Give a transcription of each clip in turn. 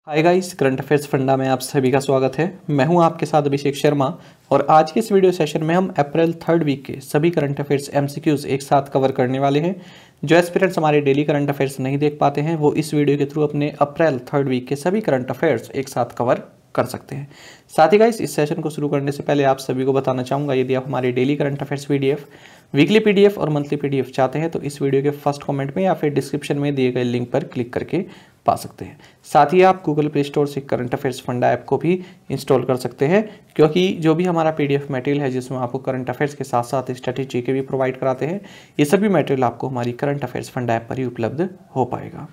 Hi guys, current affairs funda में आप सभी का स्वागत है। मैं हूं आपके साथ अभिषेक शर्मा और आज के इस वीडियो सेशन में हम अप्रैल 3rd वीक के सभी करंट अफेयर्स एमसीक्यूज एक साथ कवर करने वाले हैं। जो एस्पिरेंट्स हमारे डेली करंट अफेयर्स नहीं देख पाते हैं वो इस वीडियो के थ्रू अपने अप्रैल 3rd वीक के सभी करंट अफेयर्स एक साथ कवर कर सकते हैं। साथ ही गाइस, इस सेशन को शुरू करने से पहले आप सभी को बताना चाहूँगा, यदि आप हमारे daily current affairs PDF, weekly PDF और मंथली पीडीएफ चाहते हैं तो इस वीडियो के फर्स्ट कमेंट में या फिर डिस्क्रिप्शन में दिए गए लिंक पर क्लिक करके पा सकते हैं। साथ ही आप गूगल प्ले स्टोर से करंट अफेयर्स फंडा ऐप को भी इंस्टॉल कर सकते हैं, क्योंकि जो भी हमारा पीडीएफ मटेरियल है जिसमें आपको करंट अफेयर्स के साथ साथ स्ट्रेटेजी के भी प्रोवाइड कराते हैं, ये सभी मटेरियल आपको हमारी करंट अफेयर्स फंडा ऐप पर ही उपलब्ध हो पाएगा।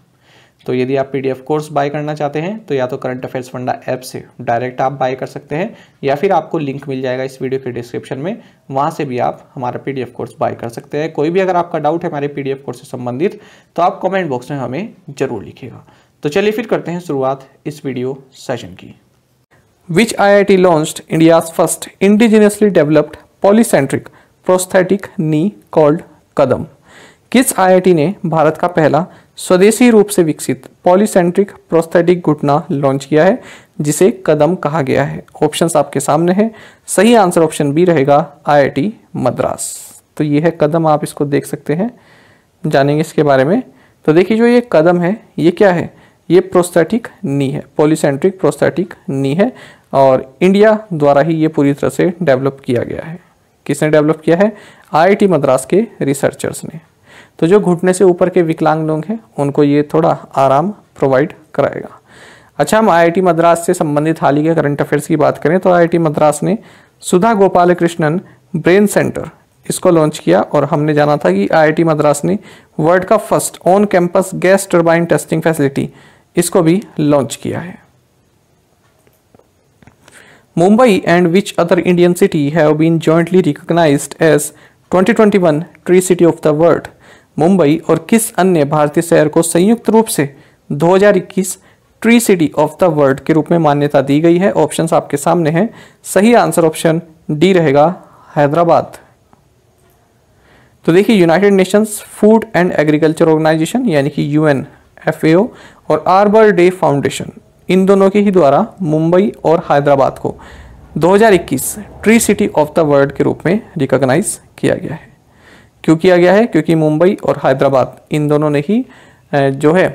तो यदि आप पीडीएफ कोर्स बाय करना चाहते हैं तो या तो करंट अफेयर्स फंडा ऐप से डायरेक्ट आप बाय कर सकते हैं या फिर आपको लिंक मिल जाएगा इस वीडियो के डिस्क्रिप्शन में, वहां से भी आप हमारा पीडीएफ कोर्स बाय कर सकते हैं। कोई भी अगर आपका डाउट है हमारे पीडीएफ कोर्स से संबंधित तो आप कमेंट बॉक्स में हमें जरूर लिखिएगा। तो चलिए फिर करते हैं शुरुआत इस वीडियो सेशन की। Which IIT launched India's first indigenously developed polycentric prosthetic knee called Kadam? किस IIT ने भारत का पहला स्वदेशी रूप से विकसित पॉलीसेंट्रिक प्रोस्थेटिक घुटना लॉन्च किया है जिसे कदम कहा गया है? ऑप्शंस आपके सामने हैं। सही आंसर ऑप्शन बी रहेगा IIT मद्रास। तो ये है कदम, आप इसको देख सकते हैं, जानेंगे इसके बारे में। तो देखिए, जो ये कदम है ये क्या है? ये प्रोस्थेटिक नी है, पॉलीसेंट्रिक प्रोस्थेटिक नी है और इंडिया द्वारा ही ये पूरी तरह से डेवलप किया गया है। किसने डेवलप किया है? IIT मद्रास के रिसर्चर्स ने। तो जो घुटने से ऊपर के विकलांग लोग हैं उनको ये थोड़ा आराम प्रोवाइड कराएगा। अच्छा, हम IIT मद्रास से संबंधित हाल ही के करंट अफेयर्स की बात करें तो IIT मद्रास ने सुधा गोपालकृष्णन ब्रेन सेंटर इसको लॉन्च किया और हमने जाना था कि IIT मद्रास ने वर्ल्ड का first on campus gas turbine testing facility इसको भी लॉन्च किया है। Mumbai and which other Indian city have been jointly recognized as 2021 tree city of the world? Mumbai और किस अन्य भारतीय शहर को संयुक्त रूप से 2021 tree city of the world के रूप में मान्यता दी गई है? ऑप्शंस आपके सामने हैं। सही आंसर ऑप्शन डी रहेगा, हैदराबाद। तो देखिए, United Nations Food and Agriculture Organization यानी कि UNFAO और आर्बर डे फाउंडेशन, इन दोनों के ही द्वारा मुंबई और हैदराबाद को 2021 tree city of the world के रूप में रिकॉग्नाइज किया गया है। क्यों किया गया है? क्योंकि मुंबई और हैदराबाद इन दोनों ने ही जो है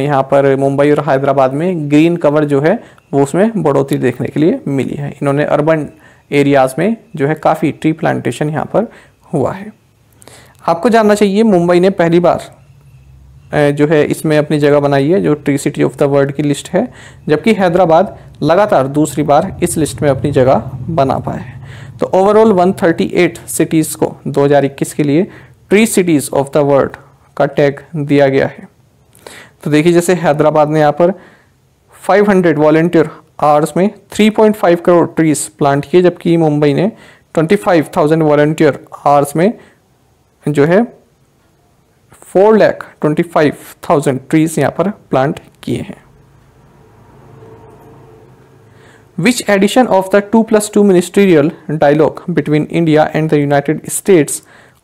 यहाँ पर मुंबई और हैदराबाद में ग्रीन कवर जो है वो उसमें बढ़ोतरी देखने के लिए मिली है। इन्होंने अर्बन एरियाज में जो है काफ़ी ट्री प्लांटेशन यहाँ पर हुआ है। आपको जानना चाहिए, मुंबई ने पहली बार जो है इसमें अपनी जगह बनाई है जो tree city of the world की लिस्ट है, जबकि हैदराबाद लगातार दूसरी बार इस लिस्ट में अपनी जगह बना पाया है। तो ओवरऑल 138 सिटीज़ को 2021 के लिए tree cities of the world का टैग दिया गया है। तो देखिए, जैसे हैदराबाद ने यहाँ पर 500 वॉलंटियर आवर्स में 3.5 करोड़ ट्रीज प्लांट किए, जबकि मुंबई ने 25,000 वॉलंटियर आवर्स में जो है 4,25,000 ट्रीज यहाँ पर प्लांट किए हैं। Which edition of the 2+2 ministerial dialogue between India and the United States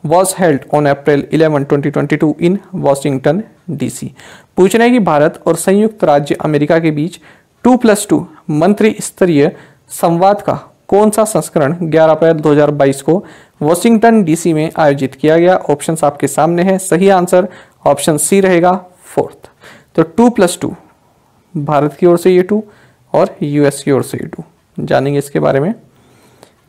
was held on April 11, 2022 in Washington, DC? पूछ रहे हैं कि भारत और संयुक्त राज्य अमेरिका के बीच 2+2 मंत्री स्तरीय संवाद का कौन सा संस्करण 11 अप्रैल 2022 को वॉशिंगटन DC में आयोजित किया गया? ऑप्शंस आपके सामने हैं। सही आंसर ऑप्शन सी रहेगा, 4th। तो 2+2 भारत की ओर से ये 2 और US की ओर से 2, जानेंगे इसके बारे में।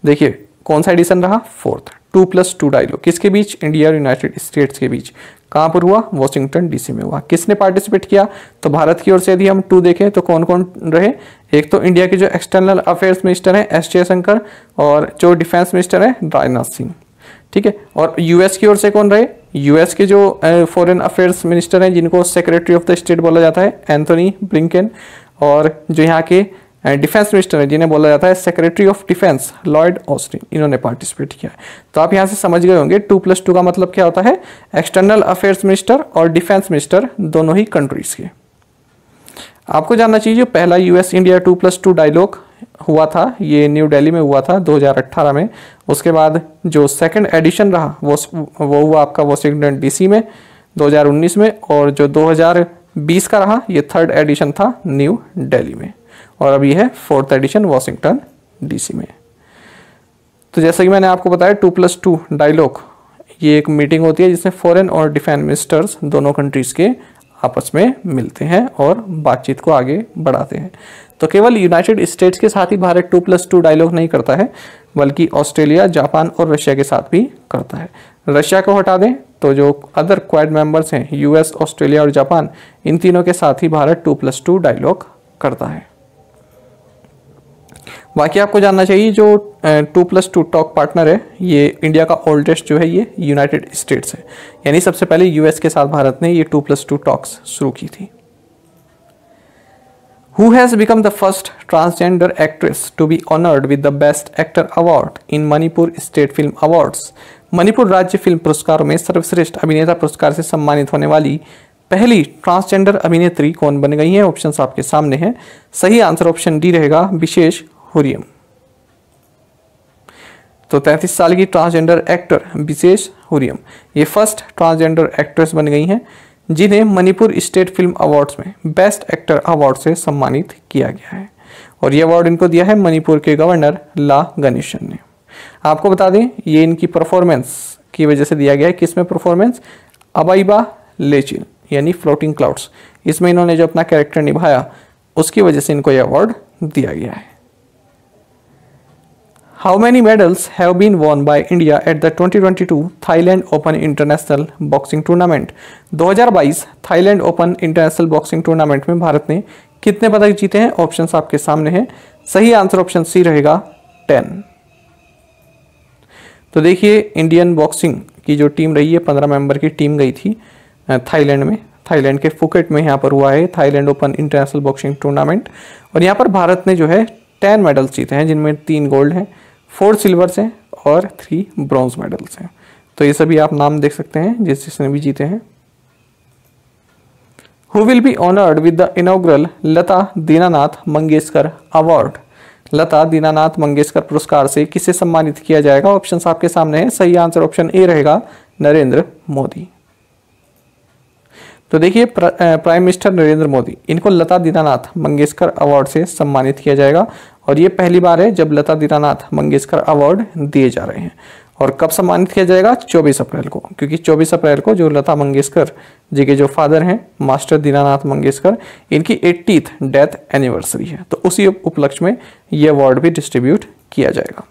देखिए, कौन सा एडिशन रहा? 4th। 2+2 डायलॉग किसके बीच? इंडिया और यूनाइटेड स्टेट्स के बीच। कहाँ पर हुआ? वॉशिंगटन DC में हुआ। किसने पार्टिसिपेट किया? तो भारत की ओर से यदि हम 2 देखें तो कौन कौन रहे? एक तो इंडिया के जो एक्सटर्नल अफेयर्स मिनिस्टर हैं S जयशंकर और जो डिफेंस मिनिस्टर है राजनाथ सिंह, ठीक है। और US की ओर से कौन रहे? US के जो फॉरेन अफेयर्स मिनिस्टर हैं जिनको सेक्रेटरी ऑफ द स्टेट बोला जाता है, एंथोनी ब्लिंकन, और जो यहाँ के डिफेंस मिनिस्टर हैं जिन्हें बोला जाता है secretary of defence, Lloyd Austin, इन्होंने पार्टिसिपेट किया है। तो आप यहाँ से समझ गए होंगे 2+2 का मतलब क्या होता है। एक्सटर्नल अफेयर्स मिनिस्टर और डिफेंस मिनिस्टर दोनों ही कंट्रीज के। आपको जानना चाहिए, जो पहला US इंडिया 2+2 डायलॉग हुआ था ये न्यू दिल्ली में हुआ था 2018 में। उसके बाद जो सेकंड एडिशन रहा वो हुआ आपका वॉशिंगटन DC में 2019 में, और जो 20 का रहा, ये 3rd एडिशन था न्यू दिल्ली में, और अभी है 4th एडिशन वॉशिंगटन डीसी में। तो जैसा कि मैंने आपको बताया 2+2 डायलॉग, ये एक मीटिंग होती है जिसमें फॉरेन और डिफेंस मिनिस्टर्स दोनों कंट्रीज़ के आपस में मिलते हैं और बातचीत को आगे बढ़ाते हैं। तो केवल यूनाइटेड स्टेट्स के साथ ही भारत 2+2 डायलॉग नहीं करता है, बल्कि ऑस्ट्रेलिया, जापान और रशिया के साथ भी करता है। रशिया को हटा दें तो जो अदर क्वाड मेंबर्स हैं यूएस, ऑस्ट्रेलिया और जापान, इन तीनों के साथ ही भारत 2+2 डायलॉग करता है। बाकी आपको जानना चाहिए जो 2+2 टॉक पार्टनर है, ये इंडिया का ओल्डेस्ट जो है ये यूनाइटेड स्टेट्स है, यानी सबसे पहले यूएस के साथ भारत ने ये 2+2 टॉक्स शुरू की थी। Who has become the first transgender actress to be honored with the Best Actor Award in Manipur State Film Awards? Manipur राज्य फिल्म पुरस्कारों में सर्वश्रेष्ठ अभिनेता पुरस्कार से सम्मानित होने वाली पहली ट्रांसजेंडर अभिनेत्री कौन बन गई है? ऑप्शंस आपके सामने हैं। सही आंसर ऑप्शन डी रहेगा, विशेष हुरियम। तो 33 साल की ट्रांसजेंडर एक्टर विशेष हुरियम ये फर्स्ट ट्रांसजेंडर एक्ट्रेस बन गई हैं जिन्हें मणिपुर स्टेट फिल्म अवार्ड्स में बेस्ट एक्टर अवार्ड से सम्मानित किया गया है, और ये अवार्ड इनको दिया है मणिपुर के गवर्नर ला गणेशन ने। आपको बता दें ये इनकी परफॉर्मेंस की वजह से दिया गया है। किसमें परफॉर्मेंस? अबाइबा लेचिन यानी फ्लोटिंग क्लाउड्स, इसमें इन्होंने जो अपना कैरेक्टर निभाया उसकी वजह से इनको यह अवार्ड दिया गया है। How many medals have been won by India at the 2022 Thailand Open International Boxing Tournament? 2022 Thailand open international boxing tournament में भारत ने कितने पदक जीते हैं? ऑप्शंस आपके सामने हैं। सही आंसर ऑप्शन सी रहेगा 10। तो देखिए इंडियन बॉक्सिंग की जो टीम रही है 15 मेंबर की टीम गई थी थाईलैंड में, थाईलैंड के फुकेट में यहाँ पर हुआ है Thailand open international boxing tournament, और यहाँ पर भारत ने जो है 10 मेडल्स जीते हैं, जिनमें 3 गोल्ड हैं, 4 सिल्वर्स हैं और 3 ब्रॉन्ज मेडल्स हैं। तो ये सभी आप नाम देख सकते हैं जिसने भी जीते हैं। Who will be honored with the inaugural Lata Dinanath Mangeshkar award? Lata Dinanath Mangeshkar पुरस्कार से किसे सम्मानित किया जाएगा? ऑप्शंस आपके सामने है। सही आंसर ऑप्शन ए रहेगा, नरेंद्र मोदी। तो देखिए प्राइम मिनिस्टर नरेंद्र मोदी, इनको लता दीनानाथ मंगेशकर अवार्ड से सम्मानित किया जाएगा, और ये पहली बार है जब लता दीनानाथ मंगेशकर अवार्ड दिए जा रहे हैं। और कब सम्मानित किया जाएगा? 24 अप्रैल को, क्योंकि 24 अप्रैल को जो लता मंगेशकर जी के जो फादर हैं मास्टर दीनानाथ मंगेशकर, इनकी 80th डेथ एनिवर्सरी है, तो उसी उपलक्ष्य में ये अवार्ड भी डिस्ट्रीब्यूट किया जाएगा।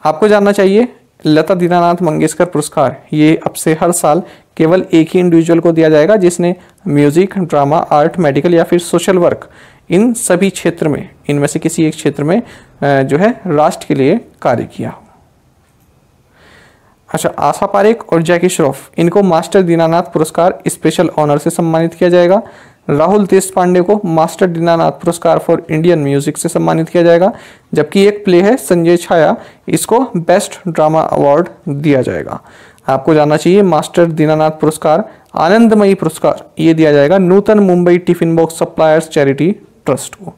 आपको जानना चाहिए लता दीनानाथ मंगेशकर पुरस्कार ये अब से हर साल केवल एक ही इंडिविजुअल को दिया जाएगा जिसने म्यूजिक, ड्रामा, आर्ट, मेडिकल या फिर सोशल वर्क, इन सभी क्षेत्र में, इनमें से किसी एक क्षेत्र में जो है राष्ट्र के लिए कार्य किया हो। अच्छा, आशा पारेख और जैकी श्रॉफ, इनको मास्टर दीनानाथ पुरस्कार स्पेशल ऑनर से सम्मानित किया जाएगा। राहुल देशपांडे को मास्टर दीनानाथ पुरस्कार फॉर इंडियन म्यूजिक से सम्मानित किया जाएगा, जबकि एक प्ले है संजय छाया, इसको बेस्ट ड्रामा अवार्ड दिया जाएगा। आपको जानना चाहिए मास्टर दीनानाथ पुरस्कार, आनंदमयी पुरस्कार, ये दिया जाएगा Nutan Mumbai tiffin box suppliers charity trust को।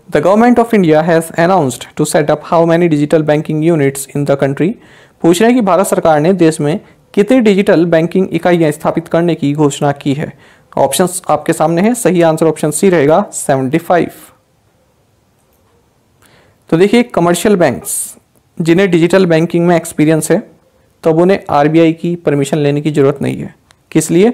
The government of India has announced to set up how many digital banking units in the country? पूछ रहे हैं कि भारत सरकार ने देश में कितनी डिजिटल बैंकिंग इकाइयां स्थापित करने की घोषणा की है। ऑप्शंस आपके सामने हैं। सही आंसर ऑप्शन सी रहेगा 75। तो देखिए कमर्शियल बैंक्स जिन्हें डिजिटल बैंकिंग में एक्सपीरियंस है, तो अब उन्हें आरबीआई की परमिशन लेने की जरूरत नहीं है। किस लिए?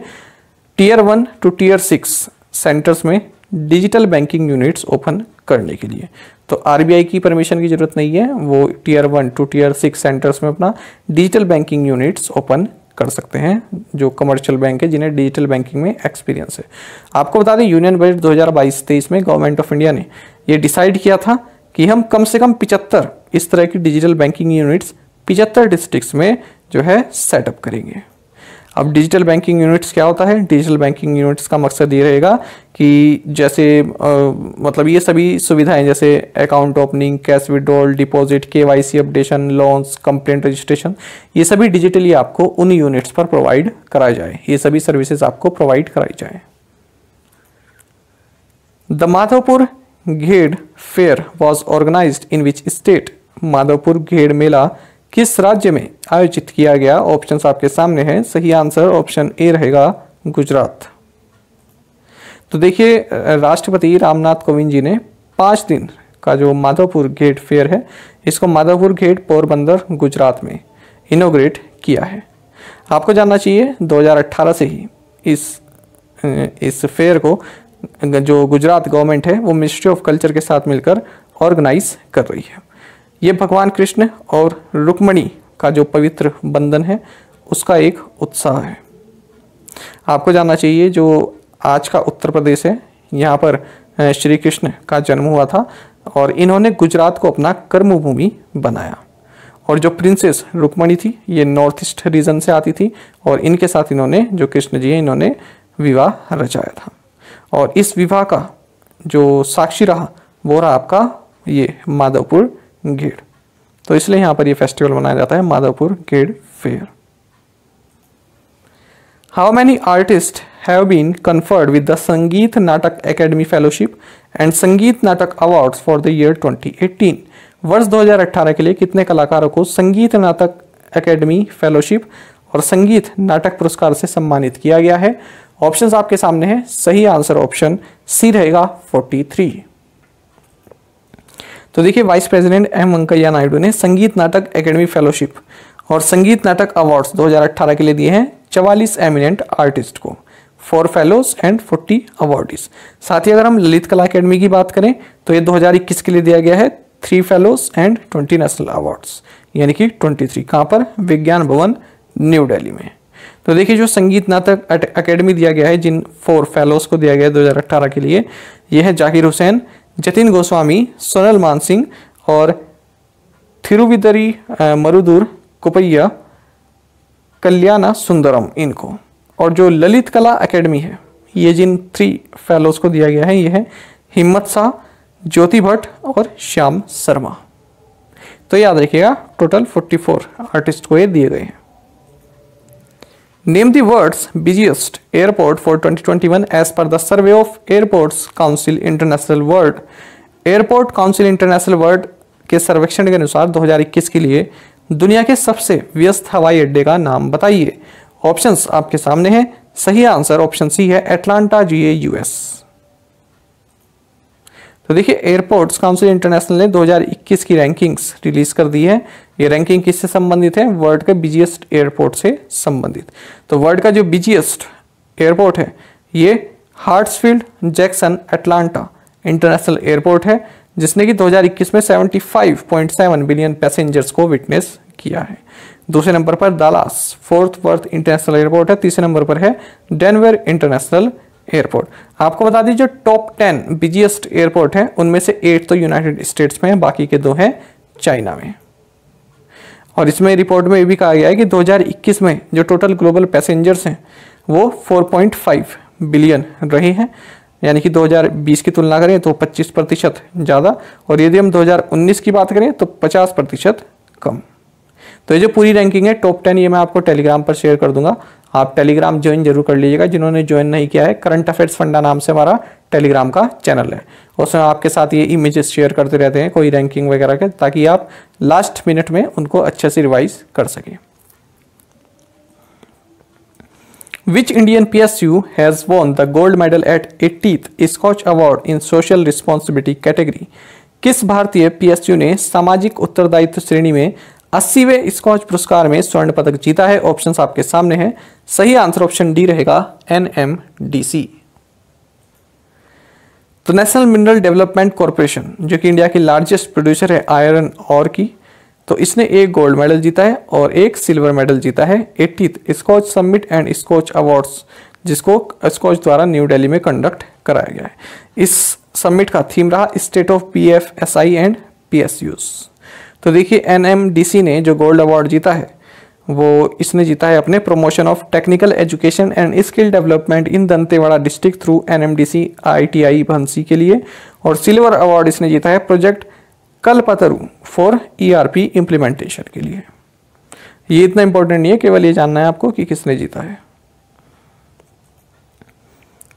टियर 1 टू टियर 6 सेंटर्स में डिजिटल बैंकिंग यूनिट्स ओपन करने के लिए। तो आरबीआई की परमिशन की जरूरत नहीं है, वो टियर 1 टू टियर 6 सेंटर्स में अपना डिजिटल बैंकिंग यूनिट्स ओपन कर सकते हैं, जो कमर्शियल बैंक है जिन्हें डिजिटल बैंकिंग में एक्सपीरियंस है। आपको बता दें यूनियन बजट 2022-23 में गवर्नमेंट ऑफ इंडिया ने ये डिसाइड किया था कि हम कम से कम 75 इस तरह की डिजिटल बैंकिंग यूनिट्स 75 डिस्ट्रिक्ट्स में जो है सेटअप करेंगे। अब डिजिटल बैंकिंग यूनिट्स क्या होता है? डिजिटल बैंकिंग यूनिट्स का मकसद ये रहेगा कि जैसे मतलब ये सभी सुविधाएं जैसे account opening, cash withdrawal, deposit, KYC updation, loans, complaint registration, ये सभी डिजिटली आपको उन यूनिट्स पर प्रोवाइड कराए जाए, ये सभी सर्विसेज आपको प्रोवाइड कराई जाए। The Madhavpur Ghed fair was organized in which state? Madhavpur Ghed मेला किस राज्य में आयोजित किया गया? ऑप्शंस आपके सामने हैं। सही आंसर ऑप्शन ए रहेगा गुजरात। तो देखिए राष्ट्रपति रामनाथ कोविंद जी ने 5 दिन का जो माधवपुर गेट फेयर है, इसको माधवपुर गेट पोरबंदर गुजरात में इनोग्रेट किया है। आपको जानना चाहिए 2018 से ही इस फेयर को जो गुजरात गवर्नमेंट है वो मिनिस्ट्री ऑफ कल्चर के साथ मिलकर ऑर्गेनाइज कर रही है। ये भगवान कृष्ण और रुक्मणी का जो पवित्र बंधन है उसका एक उत्साह है। आपको जानना चाहिए जो आज का उत्तर प्रदेश है, यहाँ पर श्री कृष्ण का जन्म हुआ था और इन्होंने गुजरात को अपना कर्मभूमि बनाया। और जो प्रिंसेस रुक्मणी थी ये नॉर्थ ईस्ट रीजन से आती थी और इनके साथ इन्होंने जो कृष्ण जी हैं इन्होंने विवाह रचाया था। और इस विवाह का जो साक्षी रहा वो रहा आपका ये माधवपुर गेट। तो इसलिए यहाँ पर ये फेस्टिवल मनाया जाता है Madhavpur Ghed fair. How many artist have been conferred with the Sangeet Natak academy fellowship and संगीत नाटक अवार्ड्स फॉर द ईयर 2018? वर्ष 2018 के लिए कितने कलाकारों को संगीत नाटक एकेडमी फेलोशिप और संगीत नाटक पुरस्कार से सम्मानित किया गया है? ऑप्शंस आपके सामने हैं। सही आंसर ऑप्शन सी रहेगा 43। तो देखिए vice president M Venkaiah Naidu ने संगीत नाटक एकेडमी फेलोशिप और संगीत नाटक अवार्ड्स 2018 के लिए दिए हैं 44 एमिनेंट आर्टिस्ट को, 4 फेलोज एंड 40 अवार्डीज। साथ ही अगर हम ललित कला अकेडमी की बात करें तो ये 2021 के लिए दिया गया है 3 फेलोज एंड 20 नेशनल अवार्ड्स, यानी कि 23। कहाँ पर? विज्ञान भवन न्यू दिल्ली में। तो देखिए जो संगीत नाटक अकेडमी दिया गया है, जिन 4 फेलोज को दिया गया है 2018 के लिए, यह है जाकिर हुसैन, जतिन गोस्वामी, सोनल मानसिंह और थिरुविदरी मरुदुर कुपैया कल्याणा सुंदरम इनको। और जो ललित कला अकेडमी है ये जिन 3 फेलोज को दिया गया है ये है हिम्मत शाह, ज्योति भट्ट और श्याम शर्मा। तो याद रखिएगा टोटल 44 आर्टिस्ट को ये दिए गए हैं। Name the world's busiest airport for 2021 as per the survey of airports council international world. Airport council international world के सर्वेक्षण के अनुसार 2021 के लिए दुनिया के सबसे व्यस्त हवाई अड्डे का नाम बताइए। ऑप्शंस आपके सामने हैं। सही आंसर ऑप्शन सी है एटलांटा GA US। तो देखिए एयरपोर्ट्स काउंसिल इंटरनेशनल ने 2021 की रैंकिंग्स रिलीज कर दी है। ये रैंकिंग किससे संबंधित है? वर्ल्ड के बिजिएस्ट एयरपोर्ट से संबंधित। तो वर्ल्ड का जो बिजिएस्ट एयरपोर्ट है ये हार्ट्सफील्ड जैक्सन एटलांटा इंटरनेशनल एयरपोर्ट है, जिसने कि 2021 में 75.7 बिलियन पैसेंजर्स को विटनेस किया है। दूसरे नंबर पर Dallas fort worth international airport है। तीसरे नंबर पर है डेनवर इंटरनेशनल एयरपोर्ट। आपको बता दीजिए टॉप 10 बिजिएस्ट एयरपोर्ट है उनमें से 8 तो यूनाइटेड स्टेट्स में है, बाकी के 2 हैं चाइना में। और इसमें रिपोर्ट में ये भी कहा गया है कि 2021 में जो टोटल ग्लोबल पैसेंजर्स हैं वो 4.5 बिलियन रहे हैं, यानी कि 2020 की तुलना करें तो 25% ज़्यादा, और यदि हम 2019 की बात करें तो 50% कम। तो ये जो पूरी रैंकिंग है टॉप 10 ये मैं आपको टेलीग्राम पर शेयर कर दूंगा, आप टेलीग्राम ज्वाइन जरूर कर लीजिएगा। जिन्होंने ज्वाइन नहीं किया है, करंट अफेयर्स फंडा नाम से हमारा टेलीग्राम का चैनल है, उसमें आपके साथ ये इमेजेस शेयर करते रहते हैं कोई रैंकिंग वगैरह के, ताकि आप लास्ट मिनट में उनको अच्छे से रिवाइज कर सकें। Which Indian PSU has won the gold medal at 80th Scotch Award in Social Responsibility category? किस भारतीय PSU ने सामाजिक उत्तरदायित्व श्रेणी में 80वें स्कॉच पुरस्कार में स्वर्ण पदक जीता है? ऑप्शंस आपके सामने हैं। सही आंसर ऑप्शन डी रहेगा NMDC। तो नेशनल मिनरल डेवलपमेंट कॉर्पोरेशन जो कि इंडिया की लार्जेस्ट प्रोड्यूसर है आयरन और की, तो इसने एक गोल्ड मेडल जीता है और एक सिल्वर मेडल जीता है 80th Skoch summit and Skoch awards, जिसको स्कॉच द्वारा न्यू दिल्ली में कंडक्ट कराया गया है। इस समिट का थीम रहा state of PFSI and PSUs। तो देखिए NMDC ने जो गोल्ड अवार्ड जीता है वो इसने जीता है अपने promotion of technical education and skill development in Dantewada district through NMDC ITI भंसी के लिए, और सिल्वर अवार्ड इसने जीता है project Kalpataru for ERP implementation के लिए। ये इतना इंपॉर्टेंट नहीं है, केवल ये जानना है आपको कि किसने जीता है।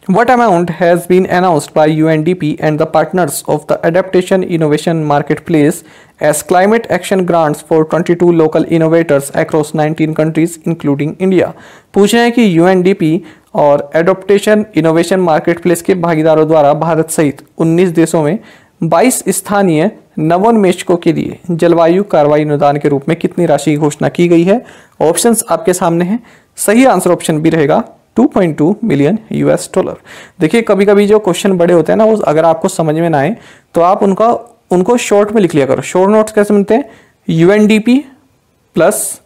What amount has been announced by UNDP and the partners of the Adaptation Innovation Marketplace as climate action grants for 22 local innovators across 19 countries including India? पूछ रहे हैं कि UNDP और एडोप्टेशन इनोवेशन मार्केटप्लेस के भागीदारों द्वारा भारत सहित 19 देशों में 22 स्थानीय नवोन्मेषकों के लिए जलवायु कार्रवाई अनुदान के रूप में कितनी राशि की घोषणा की गई है? ऑप्शंस आपके सामने हैं। सही आंसर ऑप्शन बी रहेगा 2.2 मिलियन US डॉलर। देखिए कभी कभी जो क्वेश्चन बड़े होते हैं ना, वो अगर आपको समझ में ना आए तो आप उनको शॉर्ट में लिख लिया करो। शॉर्ट नोट्स कैसे मिलते हैं? UNDP plus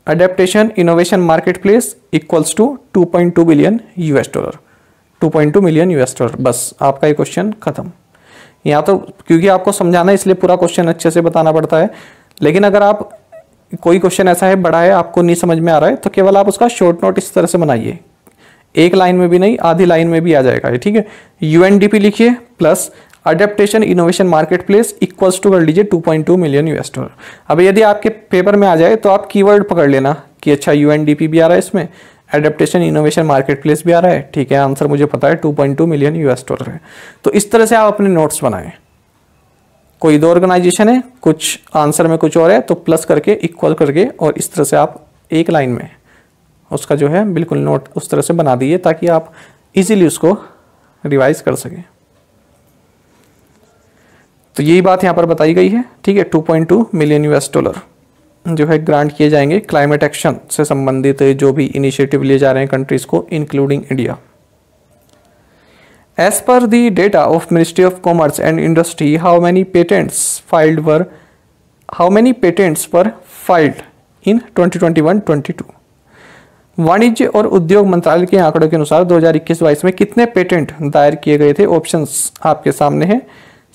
adaptation innovation marketplace equals to 2.2 billion US dollar, 2.2 million US dollar. बस आपका ये क्वेश्चन खत्म। यहाँ तो क्योंकि आपको समझाना है इसलिए पूरा क्वेश्चन अच्छे से बताना पड़ता है, लेकिन अगर आप कोई क्वेश्चन ऐसा है बड़ा है आपको नहीं समझ में आ रहा है तो केवल आप उसका शॉर्ट नोट इस तरह से बनाइए, एक लाइन में भी नहीं आधी लाइन में भी आ जाएगा ये, ठीक है। UNDP लिखिए plus adaptation innovation marketplace equals to कर लीजिए 2.2 मिलियन US डॉलर। अब यदि आपके पेपर में आ जाए तो आप कीवर्ड पकड़ लेना कि अच्छा UNDP भी आ रहा है इसमें, एडेप्टेशन इनोवेशन मार्केटप्लेस भी आ रहा है, ठीक है। आंसर मुझे पता है 2.2 मिलियन US डॉलर है। तो इस तरह से आप अपने नोट्स बनाएं। कोई दो ऑर्गेनाइजेशन है, कुछ आंसर में कुछ और है, तो प्लस करके इक्वल करके और इस तरह से आप एक लाइन में उसका जो है बिल्कुल नोट उस तरह से बना दीजिए ताकि आप इजीली उसको रिवाइज कर सकें। तो यही बात यहाँ पर बताई गई है, ठीक है। 2.2 मिलियन US डॉलर जो है ग्रांट किए जाएंगे क्लाइमेट एक्शन से संबंधित जो भी इनिशिएटिव लिए जा रहे हैं कंट्रीज को including India. As per the data of ministry of commerce and industry how many patents were filed in 2021-22? वाणिज्य और उद्योग मंत्रालय के आंकड़ों के अनुसार 2021-22 में कितने पेटेंट दायर किए गए थे? ऑप्शंस आपके सामने हैं।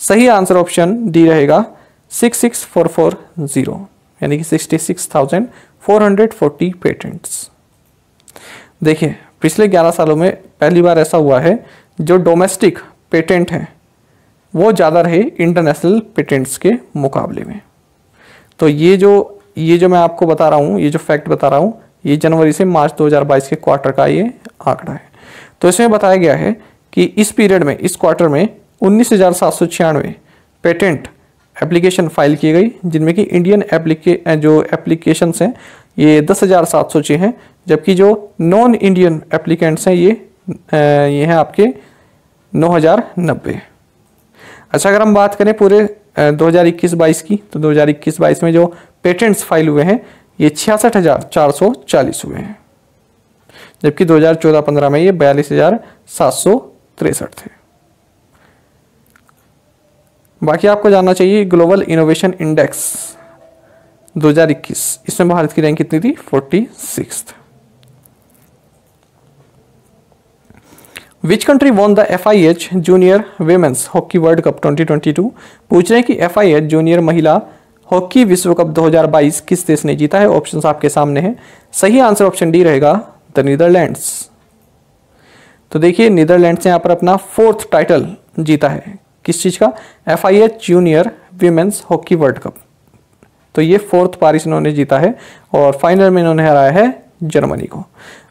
सही आंसर ऑप्शन डी रहेगा 66,440 यानी कि 66,440 पेटेंट्स। देखिए पिछले 11 सालों में पहली बार ऐसा हुआ है जो डोमेस्टिक पेटेंट हैं वो ज़्यादा रहे इंटरनेशनल पेटेंट्स के मुकाबले में। तो ये जो मैं आपको बता रहा हूँ, ये जो फैक्ट बता रहा हूँ, ये जनवरी से मार्च 2022 के क्वार्टर का ये आंकड़ा है। तो इसमें बताया गया है कि इस पीरियड में, इस क्वार्टर में 19,796 पेटेंट एप्लीकेशन फाइल की गई, जिनमें कि इंडियन जो एप्लीकेशंस हैं ये 10,706 हैं, जबकि जो नॉन इंडियन एप्लीकेंट्स हैं ये हैं आपके 9,090। अच्छा अगर हम बात करें पूरे 2021-22 की, तो 2021-22 में जो पेटेंट्स फाइल हुए हैं ये 66,440 हुए हैं, जबकि 2014-15 में ये 42,763 थे। बाकी आपको जानना चाहिए ग्लोबल इनोवेशन इंडेक्स 2021, इसमें भारत की रैंक कितनी थी? 46th। Which country won the FIH junior women's hockey world cup 2022? पूछ रहे हैं कि FIH जूनियर महिला हॉकी विश्व कप 2022 किस देश ने जीता है? ऑप्शंस आपके सामने हैं। सही आंसर ऑप्शन डी रहेगा द नीदरलैंड्स। तो देखिए नीदरलैंड्स ने यहाँ पर अपना 4th टाइटल जीता है, किस चीज का? FIH junior women's hockey world cup. तो ये 4th बार इन्होंने जीता है और फाइनल में इन्होंने हराया है जर्मनी को।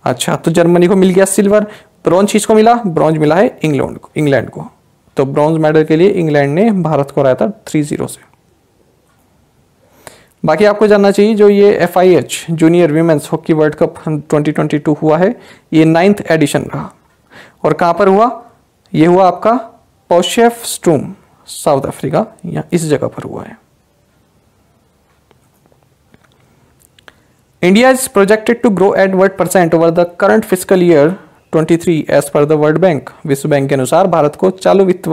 अच्छा तो जर्मनी को मिल गया सिल्वर। ब्रॉन्ज किसको मिला? ब्रॉन्ज मिला है इंग्लैंड को। तो ब्रॉन्ज मेडल के लिए इंग्लैंड ने भारत को हराया था 3-0 से। बाकी आपको जानना चाहिए जो ये FIH junior women's hockey world cup 2022 हुआ है, ये 9th एडिशन रहा। और कहां पर हुआ? ये हुआ आपका पोशेफस्ट्रूम, साउथ अफ्रीका, या इस जगह पर हुआ है। India is projected to grow at what % over the current physical year 23 as per the world bank? विश्व बैंक के अनुसार भारत को चालू वित्त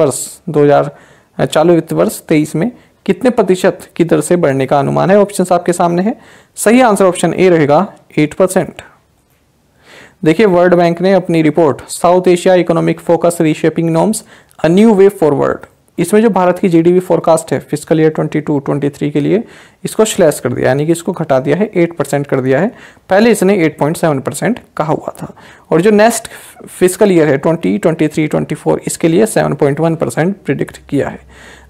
वर्ष 23 में कितने प्रतिशत की दर से बढ़ने का अनुमान है? ऑप्शंस आपके सामने है। सही आंसर ऑप्शन ए रहेगा 8%। देखिए वर्ल्ड बैंक ने अपनी report south Asia economic focus reshaping norms a new way forward, इसमें जो भारत की GDP फोरकास्ट है फिजिकल ईयर 22-23 के लिए, इसको स्लैश कर दिया, यानी कि इसको घटा दिया है, 8% कर दिया है। पहले इसने 8.7% कहा हुआ था। और जो नेक्स्ट फिजिकल ईयर है 2023-24 इसके लिए 7.1% प्रिडिक्ट किया है।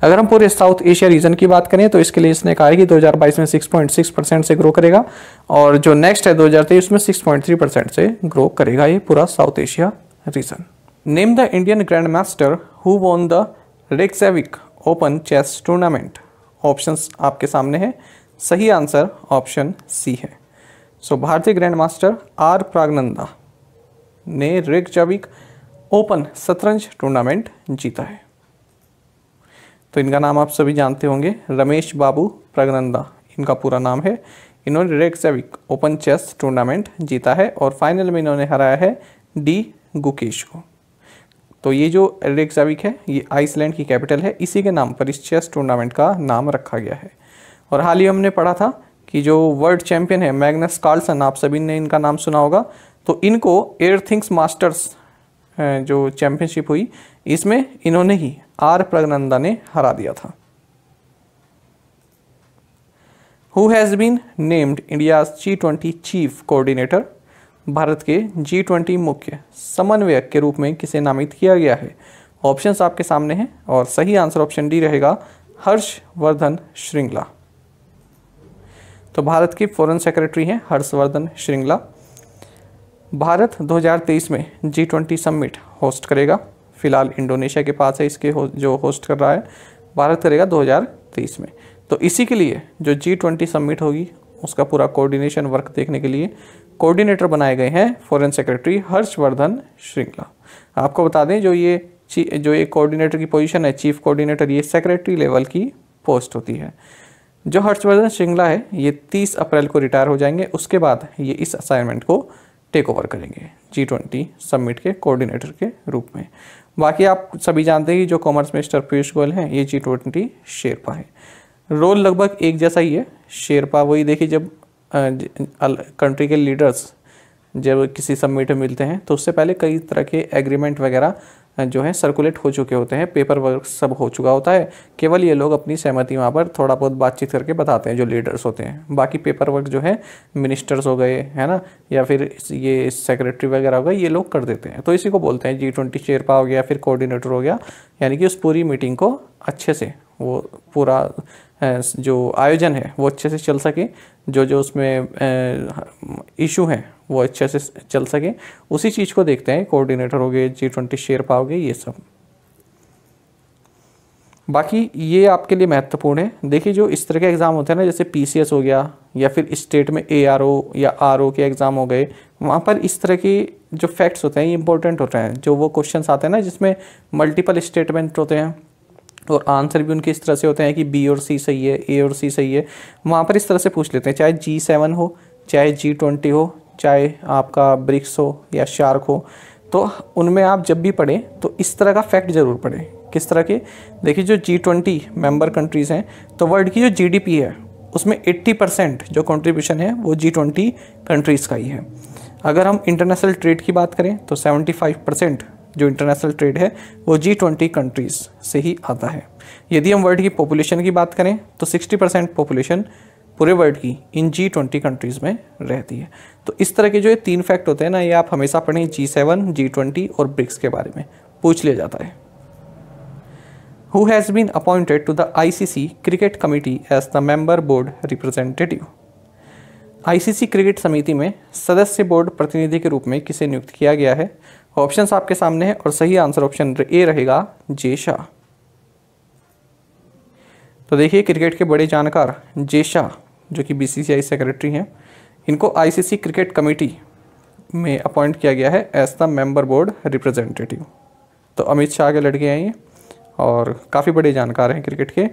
अगर हम पूरे साउथ एशिया रीजन की बात करें तो इसके लिए इसने कहा है कि 2022 में 6.6% से ग्रो करेगा, और जो नेक्स्ट है 2023 में 6.3% से ग्रो करेगा ये पूरा south Asia region. Name the Indian grandmaster who won the Reykjavik open chess tournament. Options आपके सामने है, सही आंसर ऑप्शन सी है। सो भारतीय ग्रैंड मास्टर आर प्रज्ञानंदा ने रेक्सविक ओपन शतरंज टूर्नामेंट जीता है। तो इनका नाम आप सभी जानते होंगे, रमेश बाबू प्रज्ञानंदा इनका पूरा नाम है। इन्होंने रेक्सविक ओपन चेस टूर्नामेंट जीता है और फाइनल में इन्होंने हराया है डी गुकेश को। तो ये जो रेक्सविक है ये आइसलैंड की कैपिटल है, इसी के नाम पर इस चेस टूर्नामेंट का नाम रखा गया है। और हाल ही हमने पढ़ा था कि जो वर्ल्ड चैंपियन है मैग्नस कार्लसन, आप सभी ने इनका नाम सुना होगा, तो इनको एयरथिंग्स मास्टर्स जो चैंपियनशिप हुई इसमें इन्होंने ही आर प्रज्ञानंदा ने हरा दिया था। Who has been named India's G20 chief coordinator. भारत के G20 मुख्य समन्वयक के रूप में किसे नामित किया गया है। ऑप्शंस आपके सामने हैं और सही आंसर ऑप्शन डी रहेगा, हर्षवर्धन श्रृंगला। तो भारत के फॉरेन सेक्रेटरी हैं हर्षवर्धन श्रृंगला। भारत 2023 में G20 समिट होस्ट करेगा। फिलहाल इंडोनेशिया के पास है इसके जो होस्ट कर रहा है, भारत करेगा 2023 में। तो इसी के लिए जो G20 समिट होगी उसका पूरा कोऑर्डिनेशन वर्क देखने के लिए कोऑर्डिनेटर बनाए गए हैं फॉरेन सेक्रेटरी हर्षवर्धन श्रृंगला। आपको बता दें जो ये कोऑर्डिनेटर की पोजीशन है, चीफ कोऑर्डिनेटर, ये सेक्रेटरी लेवल की पोस्ट होती है। जो हर्षवर्धन श्रृंगला है ये 30 अप्रैल को रिटायर हो जाएंगे, उसके बाद ये इस असाइनमेंट को टेक ओवर करेंगे G20 समिट के कोऑर्डिनेटर के रूप में। बाकी आप सभी जानते हैं कि जो कॉमर्स मिनिस्टर पीयूष गोयल हैं ये G20 शेरपा है। रोल लगभग एक जैसा ही है। शेरपा वही देखिए, जब कंट्री के लीडर्स जब किसी समिट में मिलते हैं तो उससे पहले कई तरह के एग्रीमेंट वगैरह जो है सर्कुलेट हो चुके होते हैं, पेपर वर्क सब हो चुका होता है। केवल ये लोग अपनी सहमति वहाँ पर थोड़ा बहुत बातचीत करके बताते हैं जो लीडर्स होते हैं। बाकी पेपर वर्क जो है मिनिस्टर्स हो गए है ना, या फिर ये सेक्रेटरी वगैरह हो गए, ये लोग कर देते हैं। तो इसी को बोलते हैं G20 शेरपा हो गया, फिर कोऑर्डिनेटर हो गया, यानी कि उस पूरी मीटिंग को अच्छे से वो पूरा जो आयोजन है वो अच्छे से चल सके, जो उसमें इशू हैं वो अच्छे से चल सके, उसी चीज़ को देखते हैं। कोऑर्डिनेटर हो गए, G20 शेरपा हो गए, ये सब। बाकी ये आपके लिए महत्वपूर्ण है। देखिए जो इस तरह के एग्ज़ाम होते हैं ना, जैसे PCS हो गया या फिर स्टेट में ARO या RO के एग्ज़ाम हो गए, वहाँ पर इस तरह के जो फैक्ट्स होते हैं ये इंपॉर्टेंट होते हैं। जो वो क्वेश्चंस आते हैं ना जिसमें मल्टीपल स्टेटमेंट होते हैं और आंसर भी उनके इस तरह से होते हैं कि B और C सही है, A और C सही है, वहाँ पर इस तरह से पूछ लेते हैं। चाहे G7 हो, चाहे G20 हो, चाहे आपका ब्रिक्स हो या शार्क हो, तो उनमें आप जब भी पढ़ें तो इस तरह का फैक्ट ज़रूर पढ़ें। किस तरह के? देखिए जो G20 मेंबर कंट्रीज़ हैं तो वर्ल्ड की जो GDP है उसमें 80% जो कंट्रीब्यूशन है वो G20 कंट्रीज़ का ही है। अगर हम इंटरनेशनल ट्रेड की बात करें तो 75% जो इंटरनेशनल ट्रेड है वो G20 कंट्रीज़ से ही आता है। यदि हम वर्ल्ड की पॉपुलेशन की बात करें तो 60% पॉपुलेशन पूरे वर्ल्ड की इन G20 कंट्रीज़ में रहती है। तो इस तरह के जो ये 3 फैक्ट होते हैं ना, ये आप हमेशा पढ़ें। G7, G20 और ब्रिक्स के बारे में पूछ लिया जाता है। Who has been appointed to the ICC cricket committee as the member board representative. ICC cricket समिति में सदस्य बोर्ड प्रतिनिधि के रूप में किसे नियुक्त किया गया है। ऑप्शंस आपके सामने है और सही आंसर ऑप्शन ए रहेगा, जे शाह। तो देखिए क्रिकेट के बड़े जानकार जे शाह जो कि BCCI सेक्रेटरी हैं, इनको ICC क्रिकेट कमेटी में अपॉइंट किया गया है as the member board representative. तो अमित शाह के लड़के हैं ये और काफ़ी बड़े जानकार हैं क्रिकेट के।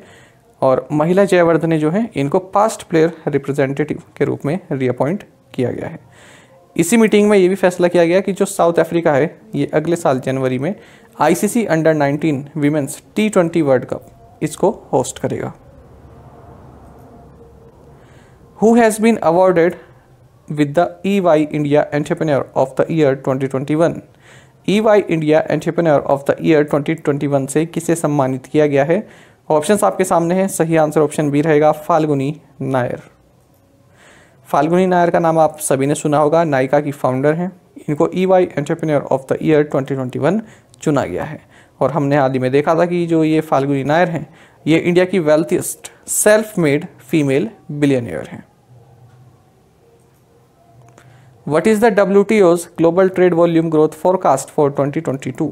और महिला जयवर्धने जो हैं इनको पास्ट प्लेयर रिप्रेजेंटेटिव के रूप में रीअपॉइंट किया गया है। इसी मीटिंग में ये भी फैसला किया गया कि जो साउथ अफ्रीका है ये अगले साल जनवरी में ICC under nineteen women's T20 world cup इसको होस्ट करेगा। Who has been awarded with the EY India entrepreneur of the year 2021। EY India entrepreneur of the year 2021 से किसे सम्मानित किया गया है। ऑप्शंस आपके सामने हैं। सही आंसर ऑप्शन बी रहेगा, फाल्गुनी नायर। फाल्गुनी नायर का नाम आप सभी ने सुना होगा, नायका की फाउंडर हैं। इनको EY entrepreneur of the year 2021 चुना गया है। और हमने हाल ही में देखा था कि जो ये फाल्गुनी नायर हैं ये इंडिया की wealthiest self made female billionaire हैं। What is the WTO's global trade volume growth forecast for 2022?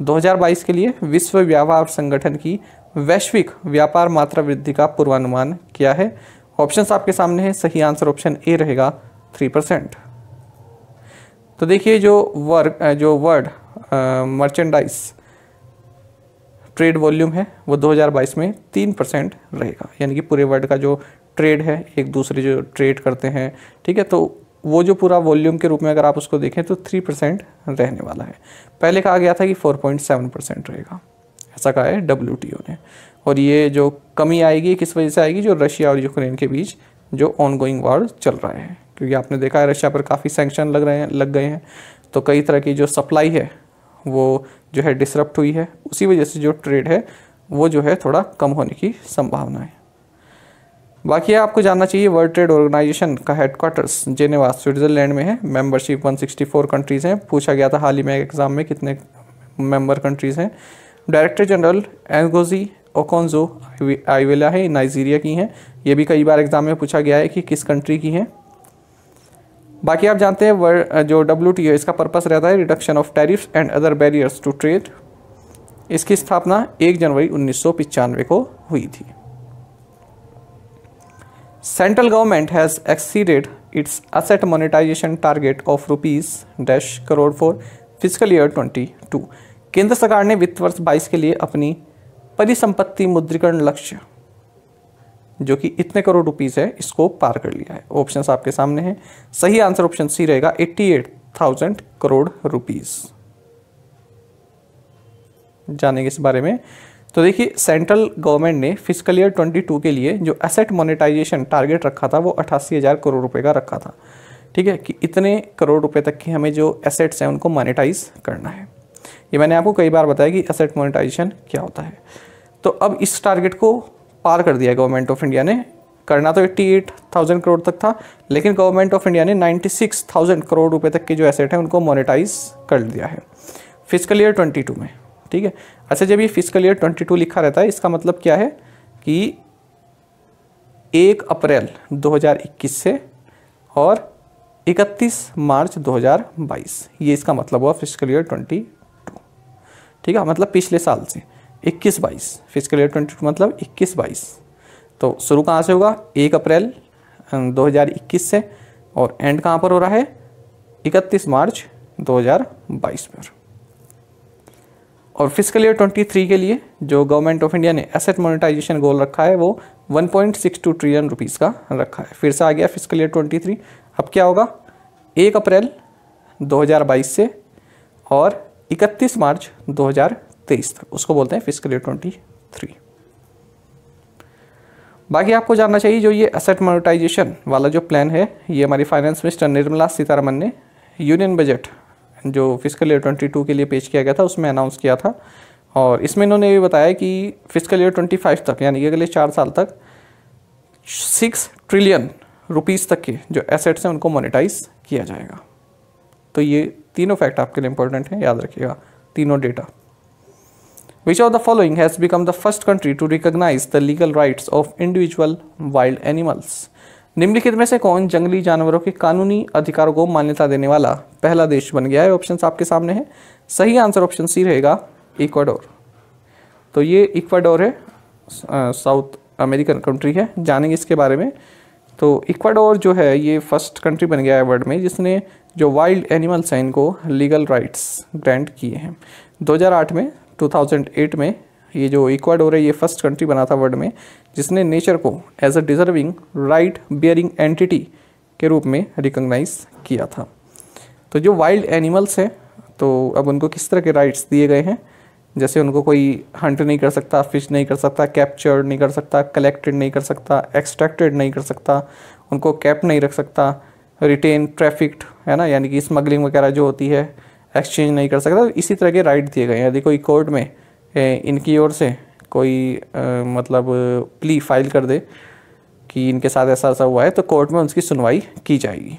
2022 के लिए विश्व व्यापार संगठन की वैश्विक व्यापार मात्रा वृद्धि का पूर्वानुमान क्या है? ऑप्शंस आपके सामने है। सही आंसर ऑप्शन ए रहेगा 3%। तो देखिए जो वर्ल्ड मर्चेंडाइज ट्रेड वॉल्यूम है वो 2022 में 3% रहेगा, यानी कि पूरे वर्ल्ड का जो ट्रेड है, एक दूसरे जो ट्रेड करते हैं, ठीक है, तो वो जो पूरा वॉल्यूम के रूप में अगर आप उसको देखें तो 3% रहने वाला है। पहले कहा गया था कि 4.7% रहेगा, ऐसा कहा है WTO ने। और ये जो कमी आएगी किस वजह से आएगी? जो रशिया और यूक्रेन के बीच जो ऑनगोइंग वॉर चल रहा है, क्योंकि आपने देखा है रशिया पर काफ़ी सैंक्शन लग गए हैं, तो कई तरह की जो सप्लाई है वो जो है डिसरप्ट हुई है, उसी वजह से जो ट्रेड है वो जो है थोड़ा कम होने की संभावना है। बाकी आपको जानना चाहिए वर्ल्ड ट्रेड ऑर्गेनाइजेशन का हेडक्वार्टर्स जेनेवा स्विट्जरलैंड में है। मेंबरशिप 164 कंट्रीज़ हैं। पूछा गया था हाल ही में एग्जाम में कितने मेंबर कंट्रीज़ हैं। डायरेक्टर जनरल एंगोजी ओकोंजो आइवेला है, नाइजीरिया की हैं। ये भी कई बार एग्जाम में पूछा गया है कि किस कंट्री की हैं। बाकी आप जानते हैं जो WTO इसका पर्पस रहता है reduction of tariffs and other barriers to trade. इसकी स्थापना 1 जनवरी 1995 को हुई थी। Central government has exceeded its asset monetization target of ₹- crore for physical year 22। केंद्र सरकार ने वित्त वर्ष 22 के लिए अपनी परिसंपत्ति मुद्रीकरण लक्ष्य जो कि इतने करोड़ रुपीस है इसको पार कर लिया है। ऑप्शंस आपके सामने हैं। सही आंसर ऑप्शन सी रहेगा 88,000 करोड़ रुपीस। जानेंगे इस बारे में। तो देखिए सेंट्रल गवर्नमेंट ने फिजिकल ईयर 22 के लिए जो एसेट मोनेटाइजेशन टारगेट रखा था वो 88,000 करोड़ रुपए का रखा था, ठीक है, कि इतने करोड़ रुपए तक के हमें जो एसेट्स हैं उनको मोनेटाइज करना है। ये मैंने आपको कई बार बताया कि एसेट मोनेटाइजेशन क्या होता है। तो अब इस टारगेट को पार कर दिया गवर्नमेंट ऑफ इंडिया ने। करना तो 88,000 करोड़ तक था, लेकिन गवर्नमेंट ऑफ इंडिया ने 96,000 करोड़ रुपए तक के जो एसेट हैं उनको मोनेटाइज कर दिया है फिजिकल ईयर 22 में, ठीक है। अच्छा, जब ये फिजिकल ईयर 22 लिखा रहता है इसका मतलब क्या है कि 1 अप्रैल 2021 से और 31 मार्च 2022, ये इसका मतलब हुआ फिजिकल ईयर 22, ठीक है। मतलब पिछले साल से 21-22, फिजिकल ईयर 22 मतलब 21-22। तो शुरू कहाँ से होगा? 1 अप्रैल 2021 से, और एंड कहाँ पर हो रहा है? 31 मार्च 2022 पर। और फिजिकल ईयर 23 के लिए जो गवर्नमेंट ऑफ इंडिया ने एसेट मोनेटाइजेशन गोल रखा है वो 1.62 ट्रिलियन रुपीज़ का रखा है। फिर से आ गया फिजिकल ईयर 23। अब क्या होगा? 1 अप्रैल 2022 से और 31 मार्च 2023 तक, उसको बोलते हैं फिजिकल ईयर 23। बाकी आपको जानना चाहिए जो ये एसेट मोनेटाइजेशन वाला जो प्लान है ये हमारी फाइनेंस मिनिस्टर निर्मला सीतारमन ने यूनियन बजट जो फिजिकल ईयर 22 के लिए पेश किया गया था उसमें अनाउंस किया था। और इसमें इन्होंने ये बताया कि फिजिकल ईयर 25 तक, यानी कि अगले 4 साल तक 6 ट्रिलियन रुपीज़ तक के जो एसेट्स हैं उनको मोनेटाइज किया जाएगा। तो ये तीनों फैक्ट आपके लिए इंपॉर्टेंट हैं, याद रखिएगा तीनों data. Which of the following has become the first country to recognize the legal rights of individual wild animals? निम्नलिखित में से कौन जंगली जानवरों के कानूनी अधिकारों को मान्यता देने वाला पहला देश बन गया है? ऑप्शंस आपके सामने हैं। सही आंसर ऑप्शन सी रहेगा इक्वाडोर। तो ये इक्वाडोर है, साउथ अमेरिकन कंट्री है, जानेंगे इसके बारे में। तो इक्वाडोर जो है ये फर्स्ट कंट्री बन गया है वर्ल्ड में जिसने जो वाइल्ड एनिमल्स हैं इनको लीगल राइट्स ग्रांट किए हैं। 2008 में ये जो इक्वाडोर है ये फर्स्ट कंट्री बना था वर्ल्ड में जिसने नेचर को as a deserving right bearing entity के रूप में रिकॉग्नाइज किया था। तो जो वाइल्ड एनिमल्स हैं तो अब उनको किस तरह के राइट्स दिए गए हैं, जैसे उनको कोई हंट नहीं कर सकता, फिश नहीं कर सकता, कैप्चर्ड नहीं कर सकता, कलेक्टेड नहीं कर सकता, एक्सट्रैक्टेड नहीं कर सकता, उनको कैप नहीं रख सकता, रिटेन ट्रैफिक्ड है ना, यानी कि स्मगलिंग वगैरह जो होती है एक्सचेंज नहीं कर सकता। इसी तरह के राइट दिए गए हैं। यदि कोई कोर्ट में इनकी ओर से कोई मतलब प्ली फाइल कर दे कि इनके साथ ऐसा ऐसा हुआ है तो कोर्ट में उसकी सुनवाई की जाएगी।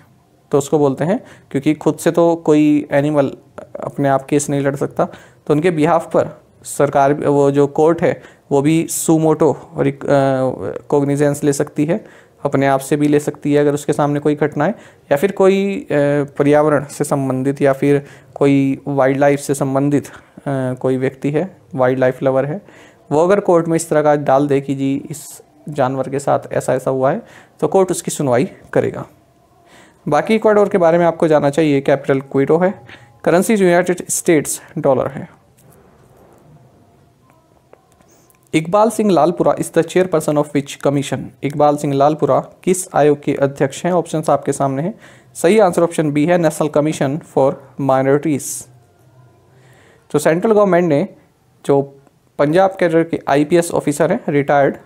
तो उसको बोलते हैं, क्योंकि खुद से तो कोई एनिमल अपने आप केस नहीं लड़ सकता, तो उनके बिहाफ पर सरकार वो जो कोर्ट है वो भी सुमोटो कोग्निजेंस ले सकती है अपने आप से भी ले सकती है अगर उसके सामने कोई घटना है, या फिर कोई पर्यावरण से संबंधित या फिर कोई वाइल्ड लाइफ से संबंधित कोई व्यक्ति है, वाइल्ड लाइफ लवर है, वो अगर कोर्ट में इस तरह का डाल दे कि जी इस जानवर के साथ ऐसा ऐसा हुआ है, तो कोर्ट उसकी सुनवाई करेगा। बाकी इक्वाडोर के बारे में आपको जानना चाहिए। कैपिटल क्विटो है, करेंसी यूनाइटेड स्टेट्स डॉलर है। Iqbal Singh Lalpura is the chairperson of which commission? Iqbal Singh Lalpura किस आयोग के अध्यक्ष हैं? ऑप्शंस आपके सामने हैं। सही आंसर ऑप्शन बी है, नेशनल कमीशन फॉर माइनॉरिटीज। तो सेंट्रल गवर्नमेंट ने जो पंजाब कैडर के आईपीएस ऑफिसर हैं रिटायर्ड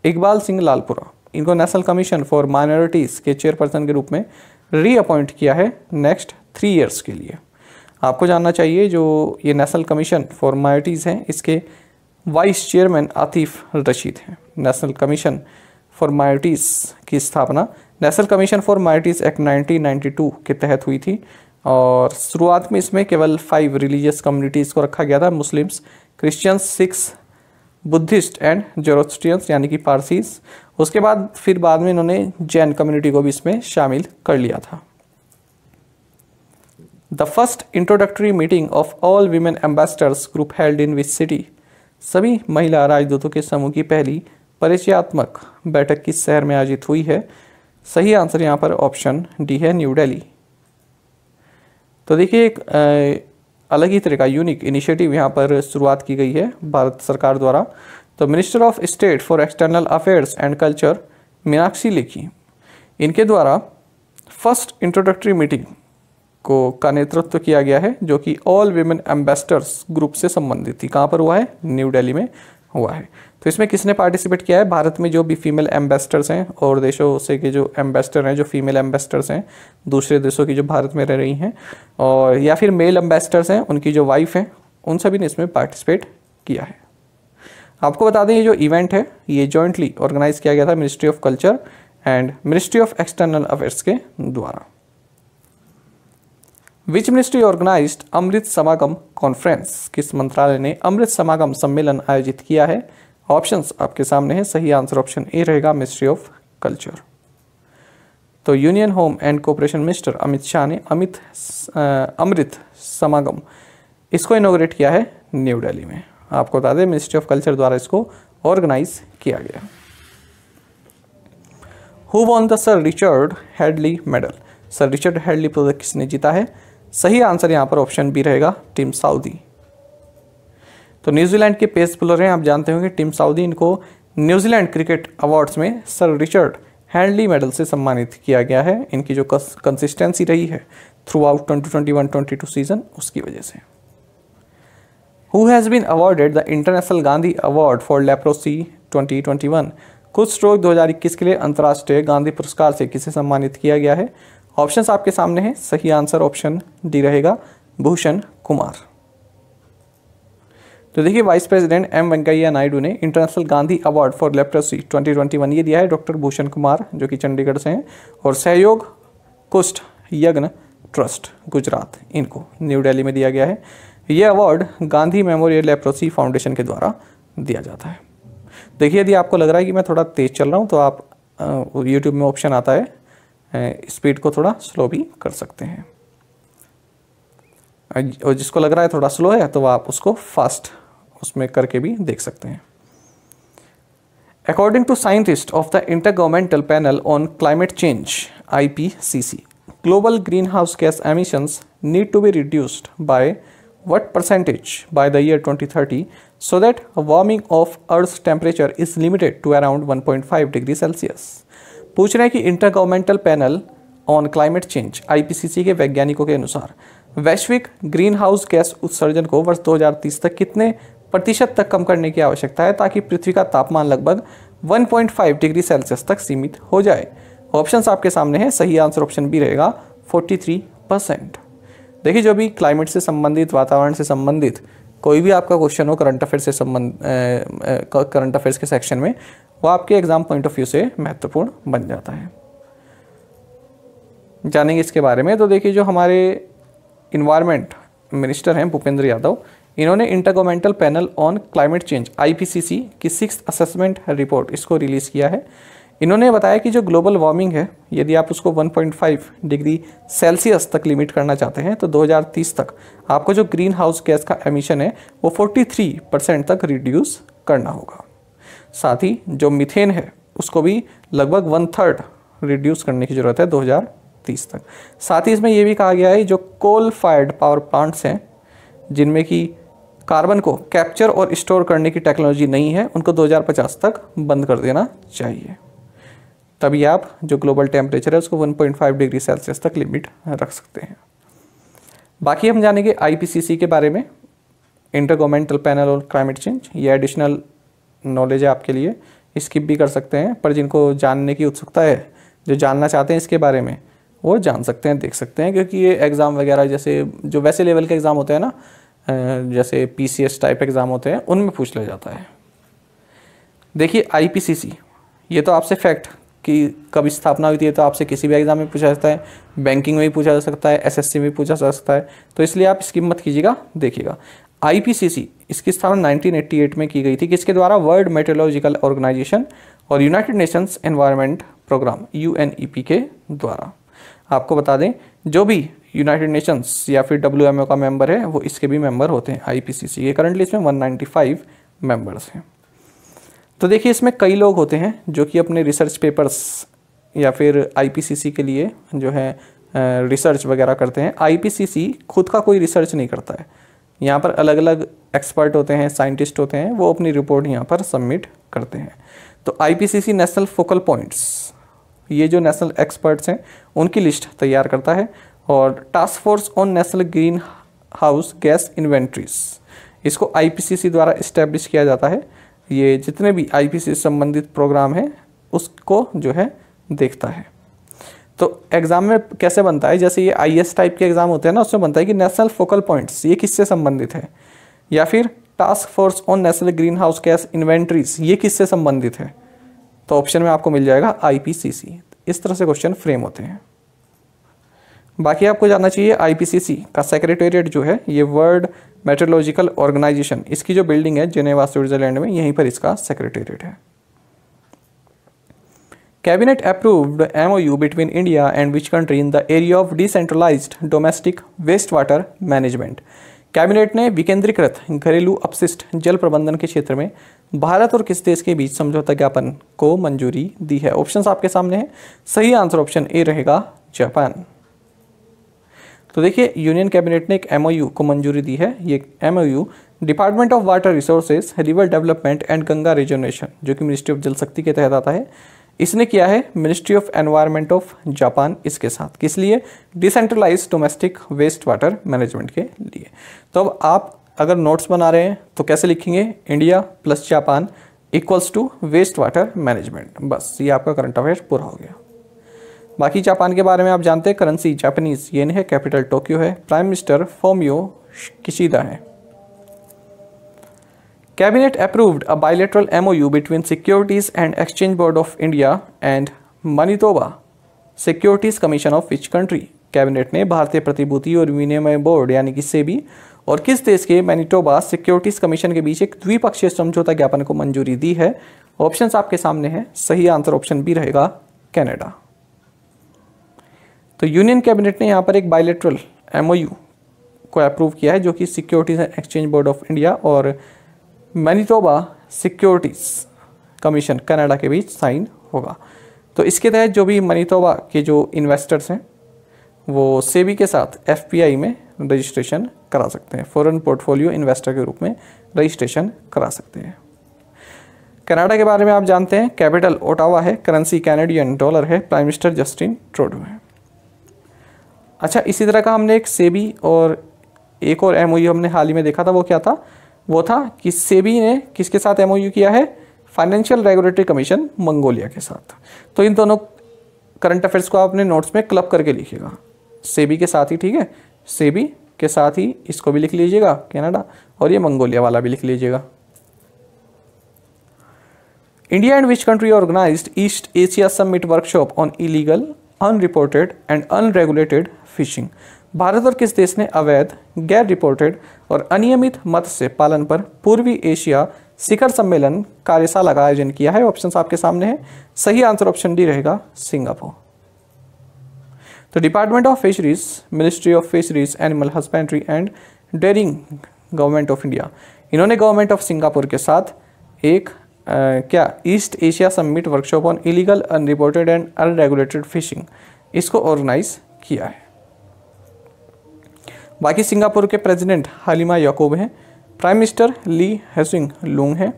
इकबाल सिंह लालपुरा, इनको नेशनल कमीशन फॉर माइनॉरिटीज़ के चेयरपर्सन के रूप में रीअपॉइंट किया है नेक्स्ट 3 ईयर्स के लिए। आपको जानना चाहिए जो ये नेशनल कमीशन फॉर माइनॉरिटीज़ हैं, इसके वाइस चेयरमैन आतिफ रशीद हैं। नेशनल कमीशन फॉर माइनॉरिटीज़ की स्थापना national commission for minorities act 1992 के तहत हुई थी, और शुरुआत में इसमें केवल 5 रिलीजियस कम्युनिटीज़ को रखा गया था, Muslims, Christians, Sikhs, Buddhist and Zoroastrians यानी कि पारसीज। उसके बाद में इन्होंने जैन कम्युनिटी को भी इसमें शामिल कर लिया था। The first introductory meeting of all women ambassadors group held in which city? सभी महिला राजदूतों के समूह की पहली परिचयात्मक बैठक किस शहर में आयोजित हुई है? सही आंसर यहाँ पर ऑप्शन डी है, न्यू दिल्ली। तो देखिए एक अलग ही तरह का यूनिक इनिशिएटिव यहाँ पर शुरुआत की गई है भारत सरकार द्वारा। तो minister of state for external affairs and culture Meenakshi Lekhi, इनके द्वारा फर्स्ट इंट्रोडक्टरी मीटिंग का नेतृत्व किया गया है, जो कि ऑल वीमेन एम्बेसडर्स ग्रुप से संबंधित थी। कहाँ पर हुआ है? न्यू दिल्ली में हुआ है। तो इसमें किसने पार्टिसिपेट किया है? भारत में जो भी फीमेल एम्बेसडर्स हैं और देशों से के जो एम्बेसडर हैं, जो फीमेल एम्बेसडर्स हैं दूसरे देशों की जो भारत में रह रही हैं, और या फिर मेल एम्बेसडर्स हैं उनकी जो वाइफ हैं, उन सभी ने इसमें पार्टिसिपेट किया है। आपको बता दें ये जो इवेंट है ये जॉइंटली ऑर्गेनाइज किया गया था ministry of culture and ministry of external affairs के द्वारा। विच मिनिस्ट्री ऑर्गेनाइज्ड अमृत समागम कॉन्फ्रेंस? किस मंत्रालय ने अमृत समागम सम्मेलन आयोजित किया है? ऑप्शंस आपके सामने हैं। सही आंसर ऑप्शन ए रहेगा, मिनिस्ट्री ऑफ कल्चर। तो union home and cooperation minister Amit Shah ने अमृत समागम इसको इनॉग्रेट किया है न्यू दिल्ली में। आपको बता दें मिनिस्ट्री ऑफ कल्चर द्वारा इसको ऑर्गेनाइज किया गया। Who won the sir Richard Hadlee medal? Sir Richard Hadlee पदक किसने जीता है? सही आंसर यहाँ पर ऑप्शन बी रहेगा, टिम साउदी। तो न्यूजीलैंड के पेस बॉलर हैं, आप जानते होंगे टिम साउदी। इनको न्यूजीलैंड क्रिकेट अवार्ड्स में सर रिचर्ड हेडली मेडल से सम्मानित किया गया है। इनकी जो कंसिस्टेंसी रही है थ्रू आउट 2021-22 सीजन, उसकी वजह से। Who has been awarded the international Gandhi award for leprosy 2021? कुष्ठ रोग 2021 के लिए अंतर्राष्ट्रीय गांधी पुरस्कार से किसे सम्मानित किया गया है? ऑप्शंस आपके सामने हैं। सही आंसर ऑप्शन डी रहेगा, भूषण कुमार। तो देखिए vice president M Venkaiah Naidu ने international Gandhi award for leprosy 2021 ये दिया है डॉक्टर भूषण कुमार, जो कि चंडीगढ़ से हैं, और सहयोग कुष्ठ यज्ञ ट्रस्ट गुजरात, इनको न्यू दिल्ली में दिया गया है। ये award Gandhi memorial leprosy foundation के द्वारा दिया जाता है। देखिए यदि आपको लग रहा है कि मैं थोड़ा तेज़ चल रहा हूँ तो आप यूट्यूब में ऑप्शन आता है स्पीड को थोड़ा स्लो भी कर सकते हैं, और जिसको लग रहा है थोड़ा स्लो है तो आप उसको फास्ट उसमें करके भी देख सकते हैं। According to scientist of the intergovernmental panel on climate change IPCC, global green house gas emissions need to be reduced by what percentage by the year 2030 so that warming of Earth's temperature is limited to around 1.5 degree Celsius? पूछ रहे हैं कि inter governmental panel on climate change IPCC के वैज्ञानिकों के अनुसार वैश्विक green house gas उत्सर्जन को वर्ष 2030 तक कितने प्रतिशत तक कम करने की आवश्यकता है ताकि पृथ्वी का तापमान लगभग 1.5 डिग्री सेल्सियस तक सीमित हो जाए? ऑप्शंस आपके सामने हैं। सही आंसर ऑप्शन बी रहेगा, 43%। देखिए जो भी क्लाइमेट से संबंधित, वातावरण से संबंधित कोई भी आपका क्वेश्चन हो करंट अफेयर से करंट अफेयर्स के सेक्शन में, वो आपके एग्जाम पॉइंट ऑफ व्यू से महत्वपूर्ण बन जाता है। जानेंगे इसके बारे में। तो देखिए जो हमारे इन्वायरमेंट मिनिस्टर हैं भूपेंद्र यादव, इन्होंने intergovernmental panel on climate change IPCC की 6th असेसमेंट रिपोर्ट इसको रिलीज़ किया है। इन्होंने बताया कि जो ग्लोबल वार्मिंग है, यदि आप उसको 1.5 डिग्री सेल्सियस तक लिमिट करना चाहते हैं तो 2030 तक आपको जो ग्रीन हाउस गैस का एमिशन है वो 43% तक रिड्यूस करना होगा। साथ ही जो मीथेन है उसको भी लगभग 1/3 रिड्यूस करने की ज़रूरत है 2030 तक। साथ ही इसमें यह भी कहा गया है जो कोल फायर्ड पावर प्लांट्स हैं जिनमें कि कार्बन को कैप्चर और स्टोर करने की टेक्नोलॉजी नहीं है, उनको 2050 तक बंद कर देना चाहिए। तभी आप जो ग्लोबल टेम्परेचर है उसको 1.5 डिग्री सेल्सियस तक लिमिट रख सकते हैं। बाकी हम जानेंगे IPCC के बारे में, इंटर गवर्नमेंटल पैनल और क्लाइमेट चेंज। ये एडिशनल नॉलेज है आपके लिए, स्किप भी कर सकते हैं, पर जिनको जानने की उत्सुकता है, जो जानना चाहते हैं इसके बारे में, वो जान सकते हैं, देख सकते हैं, क्योंकि ये एग्ज़ाम वगैरह जैसे जो वैसे लेवल के एग्ज़ाम होते हैं ना, जैसे PCS टाइप एग्ज़ाम होते हैं, उनमें पूछ लिया जाता है। देखिए IPCC, ये तो आपसे फैक्ट कि कब स्थापना हुई थी, तो आपसे किसी भी एग्ज़ाम में पूछा जा सकता है, बैंकिंग में भी पूछा जा सकता है, SSC में भी पूछा जा सकता है, तो इसलिए आप स्किप मत कीजिएगा, देखिएगा। IPCC इसकी स्थापना 1988 में की गई थी, किसके द्वारा? वर्ल्ड मेट्रोलॉजिकल ऑर्गेनाइजेशन और United Nations environment programme UNEP के द्वारा। आपको बता दें जो भी यूनाइटेड नेशंस या फिर WMO का मेंबर है वो इसके भी मेंबर होते हैं IPCC के। करंटली इसमें 195 मेंबर्स हैं। तो देखिए इसमें कई लोग होते हैं जो कि अपने रिसर्च पेपर्स या फिर IPCC के लिए जो है रिसर्च वगैरह करते हैं। IPCC खुद का कोई रिसर्च नहीं करता है, यहाँ पर अलग अलग एक्सपर्ट होते हैं, साइंटिस्ट होते हैं, वो अपनी रिपोर्ट यहाँ पर सबमिट करते हैं। तो IPCC नेशनल फोकल पॉइंट्स, ये जो नेशनल एक्सपर्ट्स हैं उनकी लिस्ट तैयार करता है। और task force on national green house gas inventories, इसको IPCC द्वारा इस्टेब्लिश किया जाता है। ये जितने भी IPCC संबंधित प्रोग्राम हैं उसको जो है देखता है। तो एग्ज़ाम में कैसे बनता है, जैसे ये IS टाइप के एग्ज़ाम होते हैं ना, उसमें बनता है कि नेशनल फोकल पॉइंट्स ये किससे संबंधित है, या फिर task force on national green house gas inventories ये किससे संबंधित है। तो ऑप्शन में आपको मिल जाएगा IPCC। इस तरह से क्वेश्चन फ्रेम होते हैं। बाकी आपको जानना चाहिए IPCC का सेक्रेटेरिएट जो है ये वर्ल्ड मेट्रोलॉजिकल ऑर्गेनाइजेशन, इसकी जो बिल्डिंग है जेनेवा स्विट्जरलैंड में, यहीं पर इसका सेक्रेटेरिएट है। Cabinet approved MOU between India and which country in the area of decentralized domestic waste water management. Cabinet ने विकेंद्रीकृत घरेलू अपशिष्ट जल प्रबंधन के क्षेत्र में भारत और किस देश के बीच समझौता ज्ञापन को मंजूरी दी है। ऑप्शंस आपके सामने हैं, सही आंसर ऑप्शन ए रहेगा जापान। तो देखिए यूनियन कैबिनेट ने एक MOU को मंजूरी दी है। ये MOU department of water resources, river development and Ganga rejuvenation, जो कि मिनिस्ट्री ऑफ जल शक्ति के तहत आता है, इसने किया है ministry of environment of Japan इसके साथ। किस लिए? Decentralized domestic waste water management के लिए। तो अब आप अगर नोट्स बना रहे हैं तो कैसे लिखेंगे? India plus Japan equals to waste water management. बस ये आपका करंट अफेयर पूरा हो गया। बाकी जापान के बारे में आप जानते हैं, करेंसी जापानीज येन है, कैपिटल टोक्यो है, प्राइम मिनिस्टर फोमियो किशिदा है। Cabinet approved a bilateral MOU between securities and exchange board of India and Manitoba securities commission of which country. Cabinet ने भारतीय प्रतिभूति और विनिमय बोर्ड यानी कि सेबी और किस देश के मैनिटोबा सिक्योरिटीज कमीशन के बीच एक द्विपक्षीय समझौता ज्ञापन को मंजूरी दी है। ऑप्शंस आपके सामने हैं, सही आंसर ऑप्शन बी रहेगा कनाडा। तो यूनियन कैबिनेट ने यहाँ पर एक बायलैटरल MOU को अप्रूव किया है जो कि securities and exchange board of India और मैनिटोबा सिक्योरिटीज कमीशन कनाडा के बीच साइन होगा। तो इसके तहत जो भी मैनिटोबा के जो इन्वेस्टर्स हैं वो सेबी के साथ FPI में रजिस्ट्रेशन करा सकते हैं, फॉरेन पोर्टफोलियो इन्वेस्टर के रूप में रजिस्ट्रेशन करा सकते हैं। कनाडा के बारे में आप जानते हैं, कैपिटल ओटावा है, करेंसी कैनेडियन डॉलर है, प्राइम मिनिस्टर जस्टिन ट्रूडो है। अच्छा, इसी तरह का हमने एक सेबी और एक और MOU हमने हाल ही में देखा था, वो क्या था? वो था कि सेबी ने किसके साथ MOU किया है? फाइनेंशियल रेगुलेटरी कमीशन मंगोलिया के साथ। तो इन दोनों करंट अफेयर्स को आपने नोट्स में क्लब करके लिखिएगा, सेबी के साथ ही, ठीक है, सेबी के साथ ही इसको भी लिख लीजिएगा कनाडा, और ये मंगोलिया वाला भी लिख लीजिएगा। India and which country organized East Asia summit workshop on illegal, unreported and unregulated fishing. भारत और किस देश ने अवैध, गैर रिपोर्टेड और अनियमित मत्स्य पालन पर पूर्वी एशिया शिखर सम्मेलन कार्यशाला का आयोजन किया है? ऑप्शन आपके सामने है। सही आंसर ऑप्शन डी रहेगा सिंगापुर। तो department of fisheries, ministry of fisheries, animal husbandry and dairying, government of India, इन्होंने गवर्नमेंट ऑफ सिंगापुर के साथ एक क्या East Asia summit workshop on illegal, unreported and unregulated fishing, इसको ऑर्गेनाइज किया है। बाकी सिंगापुर के प्रेसिडेंट हालिमा याकूब हैं, prime minister Lee Hsien Loong हैं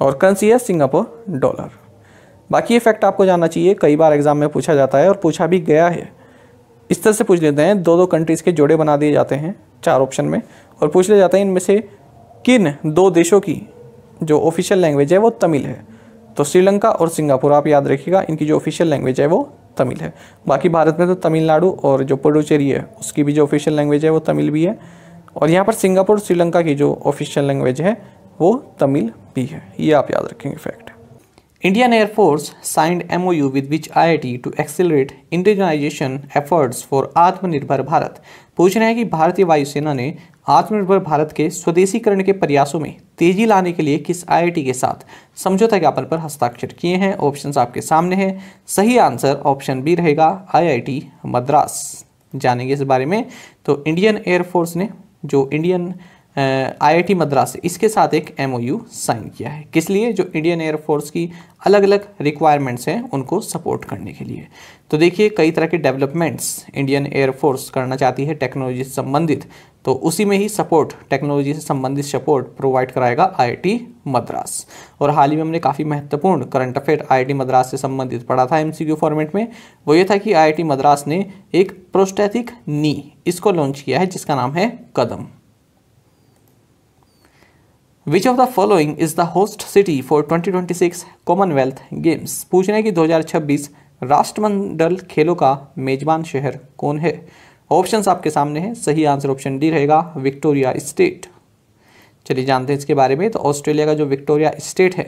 और करेंसी है सिंगापुर डॉलर। बाकी ये फैक्ट आपको जानना चाहिए, कई बार एग्जाम में पूछा जाता है और पूछा भी गया है। इस तरह से पूछ लेते हैं, दो कंट्रीज़ के जोड़े बना दिए जाते हैं 4 ऑप्शन में और पूछ ले जाते हैं इनमें से किन 2 देशों की जो ऑफिशियल लैंग्वेज है वो तमिल है। तो श्रीलंका और सिंगापुर आप याद रखिएगा, इनकी जो ऑफिशियल लैंग्वेज है वो तमिल है। बाकी भारत में तो तमिलनाडु और जो पुडुचेरी है उसकी भी जो ऑफिशियल लैंग्वेज है वो तमिल भी है, और यहाँ पर सिंगापुर श्रीलंका की जो ऑफिशियल लैंग्वेज है वो तमिल भी है। ये आप याद रखेंगे fact. Indian Air Force signed MOU with which IIT to accelerate indigenization efforts for आत्मनिर्भर भारत। पूछ रहे हैं कि भारतीय वायुसेना ने आत्मनिर्भर भारत के स्वदेशीकरण के प्रयासों में तेजी लाने के लिए किस IIT के साथ समझौता ज्ञापन पर हस्ताक्षर किए हैं? ऑप्शंस आपके सामने हैं। सही आंसर ऑप्शन बी रहेगा IIT मद्रास। जानेंगे इस बारे में। तो इंडियन एयरफोर्स ने जो इंडियन IIT मद्रास इसके साथ एक MOU साइन किया है। किस लिए? जो इंडियन एयरफोर्स की अलग अलग रिक्वायरमेंट्स हैं उनको सपोर्ट करने के लिए। तो देखिए कई तरह के डेवलपमेंट्स इंडियन एयरफोर्स करना चाहती है टेक्नोलॉजी से संबंधित, तो उसी में ही सपोर्ट, टेक्नोलॉजी से संबंधित सपोर्ट प्रोवाइड कराएगा IIT मद्रास। और हाल ही में हमने काफ़ी महत्वपूर्ण करंट अफेयर IIT मद्रास से संबंधित पढ़ा था MCQ फॉर्मेट में। वो ये था कि IIT मद्रास ने एक प्रोस्थेटिक नी इसको लॉन्च किया है जिसका नाम है कदम। Which of the following is the host city for 2026 Commonwealth games? पूछ रहे हैं कि 2026 राष्ट्रमंडल खेलों का मेजबान शहर कौन है? ऑप्शंस आपके सामने हैं। सही आंसर ऑप्शन डी रहेगा विक्टोरिया स्टेट। चलिए जानते हैं इसके बारे में। तो ऑस्ट्रेलिया का जो विक्टोरिया स्टेट है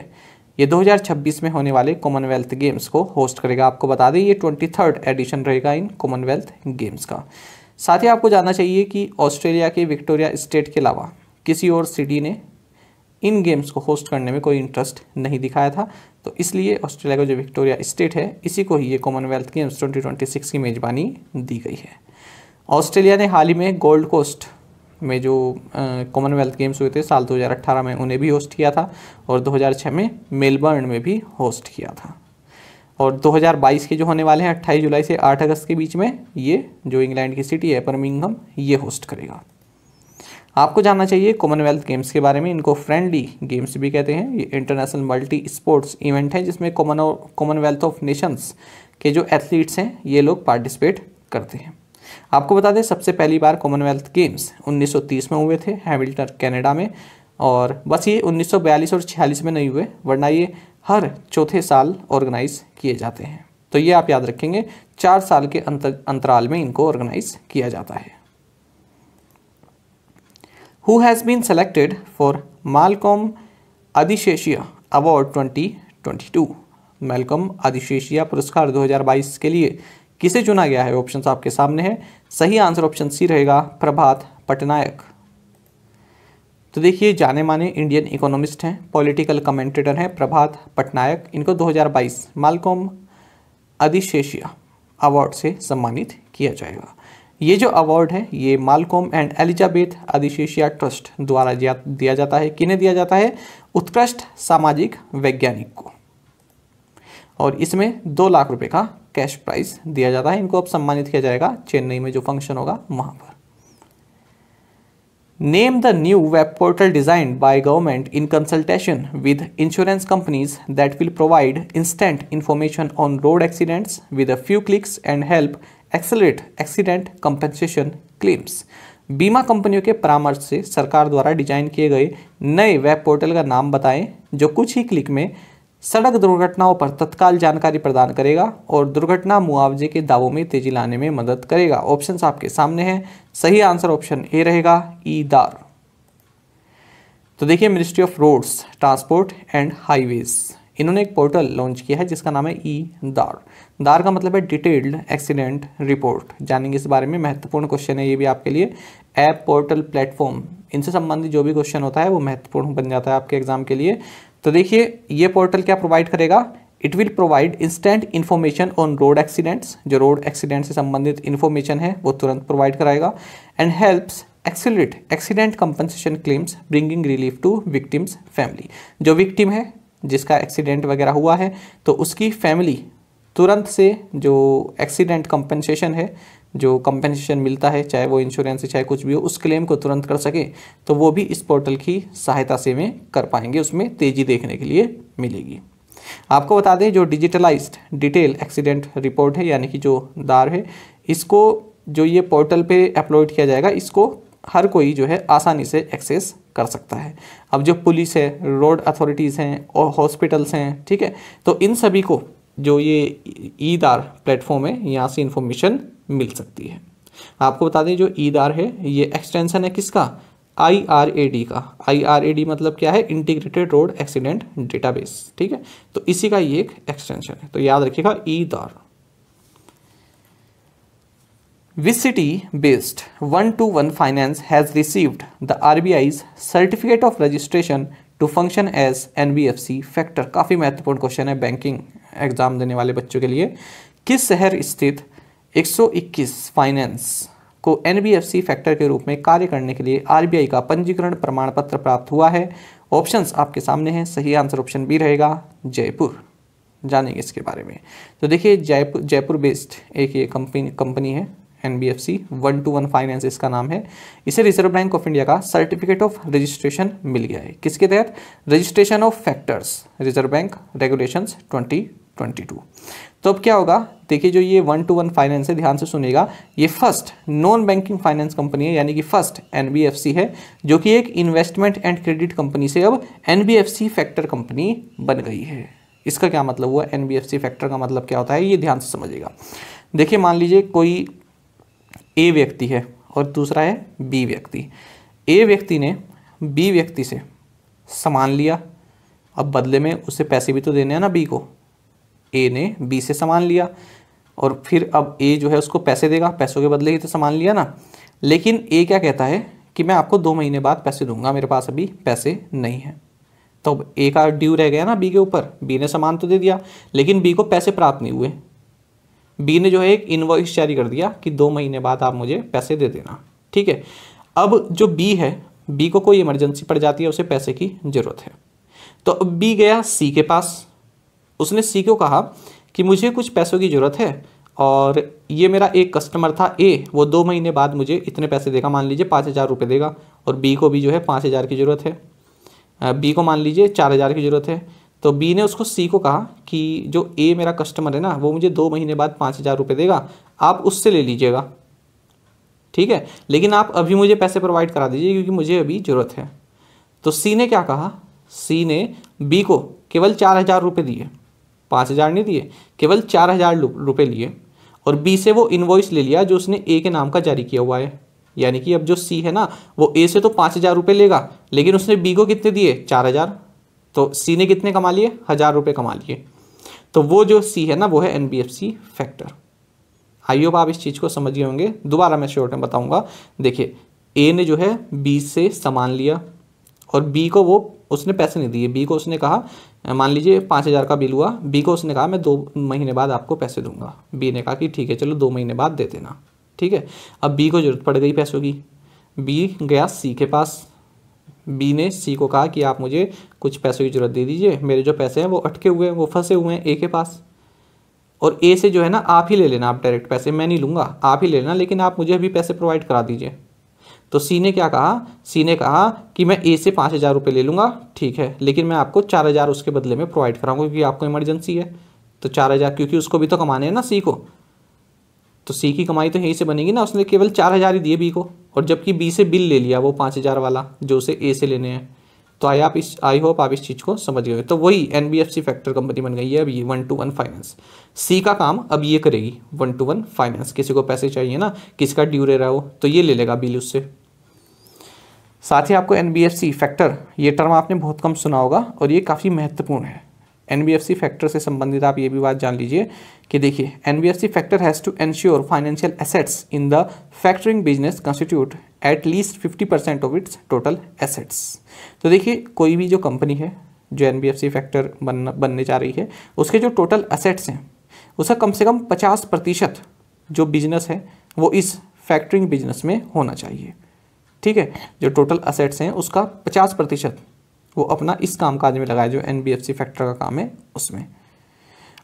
ये 2026 में होने वाले कॉमनवेल्थ गेम्स को होस्ट करेगा। आपको बता दें ये 23rd एडिशन रहेगा इन कॉमनवेल्थ गेम्स का। साथ ही आपको जानना चाहिए कि ऑस्ट्रेलिया के विक्टोरिया स्टेट के अलावा किसी और सिटी ने इन गेम्स को होस्ट करने में कोई इंटरेस्ट नहीं दिखाया था, तो इसलिए ऑस्ट्रेलिया का जो विक्टोरिया स्टेट है इसी को ही ये कॉमनवेल्थ गेम्स 2026 की मेज़बानी दी गई है। ऑस्ट्रेलिया ने हाल ही में गोल्ड कोस्ट में जो कॉमनवेल्थ गेम्स हुए थे साल 2018 में उन्हें भी होस्ट किया था और 2006 में मेलबर्न में भी होस्ट किया था। और 2022 के जो होने वाले हैं 28 जुलाई से 8 अगस्त के बीच में ये जो इंग्लैंड की सिटी है बर्मिंघम ये होस्ट करेगा। आपको जानना चाहिए कॉमनवेल्थ गेम्स के बारे में। इनको फ्रेंडली गेम्स भी कहते हैं। ये इंटरनेशनल मल्टी स्पोर्ट्स इवेंट है जिसमें कॉमनवेल्थ ऑफ नेशंस के जो एथलीट्स हैं ये लोग पार्टिसिपेट करते हैं। आपको बता दें सबसे पहली बार कॉमनवेल्थ गेम्स 1930 में हुए थे हैमिल्टन कनाडा में, और बस ये 1942 और 46 में नहीं हुए, वरना ये हर चौथे साल ऑर्गेनाइज किए जाते हैं। तो ये आप याद रखेंगे 4 साल के अंतराल में इनको ऑर्गेनाइज किया जाता है। Who has been selected for Malcolm Adishesia Award 2022? Malcolm आदिशेशिया पुरस्कार 2022 के लिए किसे चुना गया है? ऑप्शंस आपके सामने हैं। सही आंसर ऑप्शन सी रहेगा प्रभात पटनायक। तो देखिए जाने माने इंडियन इकोनॉमिस्ट हैं, पॉलिटिकल कमेंटेटर हैं प्रभात पटनायक। इनको 2022 माल्कम आदिशेशिया अवार्ड से सम्मानित किया जाएगा। ये जो अवार्ड है ये माल्कोम एंड एलिजाबेथ आदिशेशिया ट्रस्ट द्वारा दिया जाता है। किन्हें दिया जाता है? उत्कृष्ट सामाजिक वैज्ञानिक को, और इसमें 2 लाख रुपए का कैश प्राइज दिया जाता है। इनको अब सम्मानित किया जाएगा चेन्नई में जो फंक्शन होगा वहां पर। Name the new web portal designed by government in consultation with insurance companies that will provide instant information on road accidents with a few clicks and help accelerate accident compensation claims. बीमा कंपनियों के परामर्श से सरकार द्वारा design किए गए नए वेब पोर्टल का नाम बताएं जो कुछ ही क्लिक में सड़क दुर्घटनाओं पर तत्काल जानकारी प्रदान करेगा और दुर्घटना मुआवजे के दावों में तेजी लाने में मदद करेगा। ऑप्शंस आपके सामने हैं। सही आंसर ऑप्शन ए रहेगा ई-दार। तो देखिए ministry of roads transport and highways इन्होंने एक पोर्टल लॉन्च किया है जिसका नाम है ई-दार। दार का मतलब है डिटेल्ड एक्सीडेंट रिपोर्ट। जानेंगे इस बारे में, महत्वपूर्ण क्वेश्चन है ये भी आपके लिए। ऐप पोर्टल प्लेटफॉर्म इनसे संबंधित जो भी क्वेश्चन होता है वो महत्वपूर्ण बन जाता है आपके एग्जाम के लिए। तो देखिए ये पोर्टल क्या प्रोवाइड करेगा, it will provide instant information on road accidents, जो रोड एक्सीडेंट से संबंधित इन्फॉर्मेशन है वो तुरंत प्रोवाइड कराएगा। And helps accelerate accident compensation claims bringing relief to victims family, जो विक्टिम है जिसका एक्सीडेंट वगैरह हुआ है तो उसकी फैमिली तुरंत से जो एक्सीडेंट कंपनसेशन है, जो कंपनसेशन मिलता है चाहे वो इंश्योरेंस से चाहे कुछ भी हो, उस क्लेम को तुरंत कर सके तो वो भी इस पोर्टल की सहायता से में कर पाएंगे, उसमें तेज़ी देखने के लिए मिलेगी। आपको बता दें जो डिजिटलाइज्ड डिटेल एक्सीडेंट रिपोर्ट है यानी कि जो दार है, इसको जो ये पोर्टल पे अपलोड किया जाएगा इसको हर कोई जो है आसानी से एक्सेस कर सकता है। अब जो पुलिस है, रोड अथॉरिटीज़ हैं और हॉस्पिटल्स हैं, ठीक है, तो इन सभी को जो ये ईदार प्लेटफॉर्म है यहाँ से इंफॉर्मेशन मिल सकती है। आपको बता दें जो ईदार है ये एक्सटेंशन है किसका, IRAD का। IRAD मतलब क्या है, इंटीग्रेटेड रोड एक्सीडेंट डेटाबेस, ठीक है, तो इसी का ये एक एक्सटेंशन है, तो याद रखिएगा ईदार। Which city based 1-to-1 finance has received the RBI's certificate of registration to function as NBFC factor? काफ़ी महत्वपूर्ण क्वेश्चन है बैंकिंग एग्जाम देने वाले बच्चों के लिए। किस शहर स्थित 121 फाइनेंस को NBFC फैक्टर के रूप में कार्य करने के लिए RBI का पंजीकरण प्रमाण पत्र प्राप्त हुआ है? ऑप्शंस आपके सामने हैं, सही आंसर ऑप्शन बी रहेगा जयपुर। जानेंगे इसके बारे में। तो देखिए जयपुर बेस्ड एक ये कंपनी है NBFC 1-to-1 फाइनेंस इसका नाम है। इसे रिजर्व बैंक ऑफ इंडिया का सर्टिफिकेट ऑफ रजिस्ट्रेशन मिल गया है, किसके तहत, registration of factors reserve bank regulations 2022। तो अब क्या होगा, देखिए जो ये 1-to-1 फाइनेंस है, ध्यान से सुनिएगा, ये first non banking finance company है यानी कि फर्स्ट NBFC है जो कि एक इन्वेस्टमेंट एंड क्रेडिट कंपनी से अब NBFC फैक्टर कंपनी बन गई है। इसका क्या मतलब हुआ, NBFC फैक्टर का मतलब क्या होता है ये ध्यान से समझिएगा। देखिए मान लीजिए कोई A व्यक्ति है और दूसरा है B व्यक्ति। A व्यक्ति ने B व्यक्ति से सामान लिया, अब बदले में उसे पैसे भी तो देने हैं ना B को। A ने B से सामान लिया और फिर अब A जो है उसको पैसे देगा, पैसों के बदले ही तो सामान लिया ना। लेकिन A क्या कहता है कि मैं आपको 2 महीने बाद पैसे दूंगा, मेरे पास अभी पैसे नहीं हैं। तो अब A का ड्यू रह गया ना B के ऊपर। B ने सामान तो दे दिया लेकिन B को पैसे प्राप्त नहीं हुए। B ने जो है एक इनवॉइस जारी कर दिया कि 2 महीने बाद आप मुझे पैसे दे देना, ठीक है। अब जो B है, B को कोई इमरजेंसी पड़ जाती है, उसे पैसे की ज़रूरत है, तो अब B गया C के पास। उसने C को कहा कि मुझे कुछ पैसों की ज़रूरत है और ये मेरा एक कस्टमर था A, वो 2 महीने बाद मुझे इतने पैसे देगा, मान लीजिए 5,000 रुपये देगा, और B को भी जो है 5,000 की ज़रूरत है। B को मान लीजिए 4,000 की ज़रूरत है। तो B ने उसको C को कहा कि जो A मेरा कस्टमर है ना, वो मुझे 2 महीने बाद 5,000 रुपये देगा, आप उससे ले लीजिएगा, ठीक है, लेकिन आप अभी मुझे पैसे प्रोवाइड करा दीजिए क्योंकि मुझे अभी ज़रूरत है। तो C ने क्या कहा, C ने B को केवल 4,000 रुपये दिए, 5,000 नहीं दिए, केवल 4,000 रुपये लिए, और B से वो इन्वॉइस ले लिया जो उसने A के नाम का जारी किया हुआ है। यानी कि अब जो C है ना वो A से तो 5,000 रुपये लेगा, लेकिन उसने B को कितने दिए, 4,000। तो C ने कितने कमा लिए, 1,000 रुपये कमा लिए। तो वो जो C है ना वो है NBFC फैक्टर। आई होप आप इस चीज़ को समझ गए होंगे। दोबारा मैं शॉर्ट में बताऊंगा। देखिए A ने जो है B से सामान लिया और B को वो उसने पैसे नहीं दिए। B को उसने कहा, मान लीजिए 5,000 का बिल हुआ, B को उसने कहा मैं 2 महीने बाद आपको पैसे दूंगा। B ने कहा कि ठीक है चलो 2 महीने बाद दे देना, ठीक है। अब B को ज़रूरत पड़ गई पैसों की, B गया C के पास। B ने C को कहा कि आप मुझे कुछ पैसों की ज़रूरत दे दीजिए, मेरे जो पैसे हैं वो अटके हुए हैं, वो फंसे हुए हैं A के पास, और A से जो है ना आप ही ले लेना, आप डायरेक्ट पैसे मैं नहीं लूँगा, आप ही ले लेना, लेकिन आप मुझे अभी पैसे प्रोवाइड करा दीजिए। तो C ने क्या कहा, C ने कहा कि मैं A से 5,000 रुपये ले लूँगा, ठीक है, लेकिन मैं आपको 4,000 उसके बदले में प्रोवाइड कराऊंगा क्योंकि आपको इमरजेंसी है। तो 4,000, क्योंकि उसको भी तो कमाने हैं ना C को, तो C की कमाई तो यहीं से बनेगी ना। उसने केवल 4,000 ही दिए B को, और जबकि B से बिल ले लिया वो 5,000 वाला जो उसे A से लेने हैं। तो आई होप आप इस चीज़ को समझ गए। तो वही NBFC फैक्टर कंपनी बन गई है अब ये 1-to-1 फाइनेंस। C का काम अब ये करेगी 1-to-1 फाइनेंस। किसी को पैसे चाहिए ना, किसका ड्यू रह रहा हो, तो ये ले लेगा बिल उससे। साथ ही आपको NBFC फैक्टर ये टर्म आपने बहुत कम सुना होगा और ये काफ़ी महत्वपूर्ण है। एनबीएफसी फैक्टर से संबंधित आप ये भी बात जान लीजिए कि देखिए NBFC factor has to ensure financial assets in the factoring business constitute at least 50% of its total assets. तो देखिए कोई भी जो कंपनी है जो एनबीएफसी फैक्टर बनने जा रही है, उसके जो टोटल एसेट्स हैं उसका कम से कम 50% जो बिजनेस है वो इस फैक्टरिंग बिजनेस में होना चाहिए। ठीक है, जो टोटल एसेट्स हैं उसका 50% वो अपना इस कामकाज में लगाए जो एनबीएफसी फैक्टर का काम है उसमें।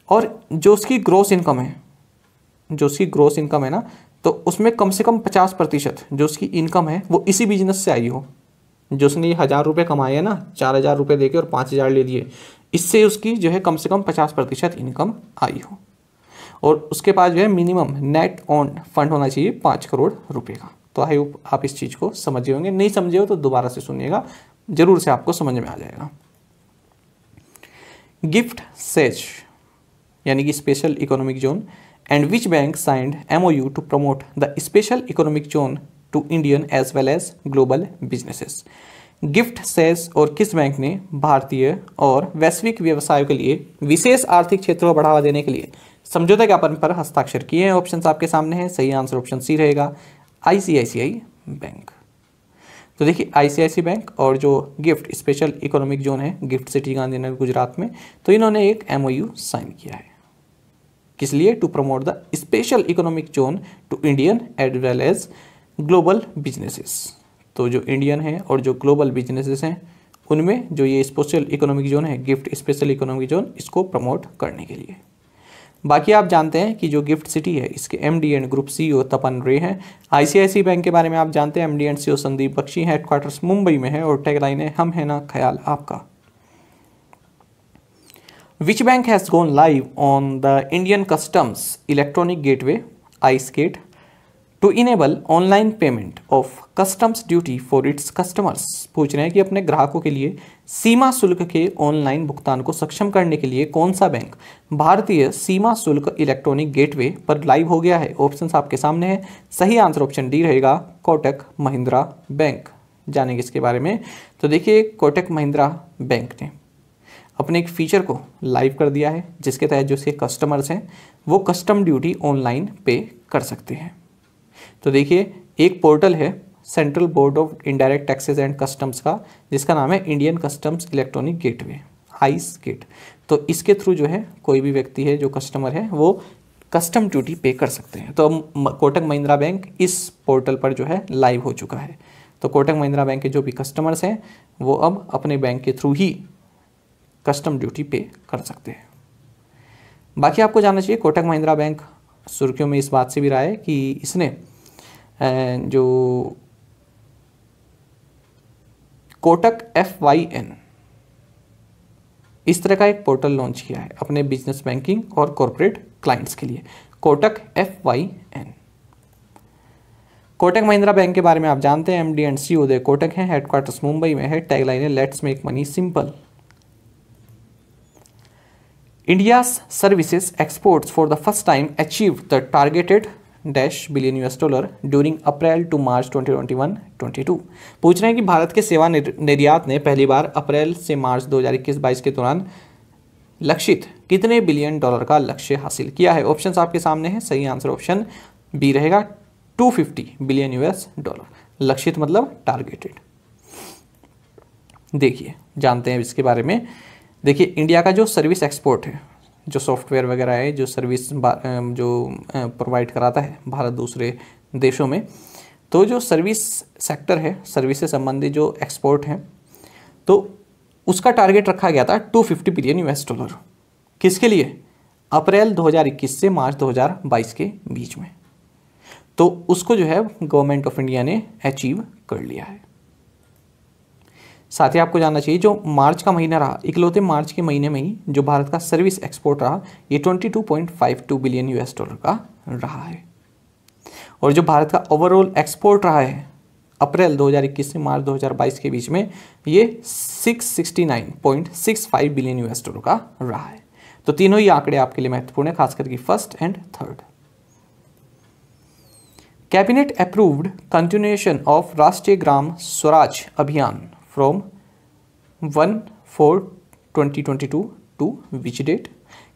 और जो उसकी ग्रॉस इनकम है ना, तो उसमें कम से कम 50% जो उसकी इनकम है वो इसी बिजनेस से आई हो। जो उसने ये 1000 रुपये कमाए हैं ना, 4000 रुपये देके और 5000 ले दिए, इससे उसकी जो है कम से कम 50% इनकम आई हो। और उसके पास जो है मिनिमम नेट ऑन फंड होना चाहिए 5 करोड़ रुपए का। तो आई होप आप इस चीज़ को समझे होंगे, नहीं समझे हो तो दोबारा से सुनिएगा, जरूर से आपको समझ में आ जाएगा। गिफ्ट सेज यानी कि special economic zone and which bank signed MOU to promote the special economic zone to Indian as well as global businesses. GIFT SEZ और किस बैंक ने भारतीय और वैश्विक व्यवसायों के लिए विशेष आर्थिक क्षेत्रों को बढ़ावा देने के लिए समझौता ज्ञापन पर हस्ताक्षर किए हैं? ऑप्शंस आपके सामने हैं, सही आंसर ऑप्शन सी रहेगा, ICICI बैंक। तो देखिए ICICI बैंक और जो गिफ्ट स्पेशल इकोनॉमिक जोन है गिफ्ट सिटी गांधीनगर गुजरात में, तो इन्होंने एक MOU साइन किया है। किस लिए? To promote the special economic zone to Indian as well as global businesses. तो जो इंडियन है और जो ग्लोबल बिजनेसेस हैं उनमें जो ये स्पेशल इकोनॉमिक जोन है, गिफ्ट स्पेशल इकोनॉमिक जोन, इसको प्रमोट करने के लिए। बाकी आप जानते हैं कि जो गिफ्ट सिटी है इसके MD एंड ग्रुप CEO तपन रे हैं। ICICI बैंक के बारे में आप जानते हैं, MD and CEO Sandeep Bakhshi, headquarters Mumbai में है और टैगलाइन है हम है ना ख्याल आपका। Which bank has gone live on the Indian customs electronic gateway ICEGATE to enable online payment of customs duty for its customers. पूछ रहे हैं कि अपने ग्राहकों के लिए सीमा शुल्क के ऑनलाइन भुगतान को सक्षम करने के लिए कौन सा बैंक भारतीय सीमा शुल्क इलेक्ट्रॉनिक गेटवे पर लाइव हो गया है? ऑप्शंस आपके सामने हैं, सही आंसर ऑप्शन डी रहेगा, कोटक महिंद्रा बैंक। जानेंगे इसके बारे में। तो देखिए कोटक महिंद्रा बैंक ने अपने एक फीचर को लाइव कर दिया है जिसके तहत जो उसके कस्टमर्स हैं वो कस्टम ड्यूटी ऑनलाइन पे कर सकते हैं। तो देखिए एक पोर्टल है central board of indirect taxes and customs का, जिसका नाम है Indian customs electronic gateway ICEGATE। तो इसके थ्रू जो है कोई भी व्यक्ति है जो कस्टमर है वो कस्टम ड्यूटी पे कर सकते हैं। तो कोटक महिंद्रा बैंक इस पोर्टल पर जो है लाइव हो चुका है। तो कोटक महिंद्रा बैंक के जो भी कस्टमर्स हैं वो अब अपने बैंक के थ्रू ही कस्टम ड्यूटी पे कर सकते हैं। बाकी आपको जानना चाहिए कोटक महिंद्रा बैंक सुर्खियों में इस बात से भी रहा है कि इसने जो कोटक FYN इस तरह का एक पोर्टल लॉन्च किया है अपने बिजनेस बैंकिंग और कॉर्पोरेट क्लाइंट्स के लिए, कोटक FYN। कोटक महिंद्रा बैंक के बारे में आप जानते हैं, MD and CEO Uday Kotak हैं, हेडक्वार्टर्स मुंबई में है, टैगलाइन है let's make money simple. India's services exports for the first time achieved the targeted $billion during April to March 2021-22। पूछ रहे हैं कि भारत के सेवा निर्यात ने पहली बार अप्रैल से मार्च 2021-22 के दौरान लक्षित कितने $billion का लक्ष्य हासिल किया है? ऑप्शंस आपके सामने हैं, सही आंसर ऑप्शन बी रहेगा, $250 billion। लक्षित मतलब टारगेटेड। देखिए जानते हैं इसके बारे में। देखिए इंडिया का जो सर्विस एक्सपोर्ट है, जो सॉफ्टवेयर वगैरह है, जो सर्विस जो प्रोवाइड कराता है भारत दूसरे देशों में, तो जो सर्विस सेक्टर है, सर्विस से संबंधित जो एक्सपोर्ट है, तो उसका टारगेट रखा गया था $250 billion। किसके लिए? अप्रैल 2021 से मार्च 2022 के बीच में। तो उसको जो है गवर्नमेंट ऑफ इंडिया ने अचीव कर लिया है। साथ ही आपको जानना चाहिए जो मार्च का महीना रहा, इकलौते मार्च के महीने में ही जो भारत का सर्विस एक्सपोर्ट रहा ये $22.52 billion का रहा है। और जो भारत का ओवरऑल एक्सपोर्ट रहा है अप्रैल 2021 से मार्च 2022 के बीच में ये $669.65 billion का रहा है। तो तीनों ही आंकड़े आपके लिए महत्वपूर्ण है, खास करके first and third. Cabinet approved continuation of Rashtriya Gram Swaraj Abhiyan from 1/4/2022 to which date?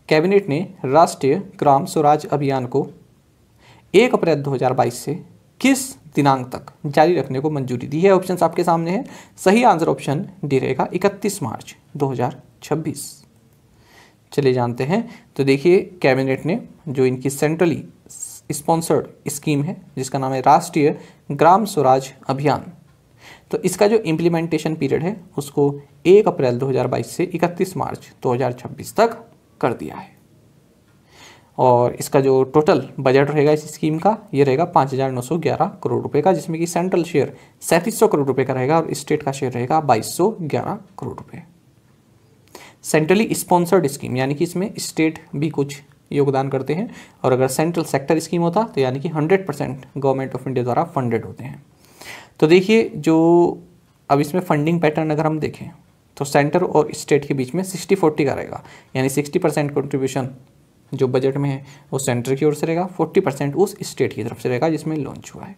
Cabinet ने राष्ट्रीय ग्राम स्वराज अभियान को 1 अप्रैल 2022 से किस दिनांक तक जारी रखने को मंजूरी दी है? ऑप्शंस आपके सामने हैं। सही आंसर ऑप्शन डी रहेगा 31 मार्च 2026। चलिए जानते हैं। तो देखिए, कैबिनेट ने जो इनकी सेंट्रली स्पॉन्सर्ड स्कीम है जिसका नाम है राष्ट्रीय ग्राम स्वराज अभियान, तो इसका जो इम्प्लीमेंटेशन पीरियड है उसको 1 अप्रैल 2022 से 31 मार्च 2026 तक कर दिया है। और इसका जो टोटल बजट रहेगा इस स्कीम का, ये रहेगा 5,911 करोड़ रुपए का, जिसमें कि सेंट्रल शेयर 3700 करोड़ रुपए का रहेगा और स्टेट का शेयर रहेगा 2211 करोड़ रुपए। सेंट्रली स्पॉन्सर्ड स्कीम यानी कि इसमें स्टेट भी कुछ योगदान करते हैं, और अगर सेंट्रल सेक्टर स्कीम होता तो यानी कि 100% गवर्नमेंट ऑफ इंडिया द्वारा फंडेड होते हैं। तो देखिए, जो अब इसमें फंडिंग पैटर्न अगर हम देखें तो सेंटर और स्टेट के बीच में 60-40 का रहेगा, यानी 60% कंट्रीब्यूशन जो बजट में है वो सेंटर की ओर से रहेगा, 40% उस स्टेट की तरफ से रहेगा जिसमें लॉन्च हुआ है,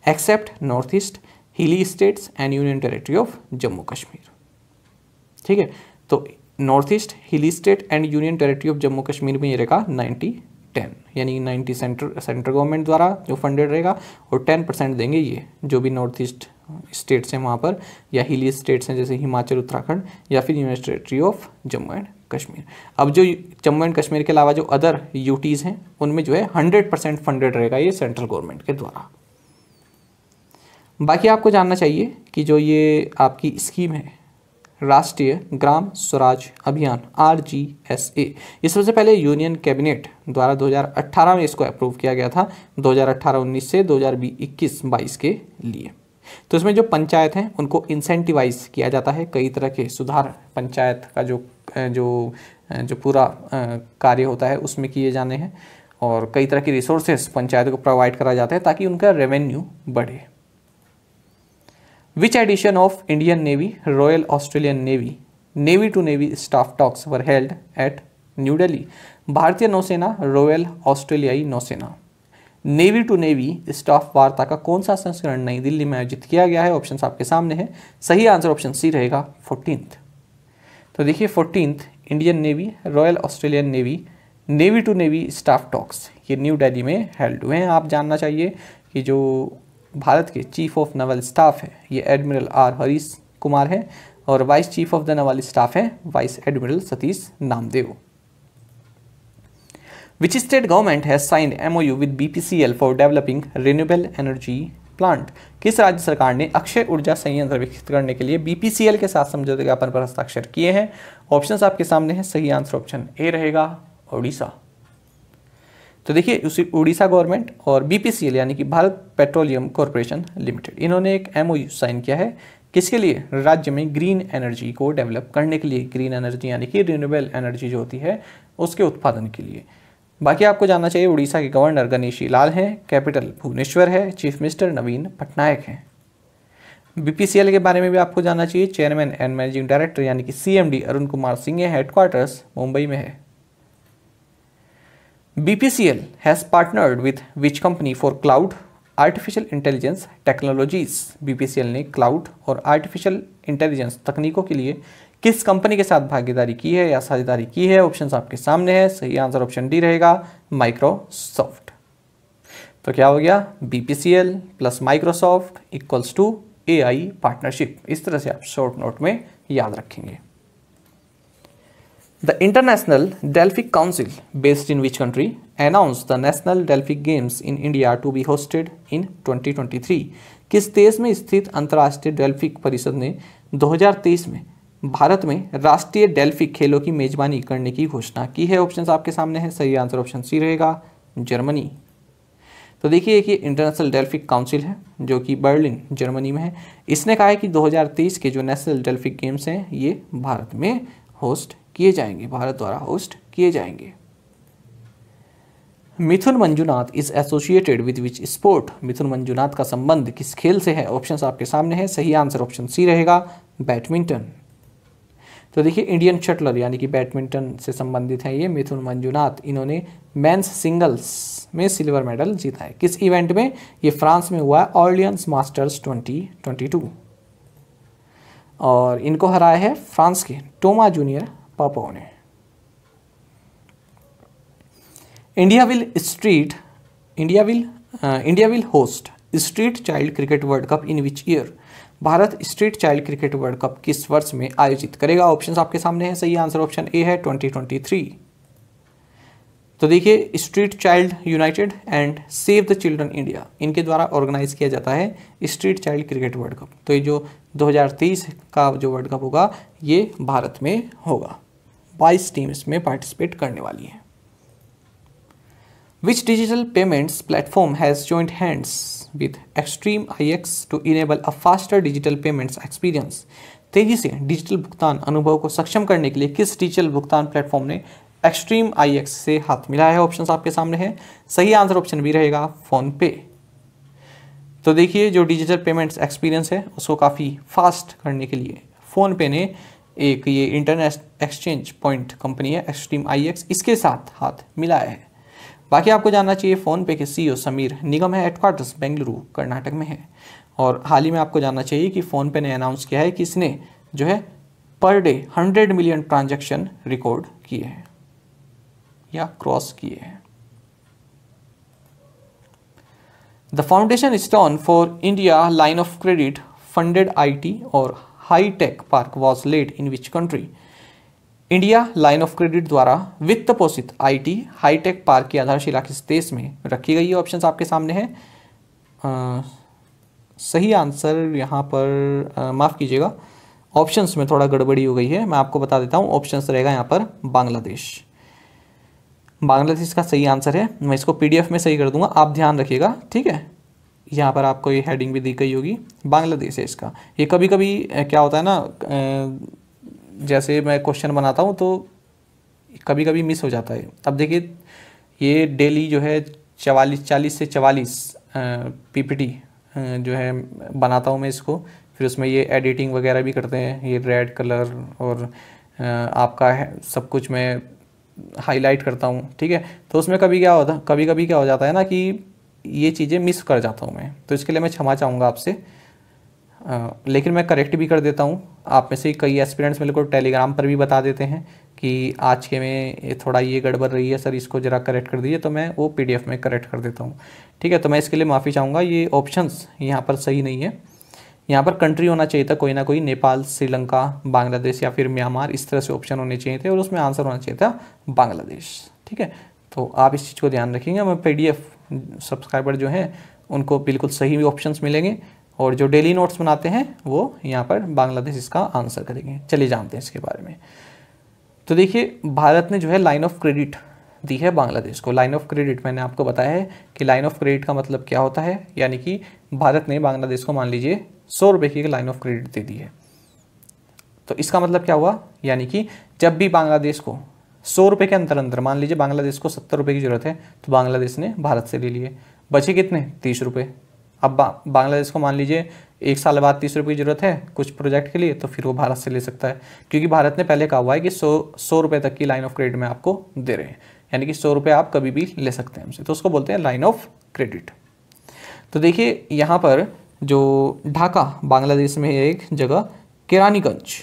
एक्सेप्ट नॉर्थ ईस्ट, हिली states and union territory of Jammu Kashmir. ठीक है, तो नॉर्थ ईस्ट, हिली state and union territory of Jammu Kashmir में ये रहेगा 90-10, यानी 90 सेंट्रल गवर्नमेंट द्वारा जो फंडेड रहेगा और 10% देंगे ये जो भी नॉर्थ ईस्ट स्टेट्स हैं वहाँ पर, या हिली स्टेट्स हैं जैसे हिमाचल, उत्तराखंड, या फिर union territory of Jammu and Kashmir. अब जो जम्मू एंड कश्मीर के अलावा जो अदर यूटीज़ हैं उनमें जो है 100% फंडेड रहेगा ये सेंट्रल गवर्नमेंट के द्वारा। बाकी आपको जानना चाहिए कि जो ये आपकी स्कीम है राष्ट्रीय ग्राम स्वराज अभियान RGSA, ये सबसे पहले यूनियन कैबिनेट द्वारा 2018 में इसको अप्रूव किया गया था, 2018-19 से 2021-22 के लिए। तो इसमें जो पंचायत हैं उनको इंसेंटिवाइज किया जाता है, कई तरह के सुधार पंचायत का जो पूरा कार्य होता है उसमें किए जाने हैं, और कई तरह के रिसोर्सेस पंचायत को प्रोवाइड करा जाता है ताकि उनका रेवेन्यू बढ़े। Which edition of Indian Navy Royal Australian Navy Navy to Navy staff talks were held at New Delhi? भारतीय नौसेना रॉयल ऑस्ट्रेलियाई नौसेना नेवी टू नेवी स्टाफ वार्ता का कौन सा संस्करण नई दिल्ली में आयोजित किया गया है? ऑप्शंस आपके सामने है। सही आंसर ऑप्शन सी रहेगा 14th। तो देखिए 14th Indian navy royal Australian navy navy to navy staff talks ये न्यू दिल्ली में हेल्ड हुए हैं। आप जानना चाहिए कि जो भारत के चीफ ऑफ नवल स्टाफ है ये एडमिरल R हरीश कुमार है, और vice chief of the naval staff है vice admiral Satish Namdev. Which state government has signed MOU with BPCL for developing renewable energy plant? किस राज्य सरकार ने अक्षय ऊर्जा संयंत्र विकसित करने के लिए BPCL के साथ समझौते ज्ञापन पर हस्ताक्षर किए हैं? ऑप्शंस आपके सामने हैं। सही आंसर ऑप्शन ए रहेगा उड़ीसा। तो देखिए उसी उड़ीसा गवर्नमेंट और BPCL यानी कि भारत पेट्रोलियम कॉरपोरेशन लिमिटेड, इन्होंने एक MOU साइन किया है। किसके लिए? राज्य में ग्रीन एनर्जी को डेवलप करने के लिए, ग्रीन एनर्जी यानी कि रिन्यूएबल एनर्जी जो होती है उसके उत्पादन के लिए। बाकी आपको जानना चाहिए उड़ीसा के गवर्नर गणेशी लाल हैं, कैपिटल भुवनेश्वर है, चीफ मिनिस्टर नवीन पटनायक हैं। BPCL के बारे में भी आपको जानना चाहिए, चेयरमैन एंड मैनेजिंग डायरेक्टर यानी कि CMD अरुण कुमार सिंह है, हेडक्वार्टर्स मुंबई में है। BPCL has partnered with which company for cloud artificial intelligence technologies? BPCL ने क्लाउड और आर्टिफिशियल इंटेलिजेंस तकनीकों के लिए किस कंपनी के साथ भागीदारी की है या साझेदारी की है? ऑप्शंस आपके सामने है। सही आंसर ऑप्शन डी रहेगा माइक्रोसॉफ्ट। तो क्या हो गया? BPCL plus Microsoft equals to AI partnership. इस तरह से आप शॉर्ट नोट में याद रखेंगे। The International Delphic Council, based in which country, announced the National Delphic Games in India to be hosted in 2023? किस देश में स्थित अंतर्राष्ट्रीय डेल्फिक परिषद ने 2023 में भारत में राष्ट्रीय डेल्फिक खेलों की मेजबानी करने की घोषणा की है? ऑप्शंस आपके सामने है। सही आंसर ऑप्शन सी रहेगा जर्मनी। तो देखिए कि इंटरनेशनल डेल्फिक काउंसिल है जो कि बर्लिन जर्मनी में है। इसने कहा है कि 2023 के जो नेशनल डेल्फिक गेम्स हैं ये भारत में होस्ट किए जाएंगे, भारत द्वारा होस्ट किए जाएंगे। Mithun Manjunath is associated with which sport? Mithun Manjunath का संबंध किस खेल से है? ऑप्शंस आपके सामने है। सही आंसर ऑप्शन सी रहेगा बैडमिंटन। तो देखिए इंडियन शटलर यानी कि बैडमिंटन से संबंधित है ये मिथुन मंजुनाथ। इन्होंने मेंस सिंगल्स में सिल्वर मेडल जीता है। किस इवेंट में? ये फ्रांस में हुआ है, ऑर्लियंस मास्टर्स 2022, और इनको हराया है फ्रांस के टोमा जूनियर पापोव ने। India will host street child cricket world cup in which year? Bharat street child cricket world cup किस वर्ष में आयोजित करेगा? ऑप्शंस आपके सामने है। सही आंसर ऑप्शन ए है 2023। तो देखिए, street child United and save the children India, इनके द्वारा ऑर्गेनाइज किया जाता है street child cricket world cup. तो ये जो 2023 का जो वर्ल्ड कप होगा ये भारत में होगा। 22 टीम इसमें पार्टिसिपेट करने वाली है। Which digital payments platform has joined hands with Extreme IX to enable a faster digital payments experience? तेजी से डिजिटल भुगतान अनुभव को सक्षम करने के लिए किस डिजिटल भुगतान प्लेटफॉर्म ने एक्सट्रीम IX से हाथ मिलाया है? ऑप्शंस आपके सामने है। सही आंसर ऑप्शन बी रहेगा फोन पे। तो देखिए, जो डिजिटल पेमेंट्स एक्सपीरियंस है उसको काफ़ी फास्ट करने के लिए फ़ोन पे ने एक ये इंटरनेट एक्सचेंज पॉइंट कंपनी है एक्सट्रीम IX, इसके साथ हाथ मिलाया है। बाकी आपको जानना चाहिए, फ़ोन पे के CEO समीर निगम है, हेडक्वार्टर्स बेंगलुरु कर्नाटक में है। और हाल ही में आपको जानना चाहिए कि फ़ोन पे ने अनाउंस किया है कि इसने जो है per day 100 million transaction record किए हैं या क्रॉस किए हैं। The foundation stone for India line of credit funded IT और high tech park was laid in which country? India line of credit द्वारा वित्त पोषित IT हाईटेक पार्क की आधारशिला किस देश में रखी गई है? ऑप्शंस आपके सामने है। सही आंसर यहाँ पर माफ़ कीजिएगा, ऑप्शंस में थोड़ा गड़बड़ी हो गई है, मैं आपको बता देता हूँ। ऑप्शंस रहेगा यहाँ पर बांग्लादेश। बांग्लादेश का सही आंसर है। मैं इसको PDF में सही कर दूंगा, आप ध्यान रखिएगा, ठीक है। यहाँ पर आपको ये हेडिंग भी दी गई होगी, बांग्लादेश है इसका। ये कभी कभी क्या होता है ना, जैसे मैं क्वेश्चन बनाता हूँ तो कभी कभी मिस हो जाता है। अब देखिए, ये डेली जो है 40 से 44 PPT जो है बनाता हूँ मैं इसको, फिर उसमें ये एडिटिंग वगैरह भी करते हैं, ये रेड कलर और आपका सब कुछ मैं हाईलाइट करता हूँ, ठीक है। तो उसमें कभी कभी क्या हो जाता है ना कि ये चीज़ें मिस कर जाता हूँ मैं, तो इसके लिए मैं क्षमा चाहूँगा आपसे। लेकिन मैं करेक्ट भी कर देता हूँ। आप में से कई एस्पिरेंट्स मेरे को टेलीग्राम पर भी बता देते हैं कि आज के में थोड़ा ये गड़बड़ रही है सर, इसको ज़रा करेक्ट कर दीजिए, तो मैं वो PDF में करेक्ट कर देता हूँ, ठीक है। तो मैं इसके लिए माफ़ी चाहूँगा। ये ऑप्शंस यहाँ पर सही नहीं है, यहाँ पर कंट्री होना चाहिए था कोई ना कोई, नेपाल, श्रीलंका, बांग्लादेश या फिर म्यांमार, इस तरह से ऑप्शन होने चाहिए थे और उसमें आंसर होना चाहिए था बांग्लादेश, ठीक है। तो आप इस चीज़ को ध्यान रखेंगे। मैं PDF सब्सक्राइबर जो हैं उनको बिल्कुल सही ऑप्शंस मिलेंगे और जो डेली नोट्स बनाते हैं वो यहाँ पर बांग्लादेश इसका आंसर करेंगे। चलिए जानते हैं इसके बारे में। तो देखिए, भारत ने जो है लाइन ऑफ क्रेडिट दी है बांग्लादेश को। लाइन ऑफ क्रेडिट मैंने आपको बताया है कि लाइन ऑफ क्रेडिट का मतलब क्या होता है, यानी कि भारत ने बांग्लादेश को मान लीजिए 100 रुपये की लाइन ऑफ क्रेडिट दे दी है। तो इसका मतलब क्या हुआ, यानी कि जब भी बांग्लादेश को 100 रुपये के अंदर मान लीजिए बांग्लादेश को 70 रुपये की ज़रूरत है, तो बांग्लादेश ने भारत से ले लिए, बचे कितने 30 रुपये। अब बांग्लादेश को मान लीजिए 1 साल बाद 30 रुपये की ज़रूरत है कुछ प्रोजेक्ट के लिए, तो फिर वो भारत से ले सकता है, क्योंकि भारत ने पहले कहा हुआ है कि 100 रुपये तक की लाइन ऑफ क्रेडिट में आपको दे रहे हैं, यानी कि 100 रुपये आप कभी भी ले सकते हैं हमसे, तो उसको बोलते हैं लाइन ऑफ क्रेडिट। तो देखिए, यहाँ पर जो ढाका बांग्लादेश में है एक जगह केरानीगंज,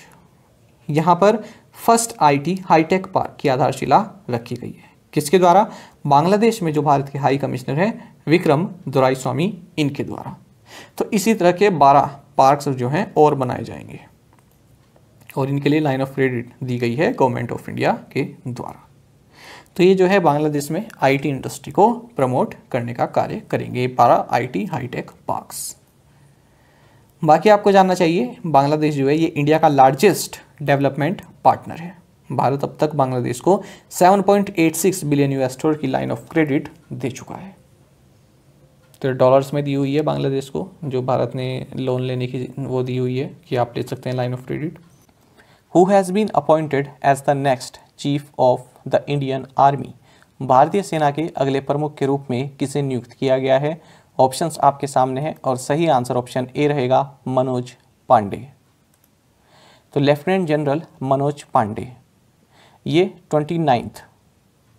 यहाँ पर फर्स्ट IT हाईटेक पार्क की आधारशिला रखी गई है। किसके द्वारा? बांग्लादेश में जो भारत के हाई कमिश्नर हैं विक्रम दोराईस्वामी, इनके द्वारा। तो इसी तरह के 12 पार्क्स जो हैं और बनाए जाएंगे और इनके लिए लाइन ऑफ क्रेडिट दी गई है गवर्नमेंट ऑफ इंडिया के द्वारा। तो ये जो है बांग्लादेश में IT इंडस्ट्री को प्रमोट करने का कार्य करेंगे, 12 IT हाईटेक पार्क्स। बाकी आपको जानना चाहिए, बांग्लादेश जो है ये इंडिया का लार्जेस्ट डेवलपमेंट पार्टनर है। भारत अब तक बांग्लादेश को 7.86 बिलियन US$ की लाइन ऑफ क्रेडिट दे चुका है। तो डॉलर्स में दी हुई है बांग्लादेश को, जो भारत ने लोन लेने की वो दी हुई है कि आप ले सकते हैं line of credit. Who has been appointed as the next chief of the Indian army? भारतीय सेना के अगले प्रमुख के रूप में किसे नियुक्त किया गया है? ऑप्शंस आपके सामने हैं और सही आंसर ऑप्शन ए रहेगा मनोज पांडे। तो लेफ्टिनेंट जनरल मनोज पांडे ये 29th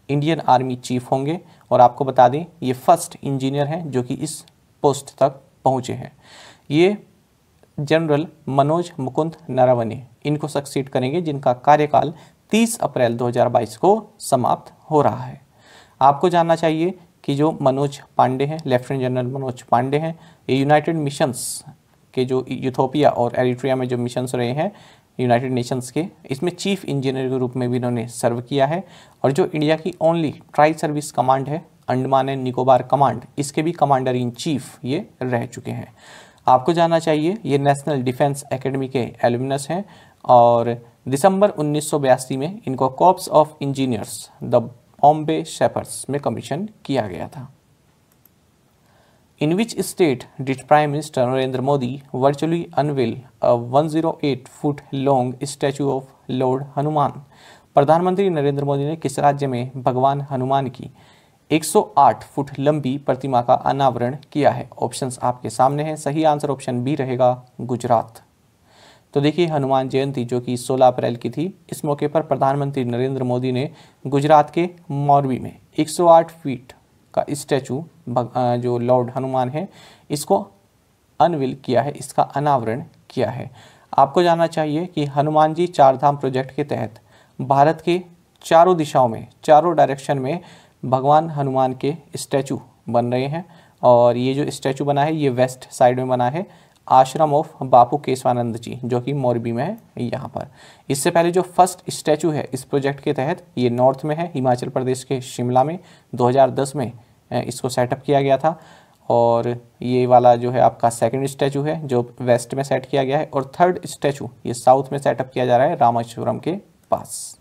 इंडियन आर्मी चीफ होंगे और आपको बता दें ये फर्स्ट इंजीनियर हैं जो कि इस पोस्ट तक पहुंचे हैं। ये जनरल मनोज मुकुंद नरवणे इनको सक्सीड करेंगे, जिनका कार्यकाल 30 अप्रैल 2022 को समाप्त हो रहा है। आपको जानना चाहिए कि जो मनोज पांडे हैं, लेफ्टिनेंट जनरल मनोज पांडे हैं, ये यूनाइटेड मिशंस के जो इथियोपिया और एरिट्रिया में जो मिशंस रहे हैं यूनाइटेड नेशंस के, इसमें चीफ इंजीनियर के रूप में भी इन्होंने सर्व किया है। और जो इंडिया की ओनली ट्राई सर्विस कमांड है, अंडमान एंड निकोबार कमांड, इसके भी कमांडर इन चीफ ये रह चुके हैं। आपको जानना चाहिए ये नेशनल डिफेंस एकेडमी के एलुमनस हैं और दिसंबर 1982 में इनको corps of engineers the Bombay shapers में कमीशन किया गया था। In which state did Prime Minister Narendra Modi virtually unveil a 108-foot long statue of Lord Hanuman? प्रधानमंत्री नरेंद्र मोदी ने किस राज्य में भगवान हनुमान की 108 फुट लंबी प्रतिमा का अनावरण किया है? ऑप्शंस आपके सामने हैं। सही आंसर ऑप्शन बी रहेगा, गुजरात। तो देखिए, हनुमान जयंती जो कि 16 अप्रैल की थी, इस मौके पर प्रधानमंत्री नरेंद्र मोदी ने गुजरात के मोरबी में 108 फीट का स्टैचू जो लॉर्ड हनुमान है इसको अनवील किया है, इसका अनावरण किया है। आपको जानना चाहिए कि हनुमान जी चार धाम प्रोजेक्ट के तहत भारत के चारों दिशाओं में, चारों डायरेक्शन में भगवान हनुमान के स्टैचू बन रहे हैं। और ये जो स्टैचू बना है ये वेस्ट साइड में बना है, आश्रम ऑफ बापू केशवानंद जी जो कि मोरबी में है यहाँ पर। इससे पहले जो फर्स्ट स्टैचू है इस प्रोजेक्ट के तहत ये नॉर्थ में है, हिमाचल प्रदेश के शिमला में 2010 में इसको सेटअप किया गया था। और ये वाला जो है आपका सेकंड स्टैचू है जो वेस्ट में सेट किया गया है। और थर्ड स्टैचू ये साउथ में सेटअप किया जा रहा है, रामेश्वरम के पास।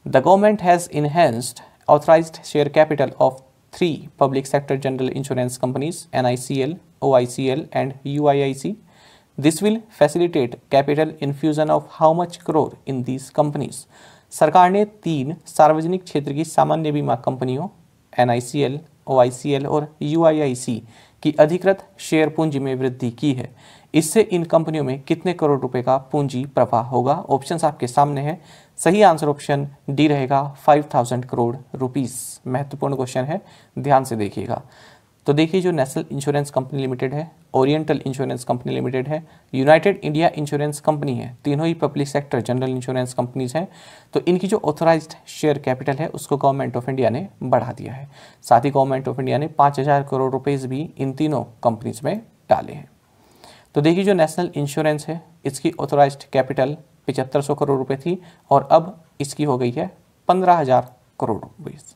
The government has enhanced authorized share capital of 3 public sector general insurance companies, NICL, OICL and UIIC. This will facilitate capital infusion of how much crore in these companies? सरकार ने 3 सार्वजनिक क्षेत्र की सामान्य बीमा कंपनियों NICL, OICL और UIIC की अधिकृत शेयर पूंजी में वृद्धि की है। इससे इन कंपनियों में कितने करोड़ रुपए का पूंजी प्रवाह होगा? ऑप्शंस आपके सामने हैं। सही आंसर ऑप्शन डी रहेगा, 5000 करोड़ रुपीस। महत्वपूर्ण क्वेश्चन है, ध्यान से देखिएगा। तो देखिए, जो नेशनल इंश्योरेंस कंपनी लिमिटेड है, ओरिएंटल इंश्योरेंस कंपनी लिमिटेड है, यूनाइटेड इंडिया इंश्योरेंस कंपनी है, तीनों ही public sector general insurance companies हैं। तो इनकी जो ऑथराइज्ड शेयर कैपिटल है उसको गवर्नमेंट ऑफ इंडिया ने बढ़ा दिया है। साथ ही गवर्नमेंट ऑफ इंडिया ने 5000 करोड़ रुपीज़ भी इन तीनों कंपनीज में डाले हैं। तो देखिए, जो नेशनल इंश्योरेंस है इसकी ऑथराइज्ड कैपिटल 7500 करोड़ रुपए थी और अब इसकी हो गई है 15000 crore rupees.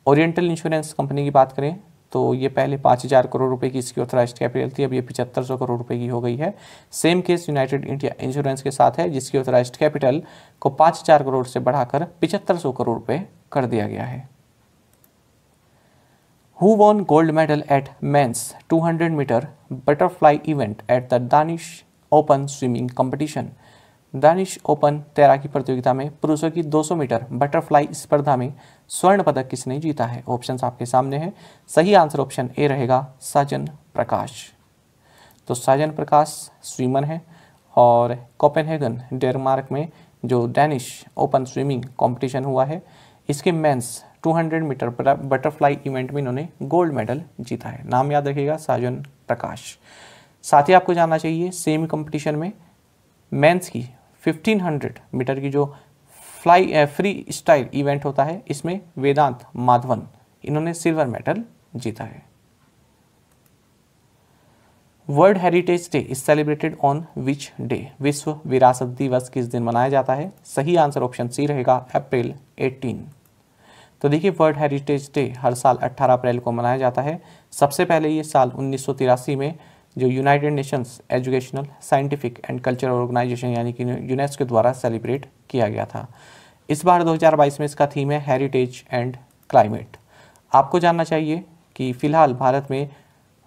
Oriental insurance company की बात करें तो ये पहले 5000 करोड़ रुपए की इसकी ऑथराइज्ड कैपिटल थी, अब ये 7500 करोड़ रुपए की हो गई है। Same case United India insurance के साथ है जिसकी ऑथराइज्ड कैपिटल को 5000 करोड़ से बढ़ाकर 7500 करोड़ रुपए कर दिया गया है। Who won gold medal at men's 200 meter butterfly event at the Danish Open swimming competition? Danish open तैराकी प्रतियोगिता में पुरुषों की 200 मीटर बटरफ्लाई स्पर्धा में स्वर्ण पदक किसने जीता है? ऑप्शंस आपके सामने हैं। सही आंसर ऑप्शन ए रहेगा, साजन प्रकाश। तो साजन प्रकाश स्विमर है और कोपेनहेगन डेनमार्क में जो डैनिश ओपन स्विमिंग कंपटीशन हुआ है इसके मेंस 200 मीटर बटरफ्लाई इवेंट में इन्होंने गोल्ड मेडल जीता है। नाम याद रखिएगा, साजन प्रकाश। साथ ही आपको जानना चाहिए सेम कंपटीशन में मेंस की 1500 मीटर की जो फ्री स्टाइल इवेंट होता है इसमें वेदांत माधवन इन्होंने सिल्वर मेडल जीता है। World heritage day is celebrated on which day? विश्व विरासत दिवस किस दिन मनाया जाता है? सही आंसर ऑप्शन सी रहेगा, अप्रैल 18। तो देखिए, वर्ल्ड हेरिटेज डे हर साल 18 अप्रैल को मनाया जाता है। सबसे पहले ये साल 1983 में जो United Nations educational scientific and cultural organization यानी कि यूनेस्को द्वारा सेलिब्रेट किया गया था। इस बार 2022 में इसका थीम है हेरिटेज एंड क्लाइमेट। आपको जानना चाहिए कि फिलहाल भारत में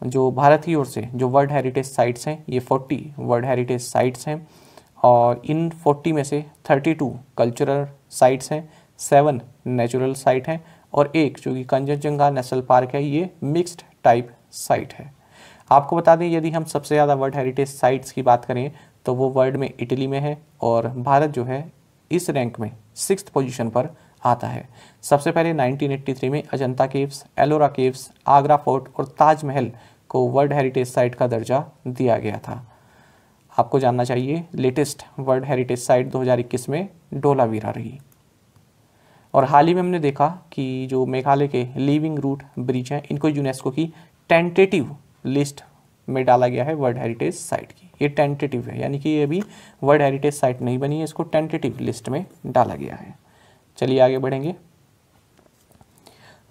जो भारत की ओर से जो वर्ल्ड हेरिटेज साइट्स हैं ये 40 वर्ल्ड हेरिटेज साइट्स हैं और इन 40 में से 32 कल्चरल साइट्स हैं, 7 नेचुरल साइट हैं और एक जो कि कंचनजंगा नेशनल पार्क है ये मिक्स्ड टाइप साइट है। आपको बता दें, यदि हम सबसे ज़्यादा वर्ल्ड हेरिटेज साइट्स की बात करें तो वो वर्ल्ड में इटली में है और भारत जो है इस रैंक में 6th पोजीशन पर आता है। सबसे पहले 1983 में Ajanta caves, Ellora caves, Agra fort और ताजमहल को वर्ल्ड हेरिटेज साइट का दर्जा दिया गया था। आपको जानना चाहिए लेटेस्ट वर्ल्ड हेरिटेज साइट 2021 में डोलावीरा रही। और हाल ही में हमने देखा कि जो मेघालय के लिविंग रूट ब्रिज हैं इनको यूनेस्को की टेंटेटिव लिस्ट में डाला गया है वर्ल्ड हेरिटेज साइट की। ये टेंटेटिव है, यानी कि ये अभी वर्ल्ड हेरिटेज साइट नहीं बनी है, इसको टेंटेटिव लिस्ट में डाला गया है। चलिए आगे बढ़ेंगे।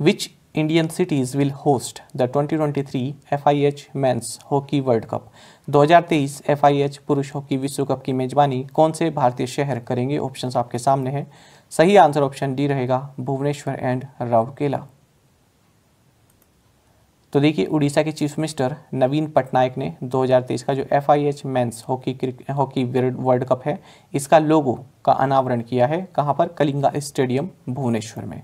Which Indian cities will host the 2023 FIH men's hockey world cup? 2023 FIH पुरुष हॉकी विश्व कप की मेजबानी कौन से भारतीय शहर करेंगे? ऑप्शंस आपके सामने हैं। सही आंसर ऑप्शन डी रहेगा, भुवनेश्वर एंड राउरकेला। तो देखिए, उड़ीसा के चीफ मिनिस्टर नवीन पटनायक ने 2023 का जो FIH men's hockey world cup है इसका लोगो का अनावरण किया है। कहाँ पर? कलिंगा स्टेडियम भुवनेश्वर में।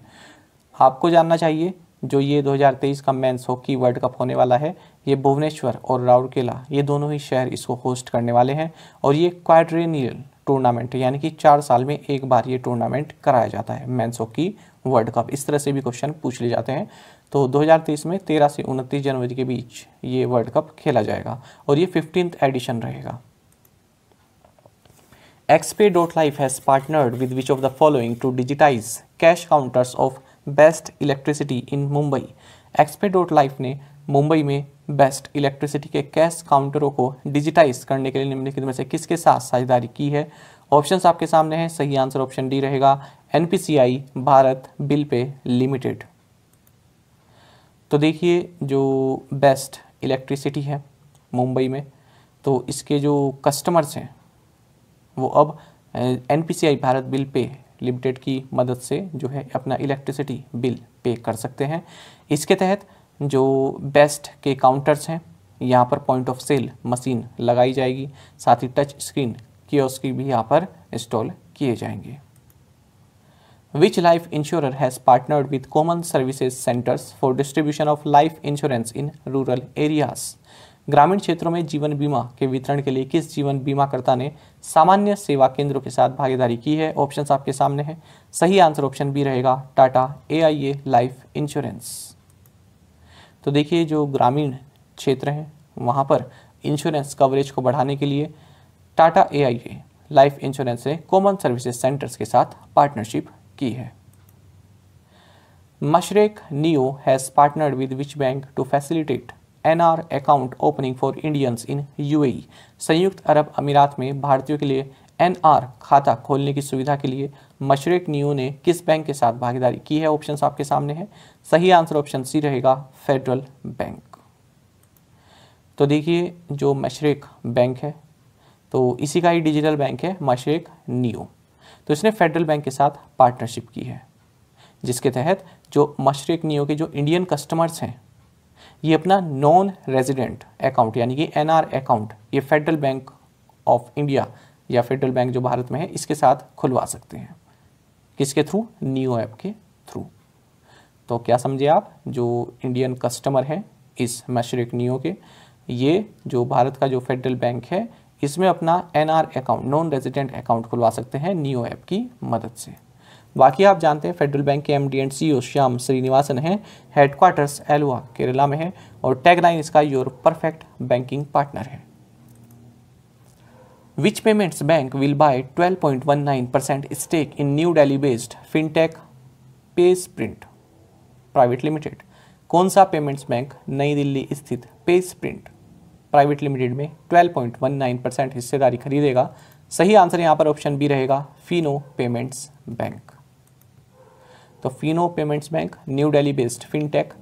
आपको जानना चाहिए जो ये 2023 का मेंस हॉकी वर्ल्ड कप होने वाला है ये भुवनेश्वर और राउरकेला ये दोनों ही शहर इसको होस्ट करने वाले हैं। और ये क्वाड्रेनियल टूर्नामेंट है, यानी कि 4 साल में एक बार ये टूर्नामेंट कराया जाता है मेंस हॉकी वर्ल्ड कप। इस तरह से भी क्वेश्चन पूछ लिए जाते हैं। तो 2023 में 13 से 29 जनवरी के बीच ये वर्ल्ड कप खेला जाएगा और ये 15th एडिशन रहेगा। XPay.life has partnered with which of the following to digitize cash counters of best electricity in Mumbai? XPay.life ने मुंबई में बेस्ट इलेक्ट्रिसिटी के कैश काउंटरों को डिजिटाइज करने के लिए निम्नलिखित में से किसके साथ साझेदारी की है? ऑप्शंस आपके सामने हैं। सही आंसर ऑप्शन डी रहेगा, NPCI Bharat bill pay limited. तो देखिए, जो बेस्ट इलेक्ट्रिसिटी है मुंबई में, तो इसके जो कस्टमर्स हैं वो अब NPCI Bharat bill pay limited की मदद से जो है अपना इलेक्ट्रिसिटी बिल पे कर सकते हैं। इसके तहत जो बेस्ट के काउंटर्स हैं यहाँ पर पॉइंट ऑफ सेल मशीन लगाई जाएगी, साथ ही टच स्क्रीन कियोस्क भी यहाँ पर इंस्टॉल किए जाएंगे। विच life insurer has partnered with common services centres for distribution of life insurance in rural areas? ग्रामीण क्षेत्रों में जीवन बीमा के वितरण के लिए किस जीवन बीमाकर्ता ने सामान्य सेवा केंद्रों के साथ भागीदारी की है? ऑप्शंस आपके सामने हैं। सही आंसर ऑप्शन बी रहेगा, टाटा AIA लाइफ इंश्योरेंस। तो देखिए, जो ग्रामीण क्षेत्र हैं वहाँ पर इंश्योरेंस कवरेज को बढ़ाने के लिए टाटा AIA लाइफ इंश्योरेंस ने कॉमन सर्विसेज सेंटर्स के साथ पार्टनरशिप की है। Mashreq Neo has partnered with which bank to facilitate NR account opening for Indians in UAE? संयुक्त अरब अमीरात में भारतीयों के लिए NR खाता खोलने की सुविधा के लिए मशरेक नियो ने किस बैंक के साथ भागीदारी की है? ऑप्शंस आपके सामने हैं। सही आंसर ऑप्शन सी रहेगा, फेडरल बैंक। तो देखिए, जो मशरेक बैंक है तो इसी का ही डिजिटल बैंक है मशरेक नियो। तो इसने फेडरल बैंक के साथ पार्टनरशिप की है, जिसके तहत जो मशरेक नियो के जो इंडियन कस्टमर्स हैं ये अपना नॉन रेजिडेंट अकाउंट यानी कि NR अकाउंट ये फेडरल बैंक ऑफ इंडिया या फेडरल बैंक जो भारत में है इसके साथ खुलवा सकते हैं। किसके थ्रू? नियो ऐप के थ्रू। तो क्या समझे आप, जो इंडियन कस्टमर हैं इस मशरेक नियो के, ये जो भारत का जो फेडरल बैंक है इसमें अपना NR account non resident account खुलवा सकते हैं नियो ऐप की मदद से। बाकी आप जानते हैं फेडरल बैंक के MD and CEO Shyam Srinivasan हैं, हेडक्वार्टर्स एलुआ केरला में है और टैगलाइन इसका योर परफेक्ट बैंकिंग पार्टनर है। Which payments bank will buy 12.19% stake in new Delhi based fintech PaySprint private limited? कौन सा पेमेंट्स बैंक नई दिल्ली स्थित पेस्प्रिंट प्राइवेट लिमिटेड में 12.19% हिस्सेदारी खरीदेगा? सही आंसर यहाँ पर ऑप्शन बी रहेगा, फिनो पेमेंट्स बैंक। तो Fino payments bank new Delhi based fintech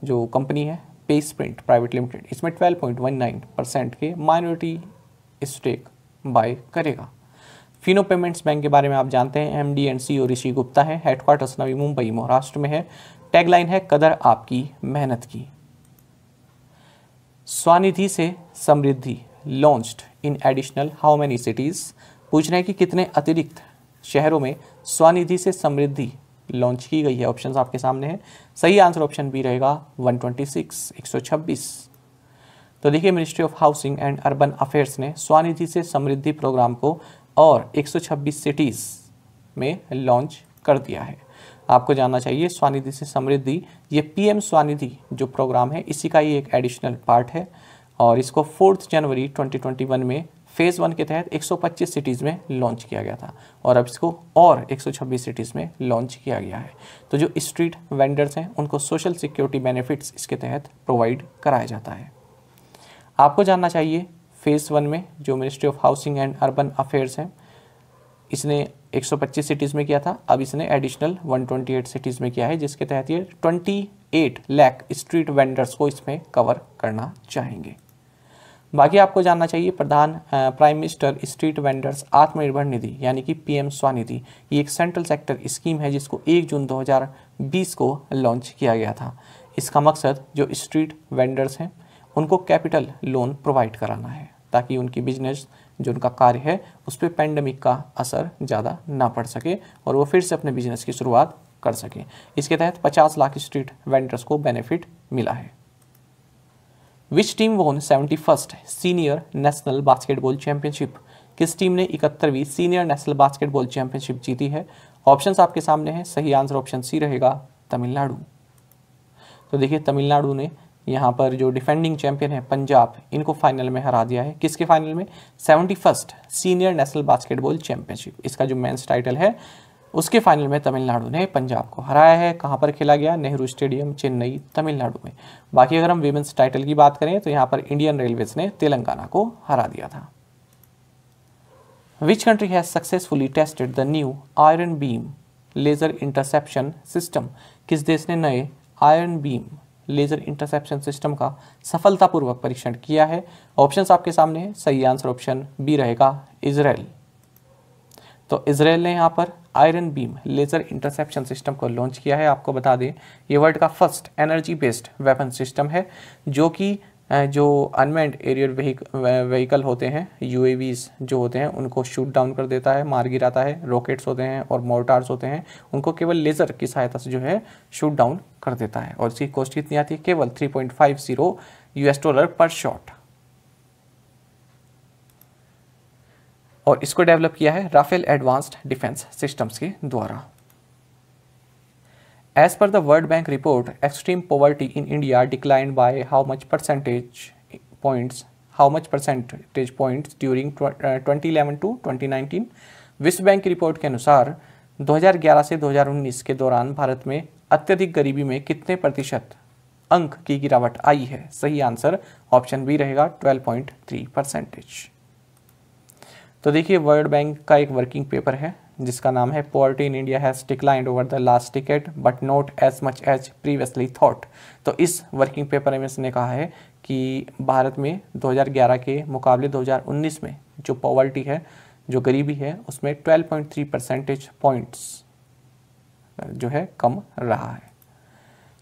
जो कंपनी है पेस्प्रिंट प्राइवेट लिमिटेड इसमें 12.19% के माइनॉरिटी स्टेक बाय करेगा। फिनो पेमेंट्स बैंक के बारे में आप जानते हैं, MD एंड CEO ऋषि गुप्ता है, हेडक्वार्टर्स नवी मुंबई महाराष्ट्र में है, टैगलाइन है कदर आपकी मेहनत की। Svanidhi se Samriddhi launched in additional how many cities? पूछ रहे हैं कि कितने अतिरिक्त शहरों में स्वनिधि से समृद्धि लॉन्च की गई है? ऑप्शंस आपके सामने हैं। सही आंसर ऑप्शन बी रहेगा, 126। तो देखिए, ministry of housing and urban affairs ने स्वनिधि से समृद्धि प्रोग्राम को और 126 सिटीज में लॉन्च कर दिया है। आपको जानना चाहिए स्वनिधि से समृद्धि ये PM स्वनिधि जो प्रोग्राम है इसी का ही एक एडिशनल पार्ट है और इसको 4 जनवरी 2021 में फेज़ 1 के तहत 125 सिटीज़ में लॉन्च किया गया था और अब इसको और 126 सिटीज़ में लॉन्च किया गया है। तो जो स्ट्रीट वेंडर्स हैं उनको सोशल सिक्योरिटी बेनिफिट्स इसके तहत प्रोवाइड कराया जाता है। आपको जानना चाहिए फेज़ 1 में जो ministry of housing and urban affairs है इसने 125 सिटीज़ में किया था, अब इसने एडिशनल 128 सिटीज़ में किया है, जिसके तहत ये 28 लाख स्ट्रीट वेंडर्स को इसमें कवर करना चाहेंगे। बाकी आपको जानना चाहिए prime minister street vendors Atmanirbhar Nidhi यानी कि PM स्वनिधि, ये एक सेंट्रल सेक्टर स्कीम है जिसको 1 जून 2020 को लॉन्च किया गया था। इसका मकसद जो स्ट्रीट वेंडर्स हैं उनको कैपिटल लोन प्रोवाइड कराना है ताकि उनकी बिजनेस जो उनका कार्य है उस पर पैंडमिक का असर ज़्यादा ना पड़ सके और वो फिर से अपने बिजनेस की शुरुआत कर सके। इसके तहत 50 लाख स्ट्रीट वेंडर्स को बेनिफिट मिला है। विच टीम वोन 71st senior national basketball championship, किस टीम ने 71वीं सीनियर नेशनल बास्केटबॉल चैंपियनशिप जीती है? ऑप्शंस आपके सामने हैं, सही आंसर ऑप्शन सी रहेगा तमिलनाडु। तो देखिए तमिलनाडु ने यहाँ पर जो डिफेंडिंग चैंपियन है पंजाब, इनको फाइनल में हरा दिया है। किसके फाइनल में? 71st senior national basketball championship, इसका जो मेंस टाइटल है उसके फाइनल में तमिलनाडु ने पंजाब को हराया है। कहाँ पर खेला गया? नेहरू स्टेडियम, चेन्नई, तमिलनाडु में। बाकी अगर हम विमेंस टाइटल की बात करें तो यहाँ पर इंडियन रेलवेज ने तेलंगाना को हरा दिया था। Which country has successfully tested the new iron beam laser interception system, किस देश ने नए iron beam laser interception system का सफलतापूर्वक परीक्षण किया है? ऑप्शंस आपके सामने है, सही आंसर ऑप्शन बी रहेगा इजराइल। तो इजराइल ने यहाँ पर iron beam laser interception system को लॉन्च किया है। आपको बता दें ये वर्ल्ड का first energy based weapon system है जो कि जो अनमैन्ड एरियल व्हीकल होते हैं, UAVs जो होते हैं उनको शूट डाउन कर देता है, मार गिराता है। रॉकेट्स होते हैं और मोर्टार्स होते हैं, उनको केवल लेज़र की सहायता से जो है शूट डाउन कर देता है। और इसकी कॉस्ट कितनी आती है? केवल $3.50 पर शॉट। और इसको डेवलप किया है राफेल एडवांस्ड डिफेंस सिस्टम्स के द्वारा। As per the World Bank report, extreme poverty in India declined by how much percentage points during 2011 to 2019? विश्व बैंक की रिपोर्ट के अनुसार 2011 से 2019 के दौरान भारत में अत्यधिक गरीबी में कितने प्रतिशत अंक की गिरावट आई है? सही आंसर ऑप्शन बी रहेगा 12.3%। तो देखिए वर्ल्ड बैंक का एक वर्किंग पेपर है जिसका नाम है poverty in India has declined over the last decade but not as much as previously thought. तो इस वर्किंग पेपर में इसने कहा है कि भारत में 2011 के मुकाबले 2019 में जो पॉवर्टी है, जो गरीबी है, उसमें 12.3 परसेंटेज पॉइंट्स जो है कम रहा है।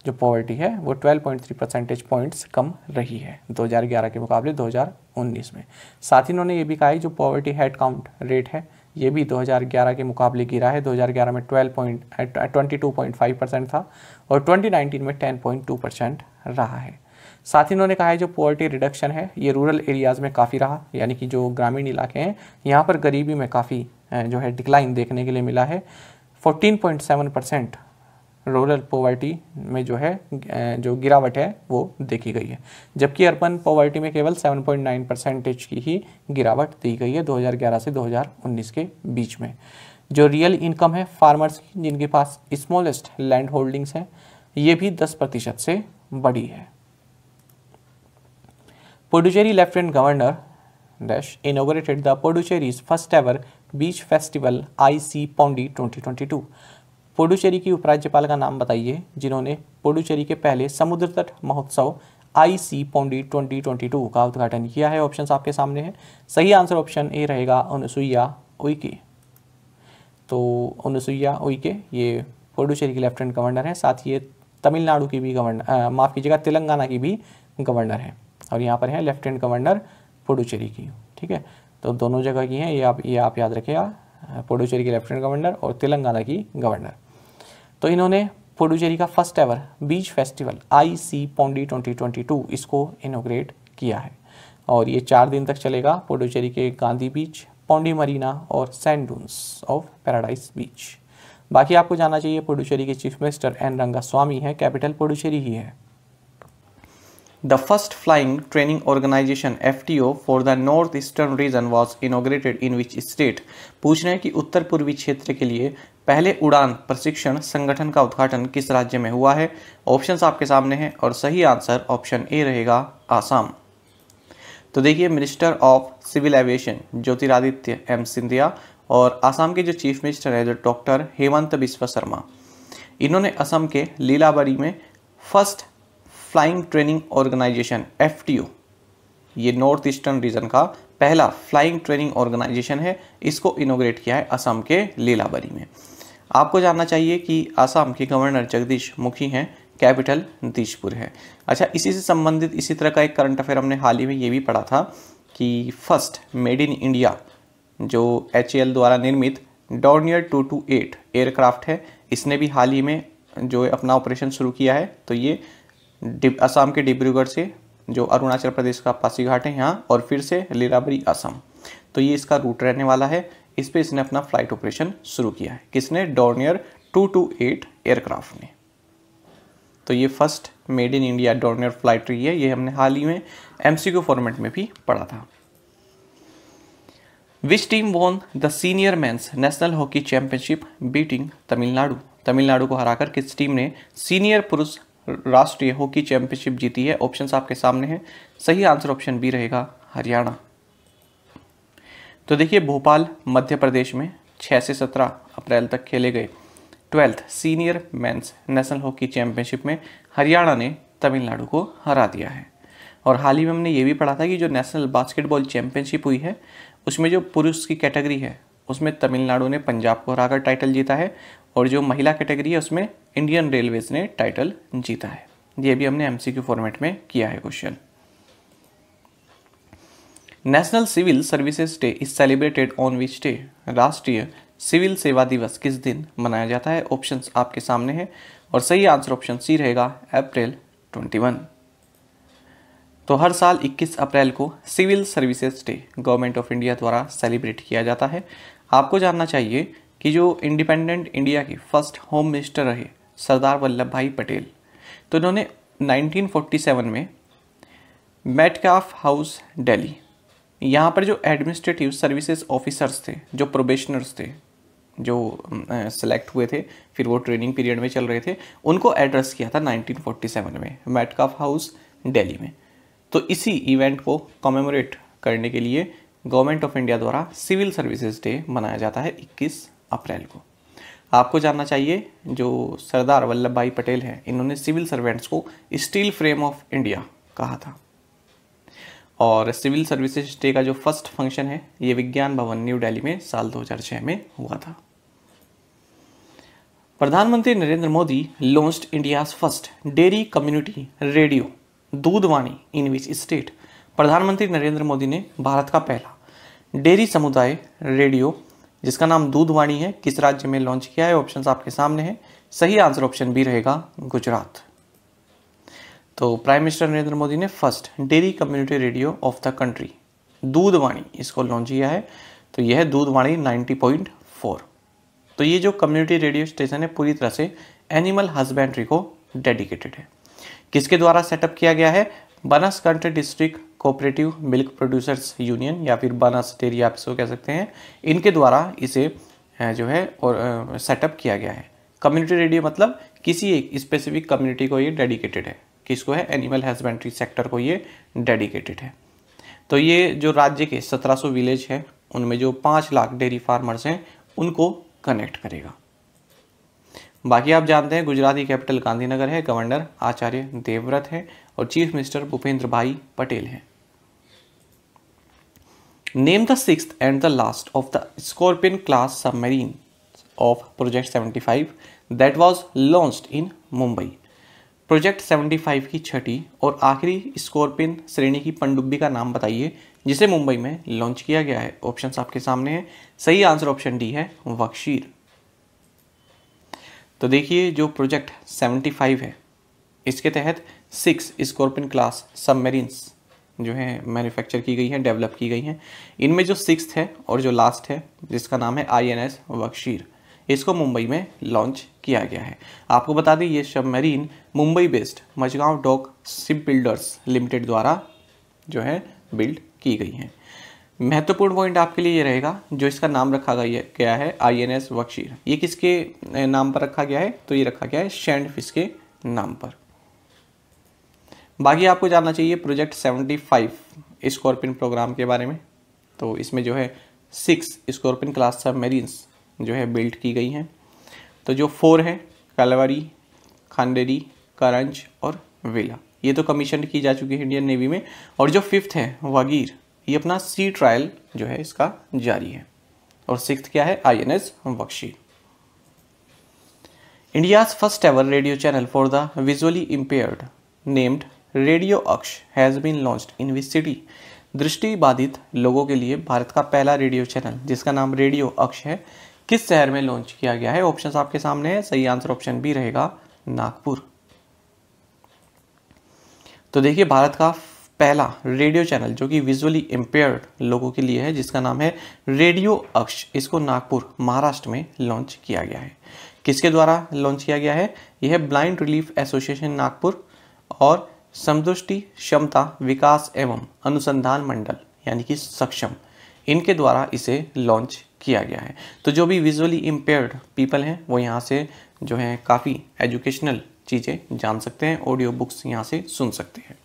जो पॉवर्टी है वो 12.3 परसेंटेज पॉइंट्स कम रही है 2011 के मुकाबले 2019 में। साथ ही इन्होंने ये भी कहा है जो पॉवर्टी हेड काउंट रेट है ये भी 2011 के मुकाबले गिरा है। 2011 में 22.5% था और 2019 में 10.2% रहा है। साथ ही इन्होंने कहा है जो पॉवर्टी रिडक्शन है ये रूरल एरियाज़ में काफ़ी रहा, यानी कि जो ग्रामीण इलाके हैं यहाँ पर गरीबी में काफ़ी जो है डिक्लाइन देखने के लिए मिला है। 14.7% रूरल पॉवर्टी में जो है जो गिरावट है वो देखी गई है, जबकि अर्बन पॉवर्टी में केवल 7.9% की ही गिरावट दी गई है 2011 से 2019 के बीच में। जो रियल इनकम है फार्मर्स की, जिनके पास स्मॉलेस्ट लैंड होल्डिंग्स हैं, ये भी 10% से बढ़ी है। Puducherry lieutenant governor dash inaugurated the Puducherry's first ever beach festival IC Pondy 2022। Puducherry की उपराज्यपाल का नाम बताइए जिन्होंने पुडुचेरी के पहले समुद्र तट महोत्सव IC पौंडी 2022 का उद्घाटन किया है। ऑप्शंस आपके सामने हैं, सही आंसर ऑप्शन ए रहेगा अनुसुईया उइके। तो अनुसुईया उइके ये पुडुचेरी की लेफ्टिनेंट गवर्नर है, साथ ही ये तमिलनाडु की भी गवर्नर, माफ़ कीजिएगा तेलंगाना की भी गवर्नर है, और यहाँ पर है लेफ्टिनेंट गवर्नर पुडुचेरी की। ठीक है, तो दोनों जगह की हैं, ये आप याद रखिएगा, पुडुचेरी की लेफ्टिनेंट गवर्नर और तेलंगाना की गवर्नर। तो इन्होंने पुडुचेरी का first ever beach festival IC Pondy 2022 इसको इनोग्रेट किया है और ये 4 दिन तक चलेगा। पुडुचेरी के गांधी बीच, पौंडी मरीना और सैंड डून्स ऑफ पैराडाइज बीच। बाकी आपको जानना चाहिए पुडुचेरी के चीफ मिनिस्टर N. रंगास्वामी हैं, कैपिटल पुडुचेरी ही है। The first flying training organisation FTO for the north eastern region was inaugurated in which state. पूछ रहे हैं कि उत्तर पूर्वी क्षेत्र के लिए पहले उड़ान प्रशिक्षण संगठन का उद्घाटन किस राज्य में हुआ है। ऑप्शंस आपके सामने हैं और सही आंसर ऑप्शन ए रहेगा, आसाम। तो देखिए, minister of civil aviation Jyotiraditya M Scindia और आसाम के जो चीफ मिनिस्टर है जो डॉक्टर हेमंत बिस्वा शर्मा, इन्होंने असम के लीलाबारी में first flying training organisation FTO, ये नॉर्थ ईस्टर्न रीजन का पहला फ्लाइंग ट्रेनिंग ऑर्गेनाइजेशन है, इसको इनोग्रेट किया है असम के लीलाबारी में। आपको जानना चाहिए कि असम के गवर्नर जगदीश मुखी हैं, कैपिटल दिसपुर है। अच्छा, इसी से संबंधित इसी तरह का एक करंट अफेयर हमने हाल ही में ये भी पढ़ा था कि फर्स्ट मेड इन इंडिया जो HAL द्वारा निर्मित डॉर्नियर 228 एयरक्राफ्ट है, इसने भी हाल ही में जो अपना ऑपरेशन शुरू किया है। तो ये असम के डिब्रूगढ़ से जो अरुणाचल प्रदेश का पासीघाट है यहाँ, और फिर से लीलाबारी असम, तो ये इसका रूट रहने वाला है। इस पे इसने अपना फ्लाइट ऑपरेशन शुरू किया है। किसने? डॉर्नियर 228 एयरक्राफ्ट ने। तो ये first made in India Dornier flight रही है। ये हमने हाल ही में MCQ फॉर्मेट में भी पढ़ा था। Which team won the senior mains national hockey championship beating Tamil Nadu. Tamil Nadu को हराकर किस टीम ने सीनियर पुरुष राष्ट्रीय हॉकी चैंपियनशिप जीती है। ऑप्शंस आपके सामने हैं, सही आंसर ऑप्शन बी रहेगा, हरियाणा। तो देखिए, भोपाल मध्य प्रदेश में 6 से 17 अप्रैल तक खेले गए 12th senior mains national hockey championship में हरियाणा ने तमिलनाडु को हरा दिया है। और हाल ही में हमने ये भी पढ़ा था कि जो नेशनल बास्केटबॉल चैंपियनशिप हुई है उसमें जो पुरुष की कैटेगरी है उसमें तमिलनाडु ने पंजाब को हराकर टाइटल जीता है, और जो महिला कैटेगरी है उसमें इंडियन रेलवेज ने टाइटल जीता है। ये भी हमने MCQ फॉर्मेट में किया है question. National civil services day is celebrated on which day. राष्ट्रीय सिविल सेवा दिवस किस दिन मनाया जाता है। ऑप्शंस आपके सामने हैं और सही आंसर ऑप्शन सी रहेगा, अप्रैल 21। तो हर साल 21 अप्रैल को civil services day government of India द्वारा सेलिब्रेट किया जाता है। आपको जानना चाहिए कि जो इंडिपेंडेंट इंडिया के फर्स्ट होम मिनिस्टर रहे सरदार वल्लभ भाई पटेल, तो इन्होंने 1947 में मेटकाफ हाउस दिल्ली, यहाँ पर जो एडमिनिस्ट्रेटिव सर्विसेज ऑफिसर्स थे, जो प्रोबेशनर्स थे, जो सेलेक्ट हुए थे, फिर वो ट्रेनिंग पीरियड में चल रहे थे, उनको एड्रेस किया था 1947 में मेटकाफ हाउस दिल्ली में। तो इसी इवेंट को कमेमोरेट करने के लिए गवर्नमेंट ऑफ इंडिया द्वारा सिविल सर्विसेज डे मनाया जाता है 21 अप्रैल को। आपको जानना चाहिए जो सरदार वल्लभ भाई पटेल हैं, इन्होंने सिविल सर्वेंट्स को स्टील फ्रेम ऑफ इंडिया कहा था। और सिविल सर्विसेज डे का जो फर्स्ट फंक्शन है ये विज्ञान भवन न्यू दिल्ली में साल 2006 में हुआ था। प्रधानमंत्री Narendra Modi launched India's first dairy community radio Doodhvani in which state. प्रधानमंत्री नरेंद्र मोदी ने भारत का पहला डेयरी समुदाय रेडियो जिसका नाम दूधवाणी है किस राज्य में लॉन्च किया है। ऑप्शंस आपके सामने हैं, सही आंसर ऑप्शन बी रहेगा, गुजरात। तो प्राइम मिनिस्टर नरेंद्र मोदी ने first dairy community radio of the country Doodhvani इसको लॉन्च किया है। तो यह है दूधवाणी 90.4। तो ये जो कम्युनिटी रेडियो स्टेशन है पूरी तरह से एनिमल हस्बेंड्री को डेडिकेटेड है। किसके द्वारा सेटअप किया गया है? Banaskantha district cooperative milk producers union या फिर बनास डेयरी आप इसको कह सकते हैं, इनके द्वारा इसे जो है और सेटअप किया गया है। कम्युनिटी रेडियो मतलब किसी एक स्पेसिफिक कम्युनिटी को ये डेडिकेटेड है। किसको है? एनिमल हस्बेंड्री सेक्टर को ये डेडिकेटेड है। तो ये जो राज्य के 1700 विलेज हैं उनमें जो 5 लाख डेयरी फार्मर्स हैं उनको कनेक्ट करेगा। बाकी आप जानते हैं गुजरात की कैपिटल गांधीनगर है, गवर्नर आचार्य देवव्रत है और चीफ मिनिस्टर भूपेंद्र भाई पटेल हैं। Name the sixth and the last of the scorpion class submarine of project 75 that was launched in Mumbai. Project 75 की छठी और आखिरी स्कॉर्पियन श्रेणी की पनडुब्बी का नाम बताइए जिसे मुंबई में लॉन्च किया गया है। ऑप्शंस आपके सामने हैं, सही आंसर ऑप्शन डी है, वक्षीर। तो देखिए जो प्रोजेक्ट 75 है इसके तहत 6 स्कॉर्पियन क्लास सबमरीन्स जो है मैन्युफैक्चर की गई हैं, डेवलप की गई हैं। इनमें जो 6th है और जो लास्ट है जिसका नाम है INS वक्षीर, इसको मुंबई में लॉन्च किया गया है। आपको बता दें ये submarine Mumbai based Mazagon Dock Ship Builders Limited द्वारा जो है बिल्ड की गई हैं। महत्वपूर्ण पॉइंट आपके लिए ये रहेगा, जो इसका नाम रखा गया है INS बख्शीर, ये किसके नाम पर रखा गया है? तो ये रखा गया है सैंडफिश के नाम पर। बाकी आपको जानना चाहिए प्रोजेक्ट 75 स्कॉर्पियन प्रोग्राम के बारे में। तो इसमें जो है 6 स्कॉर्पियन क्लास सबमरीन्स जो है बिल्ड की गई हैं। तो जो 4 है कलवरी, खांडेरी, करंज और वेला, ये तो कमीशन की जा चुकी है इंडियन नेवी में। और जो 5th है वागीर, ये अपना सी ट्रायल जो है इसका जारी है। और 6th क्या है? INS Bakhshir. India's first ever radio channel for the visually impaired named radio Aksh has been launched in which city? दृष्टि बाधित लोगों के लिए भारत का पहला रेडियो चैनल जिसका नाम रेडियो अक्ष है, किस शहर में लॉन्च किया गया है? ऑप्शंस आपके सामने है। सही आंसर ऑप्शन बी रहेगा नागपुर। तो देखिए भारत का पहला रेडियो चैनल जो कि विजुअली इम्पेयर्ड लोगों के लिए है जिसका नाम है रेडियो अक्ष, इसको नागपुर महाराष्ट्र में लॉन्च किया गया है। किसके द्वारा लॉन्च किया गया है? यह है ब्लाइंड रिलीफ एसोसिएशन नागपुर और समदृष्टि क्षमता विकास एवं अनुसंधान मंडल यानी कि सक्षम, इनके द्वारा इसे लॉन्च किया गया है। तो जो भी विजुअली इम्पेयर्ड पीपल हैं वो यहाँ से जो है काफ़ी एजुकेशनल चीज़ें जान सकते हैं, ऑडियो बुक्स यहाँ से सुन सकते हैं।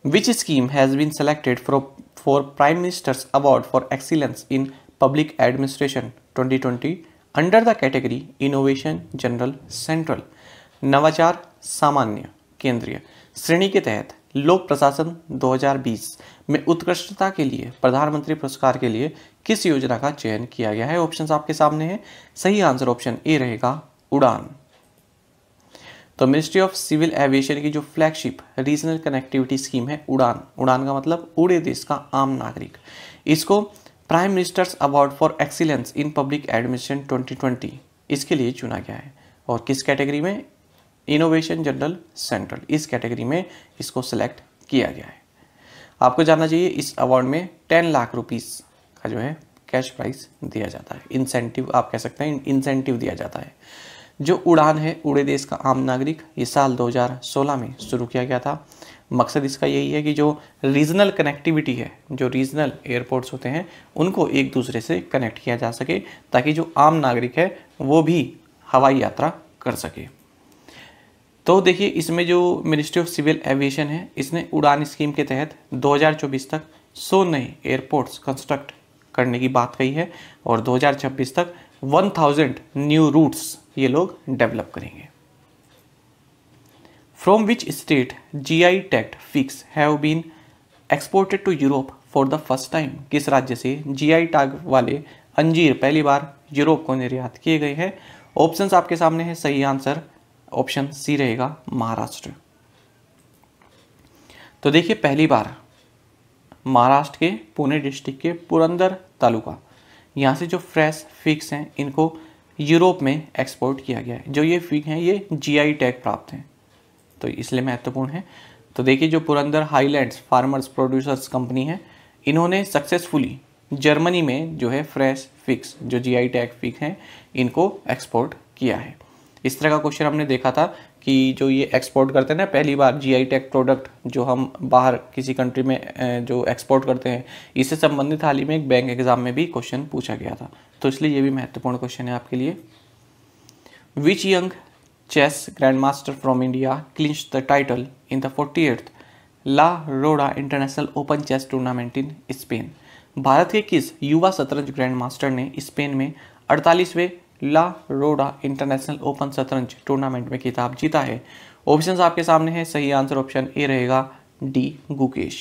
Which scheme has been selected for prime minister's award for excellence in public administration 2020 under the category innovation general central? नवाचार सामान्य केंद्रीय श्रेणी के तहत लोक प्रशासन 2020 में उत्कृष्टता के लिए प्रधानमंत्री पुरस्कार के लिए किस योजना का चयन किया गया है? ऑप्शंस आपके सामने हैं। सही आंसर ऑप्शन ए रहेगा उड़ान। तो मिनिस्ट्री ऑफ सिविल एविएशन की जो फ्लैगशिप रीजनल कनेक्टिविटी स्कीम है उड़ान, उड़ान का मतलब उड़े देश का आम नागरिक, इसको prime minister's award for excellence in public administration 2020 इसके लिए चुना गया है। और किस कैटेगरी में? इनोवेशन जनरल सेंट्रल, इस कैटेगरी में इसको सिलेक्ट किया गया है। आपको जानना चाहिए इस अवार्ड में 10 लाख रुपीस का जो है कैश प्राइज दिया जाता है, इंसेंटिव आप कह सकते हैं, इंसेंटिव दिया जाता है। जो उड़ान है उड़े देश का आम नागरिक, ये साल 2016 में शुरू किया गया था। मकसद इसका यही है कि जो रीजनल कनेक्टिविटी है, जो रीजनल एयरपोर्ट्स होते हैं उनको एक दूसरे से कनेक्ट किया जा सके ताकि जो आम नागरिक है वो भी हवाई यात्रा कर सके। तो देखिए इसमें जो मिनिस्ट्री ऑफ सिविल एविएशन है इसने उड़ान स्कीम के तहत 2024 तक 100 नए एयरपोर्ट्स कंस्ट्रक्ट करने की बात कही है और 2026 तक 1000 न्यू रूट्स ये लोग डेवलप करेंगे। From which state GI tagged figs have been exported to Europe for the first time? किस राज्य से GI टैग वाले अंजीर पहली बार यूरोप को निर्यात किए गए हैं? ऑप्शंस आपके सामने है। सही आंसर ऑप्शन सी रहेगा महाराष्ट्र। तो देखिए पहली बार महाराष्ट्र के पुणे डिस्ट्रिक्ट के पुरंदर तालुका, यहाँ से जो फ्रेश फिग्स हैं इनको यूरोप में एक्सपोर्ट किया गया है। जो ये फिग हैं ये GI टैग प्राप्त हैं, तो इसलिए महत्वपूर्ण है। तो देखिए जो Purandar highlands farmers producers company है, इन्होंने सक्सेसफुली जर्मनी में जो है फ्रेश फिग्स जो GI टैग फिग हैं इनको एक्सपोर्ट किया है। इस तरह का क्वेश्चन हमने देखा था कि जो ये एक्सपोर्ट करते हैं ना, पहली बार GI टैग प्रोडक्ट जो हम बाहर किसी कंट्री में जो एक्सपोर्ट करते हैं, इससे संबंधित हाल ही में एक बैंक एग्जाम में भी क्वेश्चन पूछा गया था, तो इसलिए ये भी महत्वपूर्ण क्वेश्चन है आपके लिए। Which young chess grand master from India clinched the title in the 48th La Roda international open chess tournament in Spain? Bharat के किस युवा शतरंज ग्रैंड मास्टर ने स्पेन में 48वें ला रोडा इंटरनेशनल ओपन शतरंज टूर्नामेंट में खिताब जीता है? ऑप्शंस आपके सामने है। सही आंसर ऑप्शन ए रहेगा डी गुकेश।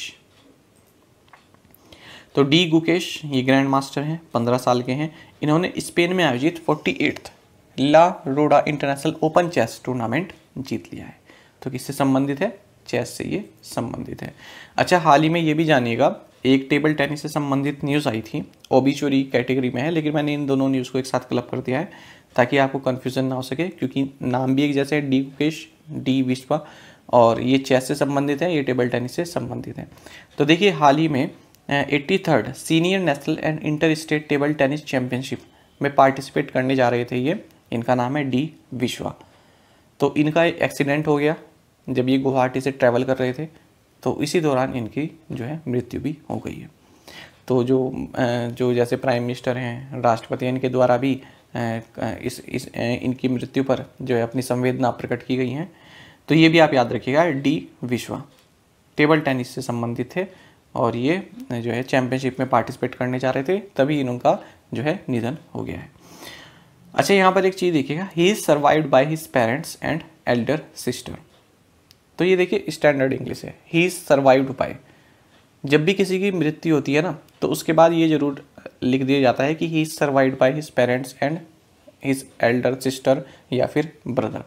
तो डी गुकेश ये ग्रैंड मास्टर हैं, 15 साल के हैं। इन्होंने स्पेन में आयोजित 48th La Roda international open chess tournament जीत लिया है। तो किससे संबंधित है? चेस से ये संबंधित है। अच्छा, हाल ही में ये भी जानिएगा, एक टेबल टेनिस से संबंधित न्यूज़ आई थी, ओबिचुरी कैटेगरी में है, लेकिन मैंने इन दोनों न्यूज़ को एक साथ क्लब कर दिया है ताकि आपको कन्फ्यूज़न ना हो सके, क्योंकि नाम भी एक जैसे है, डी गुकेश, डी विश्वा, और ये चेस से संबंधित है, ये टेबल टेनिस से संबंधित है। तो देखिए हाल ही में 83rd senior national and inter state table tennis championship में पार्टिसिपेट करने जा रहे थे ये, इनका नाम है डी विश्वा। तो इनका एक एक्सीडेंट हो गया जब ये गुवाहाटी से ट्रैवल कर रहे थे, तो इसी दौरान इनकी जो है मृत्यु भी हो गई है। तो जो जैसे प्राइम मिनिस्टर हैं, राष्ट्रपति हैं, इनके द्वारा भी इनकी मृत्यु पर जो है अपनी संवेदना प्रकट की गई हैं। तो ये भी आप याद रखिएगा, डी विश्वा टेबल टेनिस से संबंधित थे और ये जो है चैंपियनशिप में पार्टिसिपेट करने जा रहे थे, तभी इनका जो है निधन हो गया है। अच्छा, यहाँ पर एक चीज़ देखिएगा, he is survived by his parents and Elder sister. तो ये देखिए स्टैंडर्ड इंग्लिश है, ही इज सर्वाइव्ड बाय। जब भी किसी की मृत्यु होती है ना, तो उसके बाद ये जरूर लिख दिया जाता है कि he is survived by his parents and his Elder sister या फिर ब्रदर।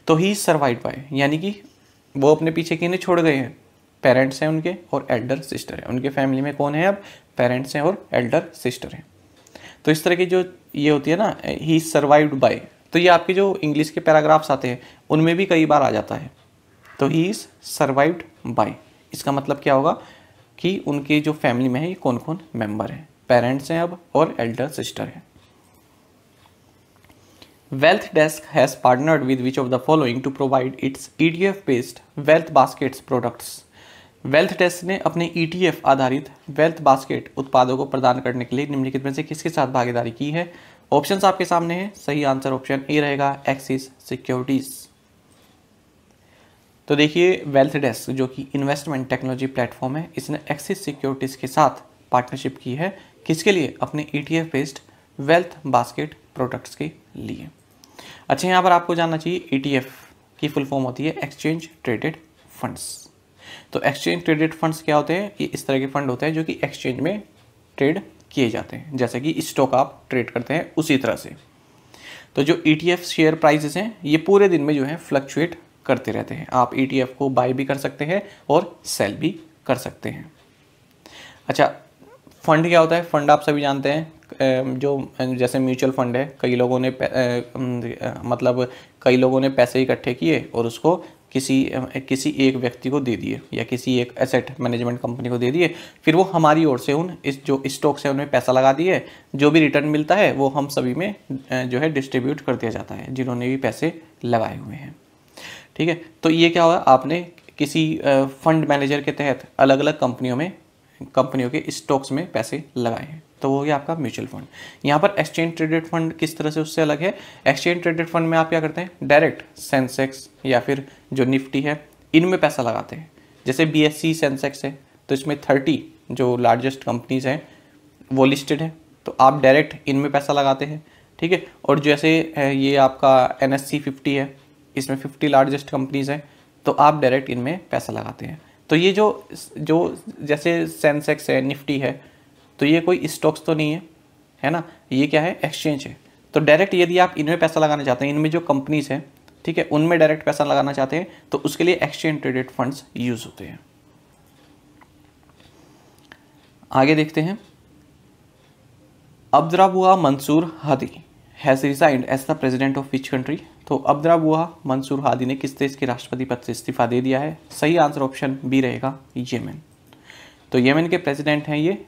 तो ही इज सर्वाइव्ड बाय यानी कि वो अपने पीछे किन्हें छोड़ गए हैं, पेरेंट्स हैं उनके और एल्डर सिस्टर है। उनके फैमिली में कौन है अब, पेरेंट्स हैं और एल्डर सिस्टर हैं। तो इस तरह की जो ये होती है ना, ही इज सर्वाइव्ड बाय, तो ये आपके जो इंग्लिश के पैराग्राफ्स आते हैं उनमें भी कई बार आ जाता है। तो ही इज सर्वाइव्ड बाय, इसका मतलब क्या होगा कि उनके जो फैमिली में है ये कौन कौन मेंबर हैं, पेरेंट्स हैं अब और एल्डर सिस्टर है। Wealth desk has partnered with which of the following to provide its ETF based wealth baskets products. Wealth desk ने अपने ETF आधारित वेल्थ बास्केट उत्पादों को प्रदान करने के लिए निम्नलिखित में से किसके साथ भागीदारी की है। ऑप्शंस आपके सामने हैं, सही आंसर ऑप्शन ए रहेगा, एक्सिस सिक्योरिटीज। तो देखिए वेल्थ डेस्क जो कि इन्वेस्टमेंट टेक्नोलॉजी प्लेटफॉर्म है, इसने एक्सिस सिक्योरिटीज़ के साथ पार्टनरशिप की है, किसके लिए, अपने ETF based wealth basket products के लिए। अच्छा, यहाँ पर आपको जानना चाहिए ETF की फुल फॉर्म होती है एक्सचेंज ट्रेडेड फंड्स। तो एक्सचेंज ट्रेडेड फंड्स क्या होते हैं, ये इस तरह के फंड होते हैं जो कि एक्सचेंज में ट्रेड किए जाते हैं, जैसे कि स्टॉक आप ट्रेड करते हैं उसी तरह से। तो जो ETF शेयर प्राइसेस हैं ये पूरे दिन में जो है फ्लक्चुएट करते रहते हैं। आप ETF को बाय भी कर सकते हैं और सेल भी कर सकते हैं। अच्छा, फंड क्या होता है, फंड आप सभी जानते हैं, जो जैसे म्यूचुअल फंड है, कई लोगों ने कई लोगों ने पैसे इकट्ठे किए और उसको किसी एक व्यक्ति को दे दिए या किसी एक एसेट मैनेजमेंट कंपनी को दे दिए, फिर वो हमारी ओर से जो स्टॉक्स है उनमें पैसा लगा दिए, जो भी रिटर्न मिलता है वो हम सभी में जो है डिस्ट्रीब्यूट कर दिया जाता है जिन्होंने भी पैसे लगाए हुए हैं। ठीक है, तो ये क्या हुआ, आपने किसी फंड मैनेजर के तहत अलग अलग कंपनियों के स्टॉक्स में पैसे लगाए हैं, तो वो हो गया आपका म्यूचुअल फंड। यहाँ पर एक्सचेंज ट्रेडेड फंड किस तरह से उससे अलग है, एक्सचेंज ट्रेडेड फंड में आप क्या करते हैं, डायरेक्ट सेंसेक्स या फिर जो निफ्टी है इनमें पैसा लगाते हैं। जैसे BSE सेंसेक्स है तो इसमें 30 जो लार्जेस्ट कंपनीज हैं वो लिस्टेड है, तो आप डायरेक्ट इनमें पैसा लगाते हैं। ठीक है, और जैसे ये आपका NSE 50 है, इसमें 50 लार्जेस्ट कंपनीज हैं, तो आप डायरेक्ट इनमें पैसा लगाते हैं। तो ये जो जैसे सेंसेक्स है, निफ्टी है, तो ये कोई स्टॉक्स तो नहीं है ना, ये क्या है, एक्सचेंज है। तो डायरेक्ट यदि आप इनमें पैसा लगाना चाहते हैं, इनमें जो कंपनीज हैं, ठीक है, उनमें डायरेक्ट पैसा लगाना चाहते हैं, तो उसके लिए एक्सचेंज ट्रेडेड फंड्स यूज होते हैं। आगे देखते हैं, Abdrabbuh Mansur Hadi has resigned as the president of which country. तो अब्दुर्रबुआ मंसूर हादी ने किस देश के राष्ट्रपति पद से इस्तीफा दे दिया है, सही आंसर ऑप्शन बी रहेगा, यमन। तो यमन के प्रेसिडेंट हैं ये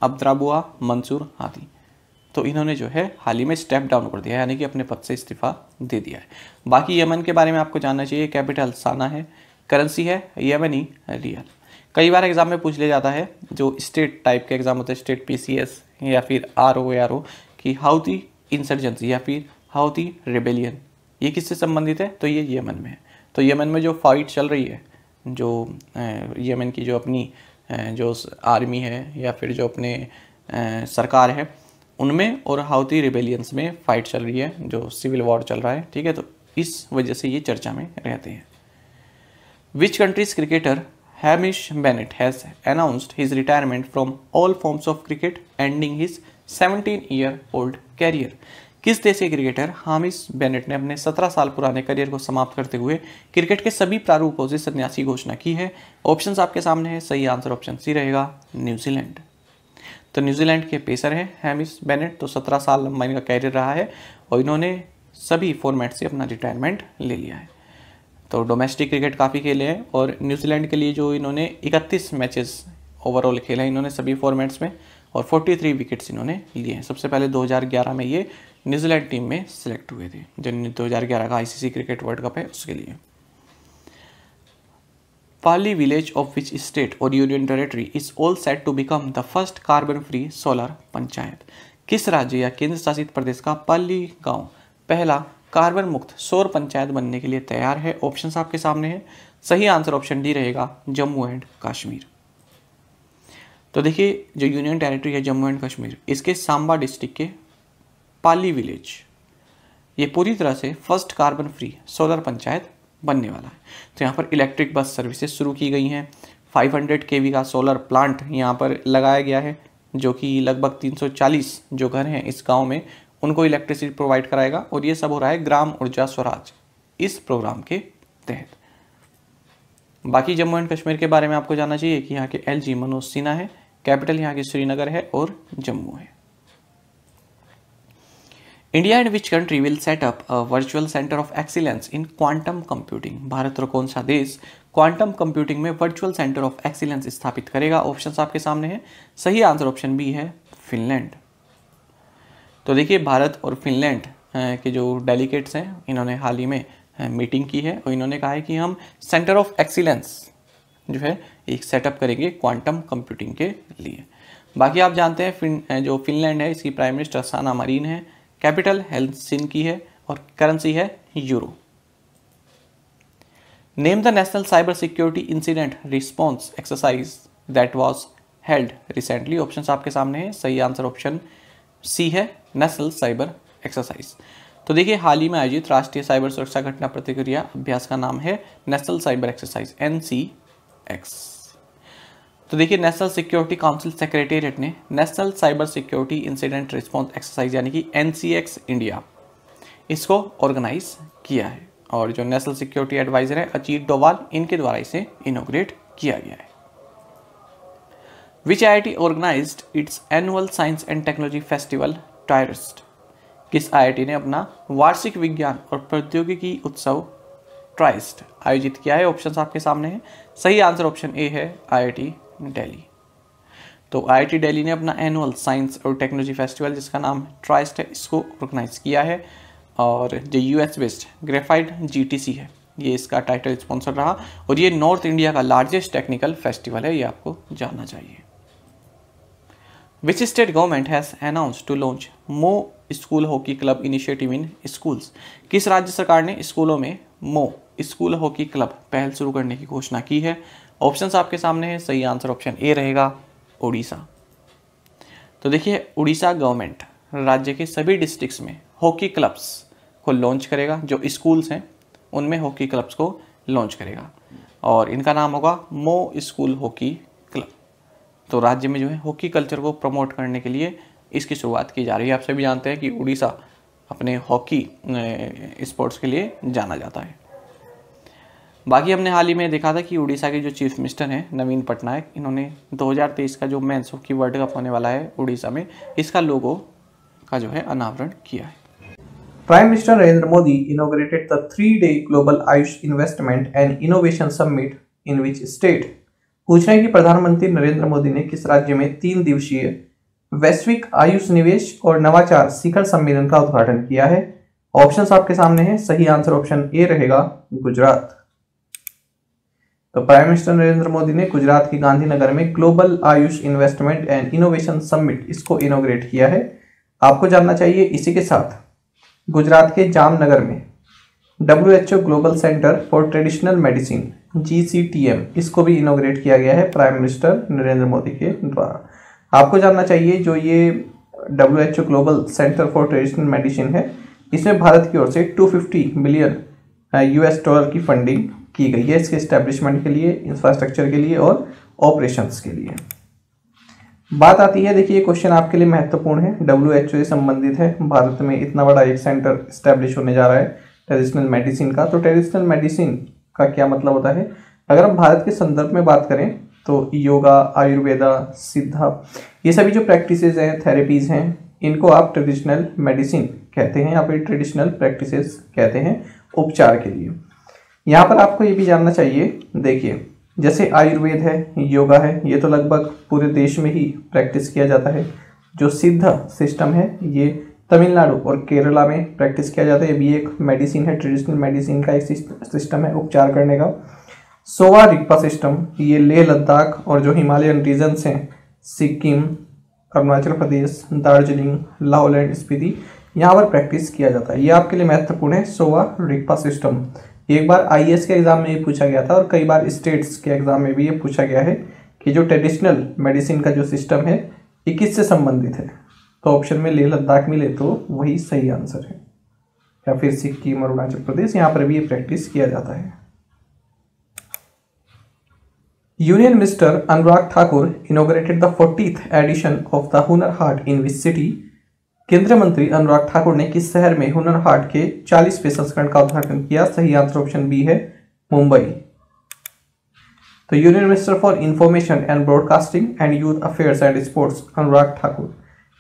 अब्दुर्रबुआ मंसूर हादी। तो इन्होंने जो है हाल ही में स्टेप डाउन कर दिया है, यानी कि अपने पद से इस्तीफा दे दिया है। बाकी यमन के बारे में आपको जानना चाहिए, कैपिटल साना है, करेंसी है यमनी रियल। कई बार एग्जाम में पूछ लिया जाता है, जो स्टेट टाइप के एग्जाम होते हैं, स्टेट PCS या फिर ROARO, कि हाउती इंसर्जेंसी या फिर हाउती रिबेलियन ये किससे संबंधित है, तो ये यमन में है। तो यमन में जो फाइट चल रही है, जो यमन की जो अपनी जो आर्मी है या फिर जो अपने सरकार है उनमें और हाउती रिबेलियंस में फाइट चल रही है, जो सिविल वॉर चल रहा है। ठीक है, तो इस वजह से ये चर्चा में रहते हैं। Which country's cricketer Hamish Bennett has announced his retirement from all forms of cricket ending his 17-year-old career. किस देश के क्रिकेटर हामिश बेनेट ने अपने 17 साल पुराने करियर को समाप्त करते हुए क्रिकेट के सभी प्रारूपों से संन्यास की घोषणा की है। ऑप्शंस आपके सामने है, सही आंसर ऑप्शन सी रहेगा, न्यूजीलैंड। तो न्यूजीलैंड के पेसर हैं हैमिश बेनेट, तो 17 साल लंबा इनका कैरियर रहा है और इन्होंने सभी फॉर्मेट से अपना रिटायरमेंट ले लिया है। तो डोमेस्टिक क्रिकेट काफ़ी खेले हैं और न्यूजीलैंड के लिए जो इन्होंने 31 मैचेस ओवरऑल खेले हैं इन्होंने सभी फॉर्मेट्स में, और 43 विकेट्स इन्होंने लिए हैं। सबसे पहले 2011 में ये न्यूजीलैंड टीम में सिलेक्ट हुए थे, जो 2011 का आईसीसी क्रिकेट वर्ल्ड कप है उसके लिए। Palli village of which state और union territory is all set to become the first carbon free solar panchayat. किस राज्य या केंद्र शासित प्रदेश का पाली गांव पहला कार्बन मुक्त सौर पंचायत बनने के लिए तैयार है? ऑप्शंस आपके सामने हैं। सही आंसर ऑप्शन डी रहेगा, जम्मू एंड कश्मीर। तो देखिए जो यूनियन टेरेटरी है जम्मू एंड कश्मीर, इसके सांबा डिस्ट्रिक्ट के पाली विलेज ये पूरी तरह से first carbon free solar panchayat बनने वाला है। तो यहाँ पर इलेक्ट्रिक बस सर्विसेज शुरू की गई हैं। 500 kV का सोलर प्लांट यहाँ पर लगाया गया है, जो कि लगभग 340 जो घर हैं इस गांव में उनको इलेक्ट्रिसिटी प्रोवाइड कराएगा। और ये सब हो रहा है ग्राम ऊर्जा स्वराज इस प्रोग्राम के तहत। बाकी जम्मू एंड कश्मीर के बारे में आपको जानना चाहिए कि यहाँ के LG मनोज सिन्हा है, कैपिटल यहाँ की श्रीनगर है और जम्मू है। India and which country will set up a virtual centre of excellence in quantum computing. Bharat और कौन सा देश क्वांटम कंप्यूटिंग में वर्चुअल सेंटर ऑफ एक्सीलेंस स्थापित करेगा? ऑप्शंस आपके सामने हैं। सही आंसर ऑप्शन बी है, फिनलैंड। तो देखिए भारत और फिनलैंड के जो डेलीगेट्स हैं इन्होंने हाल ही में मीटिंग की है और इन्होंने कहा है कि हम सेंटर ऑफ एक्सीलेंस जो है एक सेटअप करेंगे क्वांटम कंप्यूटिंग के लिए। बाकी आप जानते हैं जो फिनलैंड है इसकी प्राइम मिनिस्टर साना मरीन है, कैपिटल हेलसिंकी है और करेंसी है euro. Name the national cyber security incident response exercise that was held recently. Options आपके सामने हैं। सही आंसर ऑप्शन सी है, नेशनल साइबर एक्सरसाइज। तो देखिए हाल ही में आयोजित राष्ट्रीय साइबर सुरक्षा घटना प्रतिक्रिया अभ्यास का नाम है नेशनल साइबर एक्सरसाइज NCX। तो देखिए नेशनल सिक्योरिटी काउंसिल सेक्रेटेरिएट ने national cyber security incident response exercise यानी कि NCX इंडिया इसको ऑर्गेनाइज किया है और जो नेशनल सिक्योरिटी एडवाइजर है अजीत डोवाल इनके द्वारा इसे इनॉग्रेट किया गया है। Which IIT organised its annual science and technology festival Tryst. किस IIT ने अपना वार्षिक विज्ञान और प्रौद्योगिकी उत्सव ट्राइस्ट आयोजित किया है? ऑप्शंस आपके सामने हैं। सही आंसर ऑप्शन ए है, IIT दिल्ली। तो IIT दिल्ली ने अपना एनुअल साइंस और टेक्नोलॉजी फेस्टिवल जिसका नाम ट्राइस्ट है इसको ऑर्गेनाइज किया है और जो US बेस्ड ग्रेफाइट GTC है ये इसका टाइटल स्पॉन्सर रहा और ये नॉर्थ इंडिया का लार्जेस्ट टेक्निकल फेस्टिवल है, ये आपको जानना चाहिए। Which state government has announced to launch Mo school hockey club initiative in schools. किस राज्य सरकार ने स्कूलों में मो स्कूल हॉकी क्लब पहल शुरू करने की घोषणा की है? ऑप्शंस आपके सामने हैं। सही आंसर ऑप्शन ए रहेगा, उड़ीसा। तो देखिए उड़ीसा गवर्नमेंट राज्य के सभी डिस्ट्रिक्ट्स में हॉकी क्लब्स को लॉन्च करेगा, जो स्कूल्स हैं उनमें हॉकी क्लब्स को लॉन्च करेगा और इनका नाम होगा मो स्कूल हॉकी क्लब। तो राज्य में जो है हॉकी कल्चर को प्रमोट करने के लिए इसकी शुरुआत की जा रही है। आप सभी जानते हैं कि उड़ीसा अपने हॉकी स्पोर्ट्स के लिए जाना जाता है। बाकी हमने हाल ही में देखा था कि उड़ीसा के जो चीफ मिनिस्टर हैं नवीन पटनायक, इन्होंने 2023 का जो मेंस हॉकी वर्ल्ड कप होने वाला है उड़ीसा में, इसका लोगो का जो है अनावरण किया है। Prime Minister Narendra Modi inaugurated the 3-day Global Ayush Investment and Innovation Summit in which state? पूछ रहे हैं कि प्रधानमंत्री नरेंद्र मोदी ने किस राज्य में 3 दिवसीय वैश्विक आयुष निवेश और नवाचार शिखर सम्मेलन का उद्घाटन किया है? ऑप्शंस आपके सामने हैं। सही आंसर ऑप्शन ए रहेगा, गुजरात। तो प्राइम मिनिस्टर नरेंद्र मोदी ने गुजरात के गांधीनगर में global Ayush investment and innovation summit इसको इनोग्रेट किया है। आपको जानना चाहिए इसी के साथ गुजरात के जामनगर में WHO global centre for traditional medicine GCTM इसको भी इनोग्रेट किया गया है प्राइम मिनिस्टर नरेंद्र मोदी के द्वारा। आपको जानना चाहिए जो ये WHO global centre for traditional medicine है इसमें भारत की ओर से $250 बिलियन की फंडिंग की गई है इसके एस्टेब्लिशमेंट के लिए, इंफ्रास्ट्रक्चर के लिए और ऑपरेशंस के लिए। बात आती है, देखिए क्वेश्चन आपके लिए महत्वपूर्ण है, WHO से संबंधित है। भारत में इतना बड़ा एक सेंटर स्टैब्लिश होने जा रहा है ट्रेडिशनल मेडिसिन का। तो ट्रेडिशनल मेडिसिन का क्या मतलब होता है? अगर हम भारत के संदर्भ में बात करें तो योगा, आयुर्वेदा, सिद्धा, ये सभी जो प्रैक्टिसेस हैं, थेरेपीज हैं, इनको आप ट्रेडिशनल मेडिसिन कहते हैं या फिर ट्रेडिशनल प्रैक्टिसेस कहते हैं उपचार के लिए। यहाँ पर आपको ये भी जानना चाहिए, देखिए जैसे आयुर्वेद है, योगा है, ये तो लगभग पूरे देश में ही प्रैक्टिस किया जाता है। जो सिद्ध सिस्टम है ये तमिलनाडु और केरला में प्रैक्टिस किया जाता है। ये भी एक मेडिसिन है, ट्रेडिशनल मेडिसिन का एक सिस्टम है उपचार करने का। सोवा रिग्पा सिस्टम ये लेह लद्दाख और जो हिमालयन रीजन्स हैं, सिक्किम, अरुणाचल प्रदेश, दार्जिलिंग, लाहौल एंड स्पीति, यहाँ पर प्रैक्टिस किया जाता है। ये आपके लिए महत्वपूर्ण है सोवा रिग्पा सिस्टम। एक बार आईएएस के एग्जाम में ये पूछा गया था और कई बार स्टेट्स के एग्जाम में भी ये पूछा गया है कि जो ट्रेडिशनल मेडिसिन का जो सिस्टम है ये किससे संबंधित है। तो ऑप्शन में लेह लद्दाख मिले तो वही सही आंसर है, या फिर सिक्किम, अरुणाचल प्रदेश, यहाँ पर भी ये प्रैक्टिस किया जाता है। Union minister Anurag Thakur inaugurated the 40th edition of the Hunar Haat in which city. केंद्रीय मंत्री अनुराग ठाकुर ने किस शहर में हुनर हाट के 40वें संस्करण का उद्घाटन किया। सही आंसर ऑप्शन बी है, मुंबई। तो union minister for information and broadcasting and youth affairs and sports Anurag Thakur,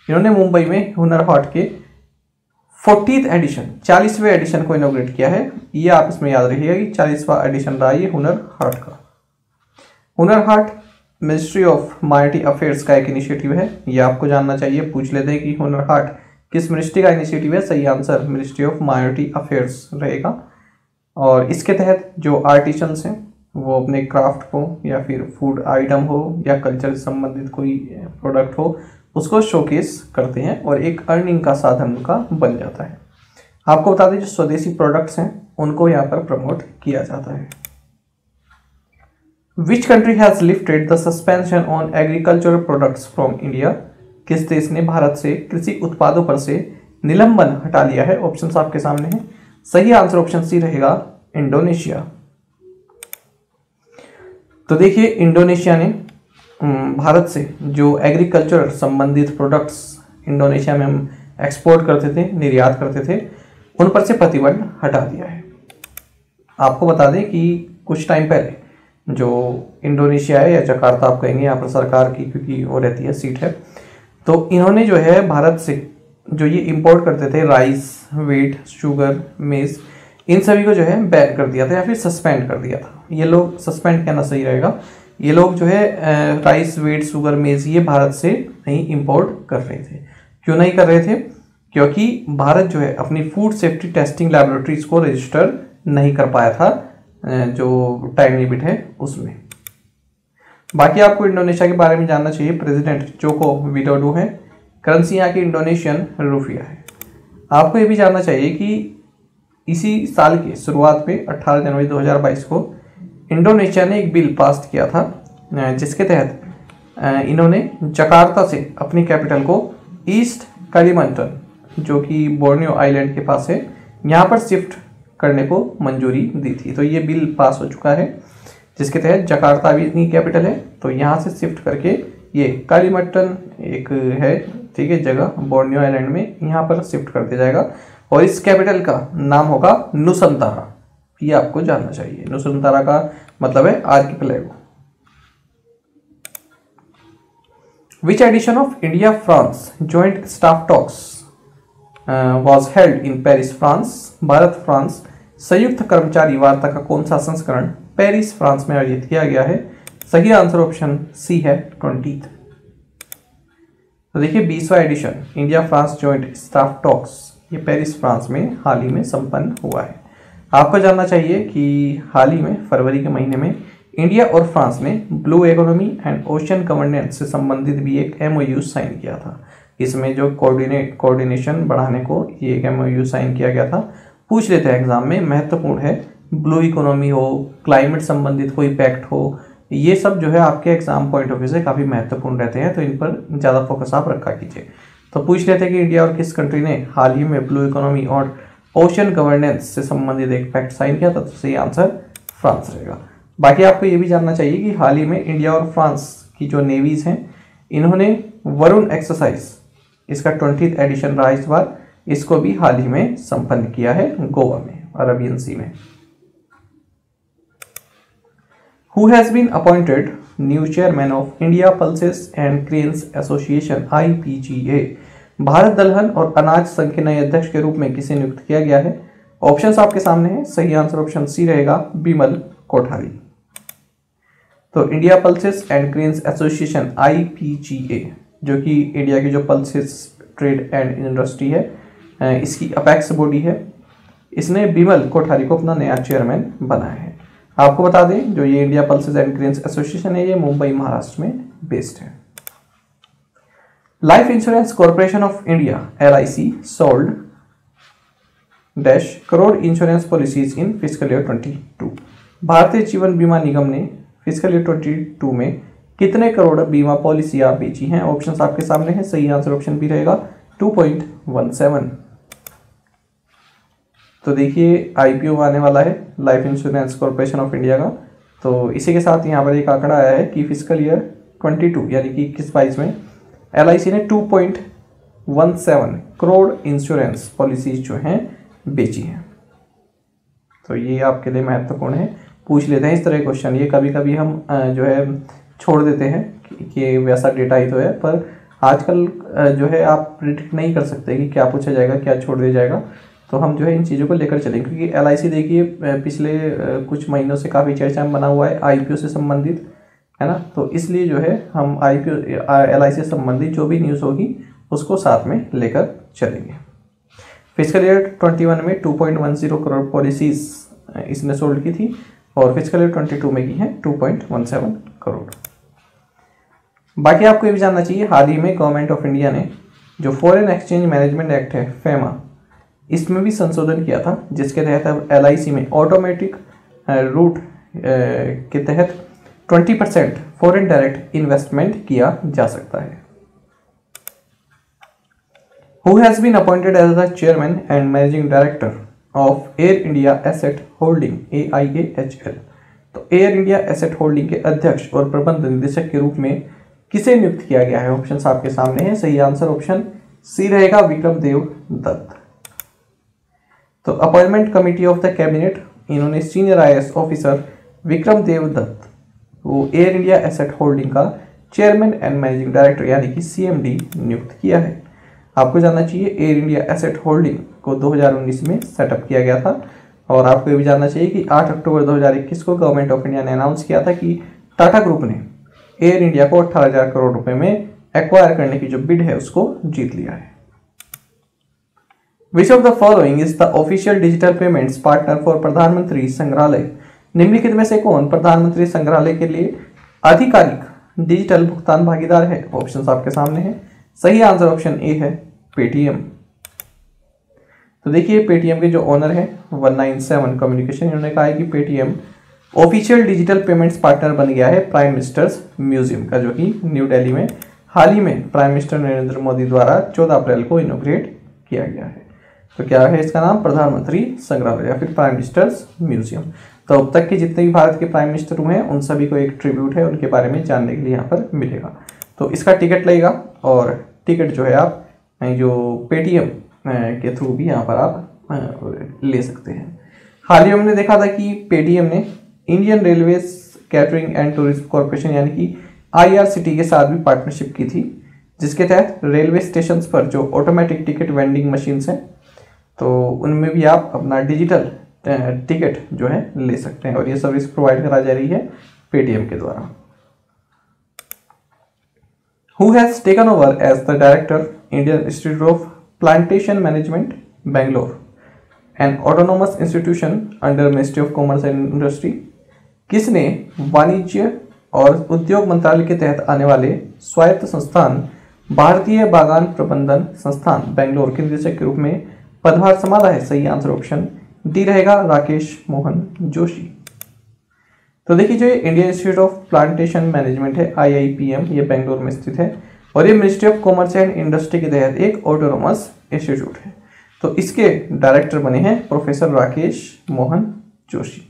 इन्होंने मुंबई में हुनर हाट के 40th एडिशन 40वें एडिशन को इनॉग्रेट किया है। ये आप इसमें याद रखिएगा कि 40वां एडिशन रहा ये हुनर हाट का। Hunar Haat ministry of minority affairs का एक इनिशिएटिव है, ये आपको जानना चाहिए। पूछ लेते हैं कि हुनर हाट किस मिनिस्ट्री का इनिशिएटिव है। सही answer ministry of minority affairs रहेगा। और इसके तहत जो आर्टिसंस हैं वो अपने क्राफ्ट को या फिर फूड आइटम हो या कल्चर से संबंधित कोई प्रोडक्ट हो उसको शोकेस करते हैं और एक अर्निंग का साधन उनका बन जाता है। आपको बता दें जो स्वदेशी प्रोडक्ट्स हैं उनको यहाँ पर प्रमोट किया जाता है। Which country has lifted the suspension on agricultural products from India? किस देश ने भारत से कृषि उत्पादों पर से निलंबन हटा लिया है। ऑप्शन आपके सामने है। सही आंसर ऑप्शन सी रहेगा, इंडोनेशिया। तो देखिए इंडोनेशिया ने भारत से जो एग्रीकल्चर संबंधित प्रोडक्ट्स इंडोनेशिया में हम एक्सपोर्ट करते थे, निर्यात करते थे, उन पर से प्रतिबंध हटा दिया है। आपको बता दें कि कुछ टाइम पहले जो इंडोनेशिया है या जकार्ता आप कहेंगे, यहाँ पर सरकार की क्योंकि वो रहती है सीट है, तो इन्होंने जो है भारत से जो ये इंपोर्ट करते थे राइस, व्हीट, शुगर, मेज, इन सभी को जो है बैन कर दिया था या फिर सस्पेंड कर दिया था। ये लोग, सस्पेंड कहना सही रहेगा, ये लोग जो है राइस, व्हीट, शुगर, मेज ये भारत से नहीं इंपोर्ट कर रहे थे। क्यों नहीं कर रहे थे? क्योंकि भारत जो है अपनी फूड सेफ्टी टेस्टिंग लैबोरेटरीज को रजिस्टर नहीं कर पाया था जो टाइम लिमिट है उसमें। बाकी आपको इंडोनेशिया के बारे में जानना चाहिए। प्रेसिडेंट जोको विडोडो है, करेंसी यहाँ की इंडोनेशियन रुपया है। आपको ये भी जानना चाहिए कि इसी साल के शुरुआत में 18 जनवरी 2022 को इंडोनेशिया ने एक बिल पास किया था जिसके तहत इन्होंने जकार्ता से अपनी कैपिटल को ईस्ट कालीमंटन जो कि बोर्नियो आइलैंड के पास है यहाँ पर शिफ्ट करने को मंजूरी दी थी। तो ये बिल पास हो चुका है जिसके तहत जकार्ता भी इतनी कैपिटल है तो यहाँ से शिफ्ट करके ये कालीमंटन एक है, ठीक है, जगह बोर्नियो आइलैंड में, यहाँ पर शिफ्ट कर दिया जाएगा और इस कैपिटल का नाम होगा नुसंतारा। ये आपको जानना चाहिए। नुसंतारा का मतलब है archipelago. Which edition of India-France joint staff talks was held in Paris, France? Bharat France संयुक्त कर्मचारी वार्ता का कौन सा संस्करण पेरिस फ्रांस में आयोजित किया गया है? सही आंसर ऑप्शन सी है 20। तो देखिए 20वां edition India France joint staff talks ये पेरिस फ्रांस में हाल ही में संपन्न हुआ है। आपको जानना चाहिए कि हाल ही में फरवरी के महीने में इंडिया और फ्रांस ने blue economy and ocean governance से संबंधित भी एक MOU साइन किया था। इसमें जो कोऑर्डिनेशन बढ़ाने को ये एक MOU साइन किया गया था। पूछ लेते हैं एग्जाम में, महत्वपूर्ण है। ब्लू इकोनॉमी हो, क्लाइमेट संबंधित कोई पैक्ट हो, ये सब जो है आपके एग्जाम पॉइंट ऑफ व्यू से काफ़ी महत्वपूर्ण रहते हैं, तो इन पर ज़्यादा फोकस आप रखा कीजिए। तो पूछ लेते हैं कि इंडिया और किस कंट्री ने हाल ही में ब्लू इकोनॉमी और ओशन गवर्नेंस से संबंधित एक पैक्ट साइन किया था? तो सही आंसर फ्रांस रहेगा। बाकी आपको ये भी जानना चाहिए कि हाल ही में इंडिया और फ्रांस की जो नेवीज हैं इन्होंने वरुण एक्सरसाइज, इसका 20th एडिशन रहा इस बार, इसको भी हाल ही में संपन्न किया है गोवा में, अरेबियन सी में। Who has been appointed new chairman of India Pulses and Grains Association IPGA? Bharat दलहन और अनाज संघ के नए अध्यक्ष के रूप में किसे नियुक्त किया गया है? ऑप्शंस आपके सामने हैं। सही आंसर ऑप्शन सी रहेगा, बिमल कोठारी। तो India pulses and cranes association IPGA, जो कि इंडिया की जो पल्सेस ट्रेड एंड इंडस्ट्री है, इसकी अपेक्स बॉडी है, इसने बिमल कोठारी को अपना नया चेयरमैन बनाया है। आपको बता दें जो ये India pulses and cranes association है, ये मुंबई महाराष्ट्र में बेस्ड है। Life insurance corporation of India LIC sold dash crore insurance policies in fiscal year 22। Bharatiya Jeevan बीमा निगम ने फिस्कल ईयर 22 में कितने करोड़ बीमा पॉलिसियां बेची हैं? ऑप्शंस आपके सामने हैं। सही आंसर ऑप्शन बी रहेगा 2.17। तो देखिए IPO आने वाला है life insurance corporation of India का। तो इसी के साथ यहाँ पर एक आंकड़ा आया है कि फिस्कल ईयर 22 यानी कि 21-22 में LIC ने 2.17 करोड़ इंश्योरेंस पॉलिसीज जो हैं बेची हैं। तो ये आपके लिए महत्वपूर्ण है, पूछ लेते हैं इस तरह के क्वेश्चन। ये कभी कभी हम जो है छोड़ देते हैं कि वैसा डेटा ही तो है, पर आजकल जो है आप प्रिडिक्ट नहीं कर सकते कि क्या पूछा जाएगा, क्या छोड़ दिया जाएगा। तो हम जो है इन चीज़ों को लेकर चलेंगे, क्योंकि LIC देखिए पिछले कुछ महीनों से काफ़ी चर्चा में बना हुआ है IPO से संबंधित, है ना। तो इसलिए जो है हम LIC से संबंधित जो भी न्यूज़ होगी उसको साथ में लेकर चलेंगे। फिस्कल ईयर 21 में 2.10 करोड़ पॉलिसीज इसने सोल्ड की थी और फिस्कल ईयर 22 में की है 2.17 करोड़। बाकी आपको ये भी जानना चाहिए, हाल ही में गवर्नमेंट ऑफ इंडिया ने जो फॉरेन एक्सचेंज मैनेजमेंट एक्ट है FEMA, इसमें भी संशोधन किया था, जिसके तहत अब LIC में ऑटोमेटिक रूट के तहत 20% फॉरेन डायरेक्ट इन्वेस्टमेंट किया जा सकता है। Who has been appointed as the chairman and managing director of Air India Asset Holding AIAHL? तो एयर इंडिया एसेट होल्डिंग के अध्यक्ष और प्रबंध निदेशक के रूप में किसे नियुक्त किया गया है? ऑप्शन आपके सामने है। सही आंसर ऑप्शन सी रहेगा, विक्रम देव दत्त। तो appointment committee of the cabinet, इन्होंने सीनियर IAS ऑफिसर विक्रम देव दत्त वो एयर इंडिया एसेट होल्डिंग का चेयरमैन एंड मैनेजिंग डायरेक्टर यानी कि CMD नियुक्त किया है। आपको जानना चाहिए एयर इंडिया एसेट होल्डिंग को 2019 में सेटअप किया गया था, और आपको ये भी जानना चाहिए कि 8 अक्टूबर 2021 को गवर्नमेंट ऑफ इंडिया ने अनाउंस किया था कि टाटा ग्रुप ने एयर इंडिया को 18,000 करोड़ रुपए में एक्वायर करने की जो बिड है उसको जीत लिया है। Which of the following is the official digital payments partner for प्रधानमंत्री संग्रहालय? निम्नलिखित में से कौन प्रधानमंत्री संग्रहालय के लिए आधिकारिक डिजिटल भुगतान भागीदार है? ऑप्शंस आपके सामने हैं। सही आंसर ऑप्शन ए है पेटीएम। तो देखिए पेटीएम के जो ओनर है 197 कम्युनिकेशन, इन्होंने कहा है कि Paytm official digital payments partner बन गया है प्राइम मिनिस्टर्स म्यूजियम का, जो कि न्यू दिल्ली में हाल ही में प्राइम मिनिस्टर नरेंद्र मोदी द्वारा 14 अप्रैल को इनोग्रेट किया गया है। तो क्या है इसका नाम? प्रधानमंत्री संग्रहालय या फिर प्राइम मिनिस्टर्स म्यूजियम। तो अब तक के जितने भी भारत के प्राइम मिनिस्टर हुए हैं उन सभी को एक ट्रिब्यूट है, उनके बारे में जानने के लिए यहाँ पर मिलेगा। तो इसका टिकट लगेगा, और टिकट जो है आप जो पेटीएम के थ्रू भी यहाँ पर आप ले सकते हैं। हाल ही हमने देखा था कि पेटीएम ने Indian railway catering and tourism corporation यानी कि IRCT के साथ भी पार्टनरशिप की थी, जिसके तहत रेलवे स्टेशन पर जो ऑटोमेटिक टिकट वेंडिंग मशीन्स हैं तो उनमें भी आप अपना डिजिटल टिकट जो है ले सकते हैं, और ये सर्विस प्रोवाइड करा जा रही है पेटीएम के द्वारा। Who has taken over as the director Indian Institute of Plantation Management, Bangalore, an autonomous institution under Ministry of Commerce and Industry? किसने वाणिज्य और उद्योग मंत्रालय के तहत आने वाले स्वायत्त संस्थान भारतीय बागान प्रबंधन संस्थान बेंगलोर के निदेशक के रूप में पदभार संभाला है? सही आंसर ऑप्शन डी रहेगा, राकेश मोहन जोशी। तो देखिए जो Indian institute of plantation management है IIPM, ये बेंगलोर में स्थित है, और ये ministry of commerce and industry के तहत एक ऑटोनोमस इंस्टीट्यूट है। तो इसके डायरेक्टर बने हैं professor Rakesh Mohan Joshi.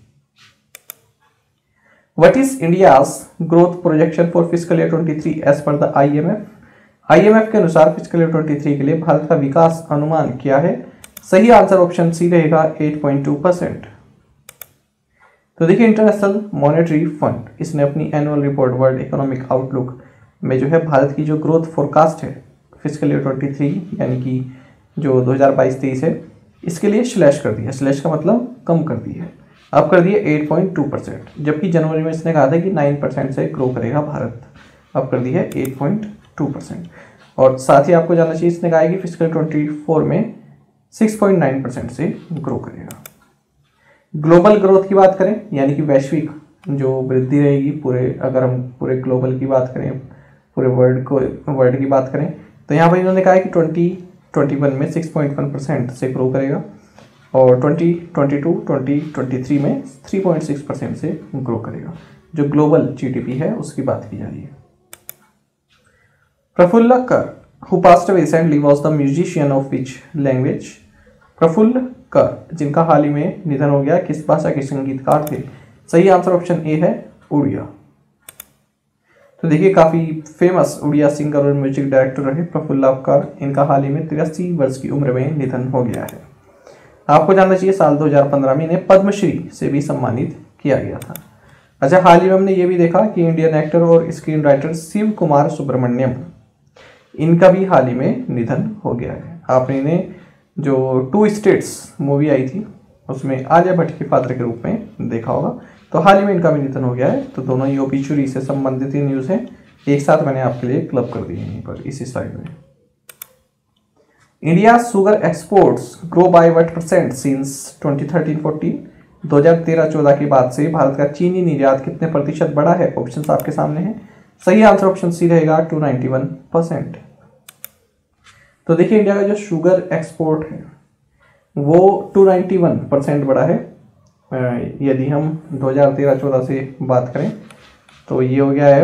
What is India's growth projection for fiscal year 23 as per the IMF? IMF के अनुसार फिस्कल ईयर 23 के लिए भारत का विकास अनुमान क्या है? सही आंसर ऑप्शन सी रहेगा 8.2%। तो देखिए इंटरनेशनल मॉनेटरी फंड इसने अपनी annual report world economic outlook में जो है भारत की जो ग्रोथ फोरकास्ट है फिस्कल ईयर 23 यानी कि जो 2022-23 है, इसके लिए स्लैश कर दिया। स्लैश का मतलब कम कर दी है। अब कर दिए 8.2%, जबकि जनवरी में इसने कहा था कि 9% से ग्रो करेगा भारत, अब कर दिया 8.2%। और साथ ही आपको जानना चाहिए इसने कहा है कि फिजिकल 24 में 6.9% से ग्रो करेगा। ग्लोबल ग्रोथ की बात करें, यानी कि वैश्विक जो वृद्धि रहेगी पूरे, अगर हम पूरे ग्लोबल की बात करें, पूरे वर्ल्ड की बात करें, तो यहाँ पर इन्होंने कहा है कि 2021 में 6.1% से ग्रो करेगा और 2022-2023 में 3.6% से ग्रो करेगा। जो ग्लोबल जीडीपी है उसकी बात की जा रही है। प्रफुल्ल कर, who passed away recently, was the musician of which language? Praful कर, जिनका हाल ही में निधन हो गया, किस भाषा के संगीतकार थे? सही आंसर ऑप्शन ए है उड़िया। तो देखिए काफी फेमस उड़िया सिंगर और म्यूजिक डायरेक्टर रहे प्रफुल्ल कर, इनका हाल ही में 83 वर्ष की उम्र में निधन हो गया है। आपको जानना चाहिए साल 2015 में इन्हें पद्मश्री से भी सम्मानित किया गया था। अच्छा, हाल ही में हमने ये भी देखा कि इंडियन एक्टर और स्क्रीन राइटर शिव कुमार सुब्रमण्यम, इनका भी हाल ही में निधन हो गया है। आपने इन्हें जो 2 स्टेट्स मूवी आई थी उसमें आलिया भट्ट के पात्र के रूप में देखा होगा, तो हाल ही में इनका भी निधन हो गया है। तो दोनों ही ओबिचुरी से संबंधित ही न्यूज़ हैं, एक साथ मैंने आपके लिए क्लब कर दिए हैं यहीं पर इसी स्लाइड में। India sugar exports grow by what percent since 2013-14? 2013-14 के बाद से भारत का चीनी निर्यात कितने प्रतिशत बढ़ा है? ऑप्शंस आपके सामने हैं। सही आंसर ऑप्शन सी रहेगा 291%। तो देखिए इंडिया का जो शुगर एक्सपोर्ट है वो 291% बढ़ा है। यदि हम 2013-14 से बात करें तो ये हो गया है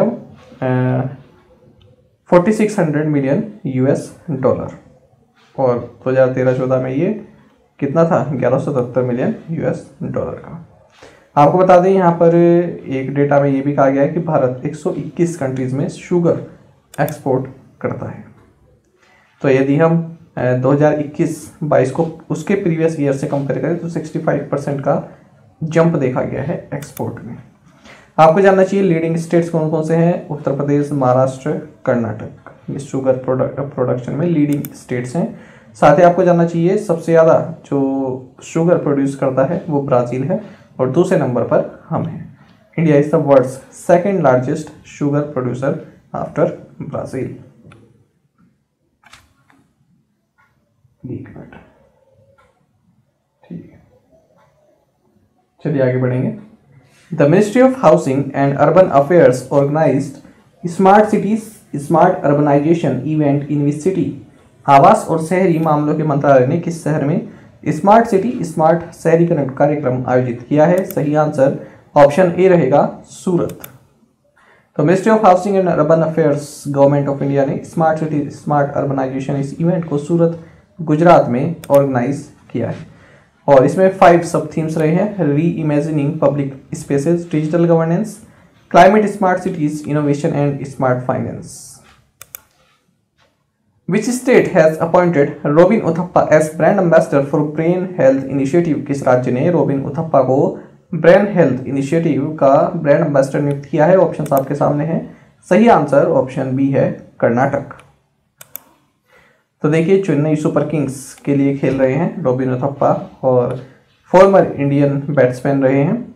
4600 मिलियन US$, और 2013-14 में ये कितना था? 1177 मिलियन US$। का आपको बता दें यहाँ पर एक डेटा में ये भी कहा गया है कि भारत 121 कंट्रीज में शुगर एक्सपोर्ट करता है। तो यदि हम 2021-22 को उसके प्रीवियस ईयर से कंपेयर करें तो 65% का जंप देखा गया है एक्सपोर्ट में। आपको जानना चाहिए लीडिंग स्टेट्स कौन कौन से हैं? उत्तर प्रदेश, महाराष्ट्र, कर्नाटक, ये शुगर प्रोडक्शन में लीडिंग स्टेट्स हैं। साथ ही आपको जानना चाहिए सबसे ज़्यादा जो शुगर प्रोड्यूस करता है वो ब्राज़ील है और दूसरे नंबर पर हम हैं। India is the world's second largest sugar producer after Brazil. ठीक है, चलिए आगे बढ़ेंगे। The ministry of housing and urban affairs organised smart cities smart urbanisation event in which city? आवास और शहरी मामलों के मंत्रालय ने किस शहर में स्मार्ट सिटी स्मार्ट शहरीकरण कार्यक्रम आयोजित किया है? सही आंसर ऑप्शन ए रहेगा सूरत। तो ministry of housing and urban affairs government of India ने स्मार्ट सिटी स्मार्ट अर्बनाइजेशन इस इवेंट को सूरत गुजरात में ऑर्गेनाइज किया है और इसमें 5 सब थीम्स रहे हैं: री imagining public spaces, digital governance, climate smart cities, innovation and smart finance. Which state has appointed robin Uthappa as brand ambassador for brain health initiative? किस राज्य ने रोबिन उथप्पा को ब्रेन हेल्थ इनिशिएटिव का ब्रांड एम्बेसडर नियुक्त किया है? ऑप्शन आपके सामने हैं। सही आंसर ऑप्शन बी है कर्नाटक। तो देखिए चेन्नई सुपर किंग्स के लिए खेल रहे हैं रोबिन उथप्पा और फॉर्मर इंडियन बैट्समैन रहे हैं,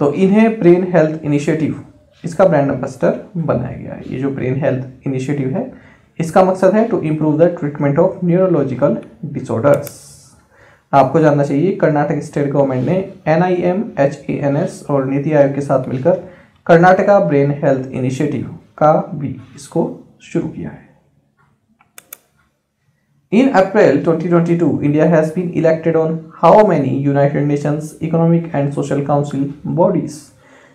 तो इन्हें ब्रेन हेल्थ इनिशिएटिव इसका ब्रांड एम्बेसडर बनाया गया है। ये जो ब्रेन हेल्थ इनिशिएटिव है इसका मकसद है to improve the treatment of neurological disorders. आपको जानना चाहिए कर्नाटक स्टेट गवर्नमेंट ने NIM, HANS और नीति आयोग के साथ मिलकर कर्नाटका ब्रेन हेल्थ इनिशिएटिव का भी इसको शुरू किया है। In April 2022, India has been elected on how many United Nations Economic and Social Council bodies?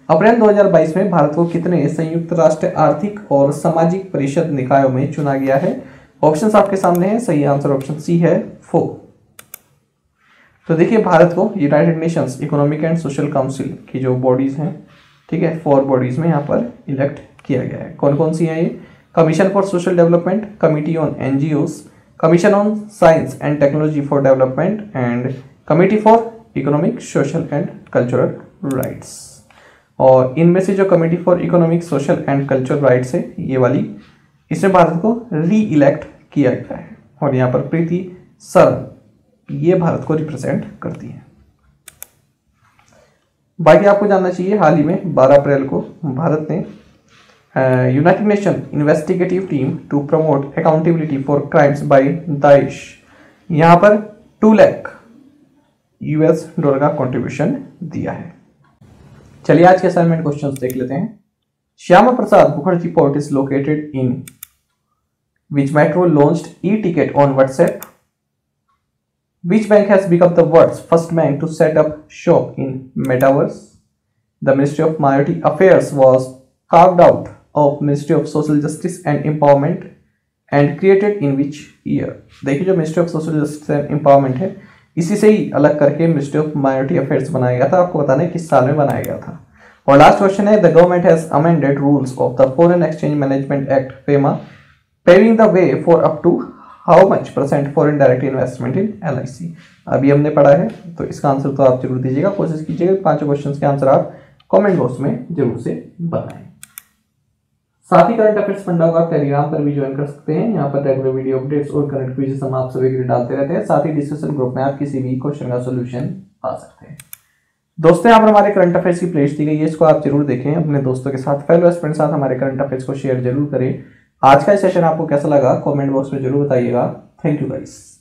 अप्रैल 2022 में भारत को कितने संयुक्त राष्ट्र आर्थिक और सामाजिक परिषद निकायों में चुना गया है? ऑप्शंस आपके सामने हैं। सही आंसर ऑप्शन सी है 4। तो देखिए भारत को United Nations economic and social council की जो बॉडीज हैं, ठीक है, 4 बॉडीज में यहाँ पर इलेक्ट किया गया है। कौन कौन सी हैं ये? Commission for social development, committee on NGOs, commission on science and technology for development and committee for economic social and cultural rights. और इनमें से जो committee for economic social and cultural rights है ये वाली, इसमें भारत को री इलेक्ट किया गया है और यहाँ पर प्रीति सरन ये भारत को रिप्रेजेंट करती है। बाकी आपको जानना चाहिए, हाल ही में 12 अप्रैल को भारत ने united nation investigative team to promote accountability for crimes by Daesh, यहां पर 2 लाख US डॉलर का कंट्रीब्यूशन दिया है। चलिए आज के असाइनमेंट क्वेश्चंस देख लेते हैं। Shyama Prasad Mukherjee port is located in which metro launched e-ticket on WhatsApp? Which bank has become the world's first bank to set up shop in Metaverse? The Ministry of Minority Affairs was carved out of Ministry of Social Justice and Empowerment and created in which year? देखिए जो Ministry of Social Justice and Empowerment है, इसी से ही अलग करके Ministry of Minority Affairs बनाया गया था। आपको बताना है किस साल में बनाया गया था। और लास्ट क्वेश्चन है, The government has amended rules of the Foreign Exchange Management Act FEMA, paving the way for up to how much % foreign direct investment in LIC? अभी हमने पढ़ा है, तो इसका आंसर तो आप जरूर दीजिएगा। कोशिश कीजिएगा 5 क्वेश्चंस के आंसर आप कमेंट बॉक्स में जरूर से बताएं। साथ ही करंट अफेयर्स फंडा को आप टेलीग्राम पर भी ज्वाइन कर सकते हैं। यहाँ पर रेगुलर वीडियो अपडेट्स और करंट क्विज़ेस हम आप सभी के लिए डालते रहते हैं। साथ ही डिस्कशन ग्रुप में आप किसी भी क्वेश्चन का सोल्यूशन पा सकते हैं। दोस्तों यहाँ पर हमारे करंट अफेयर्स की प्लेलिस्ट दी गई है, इसको आप जरूर देखें। अपने दोस्तों के साथ, फेलो एस्पिरेंट के साथ हमारे करंट अफेयर्स को शेयर जरूर करें। आज का सेशन आपको कैसा लगा कमेंट बॉक्स में जरूर बताइएगा। Thank you guys.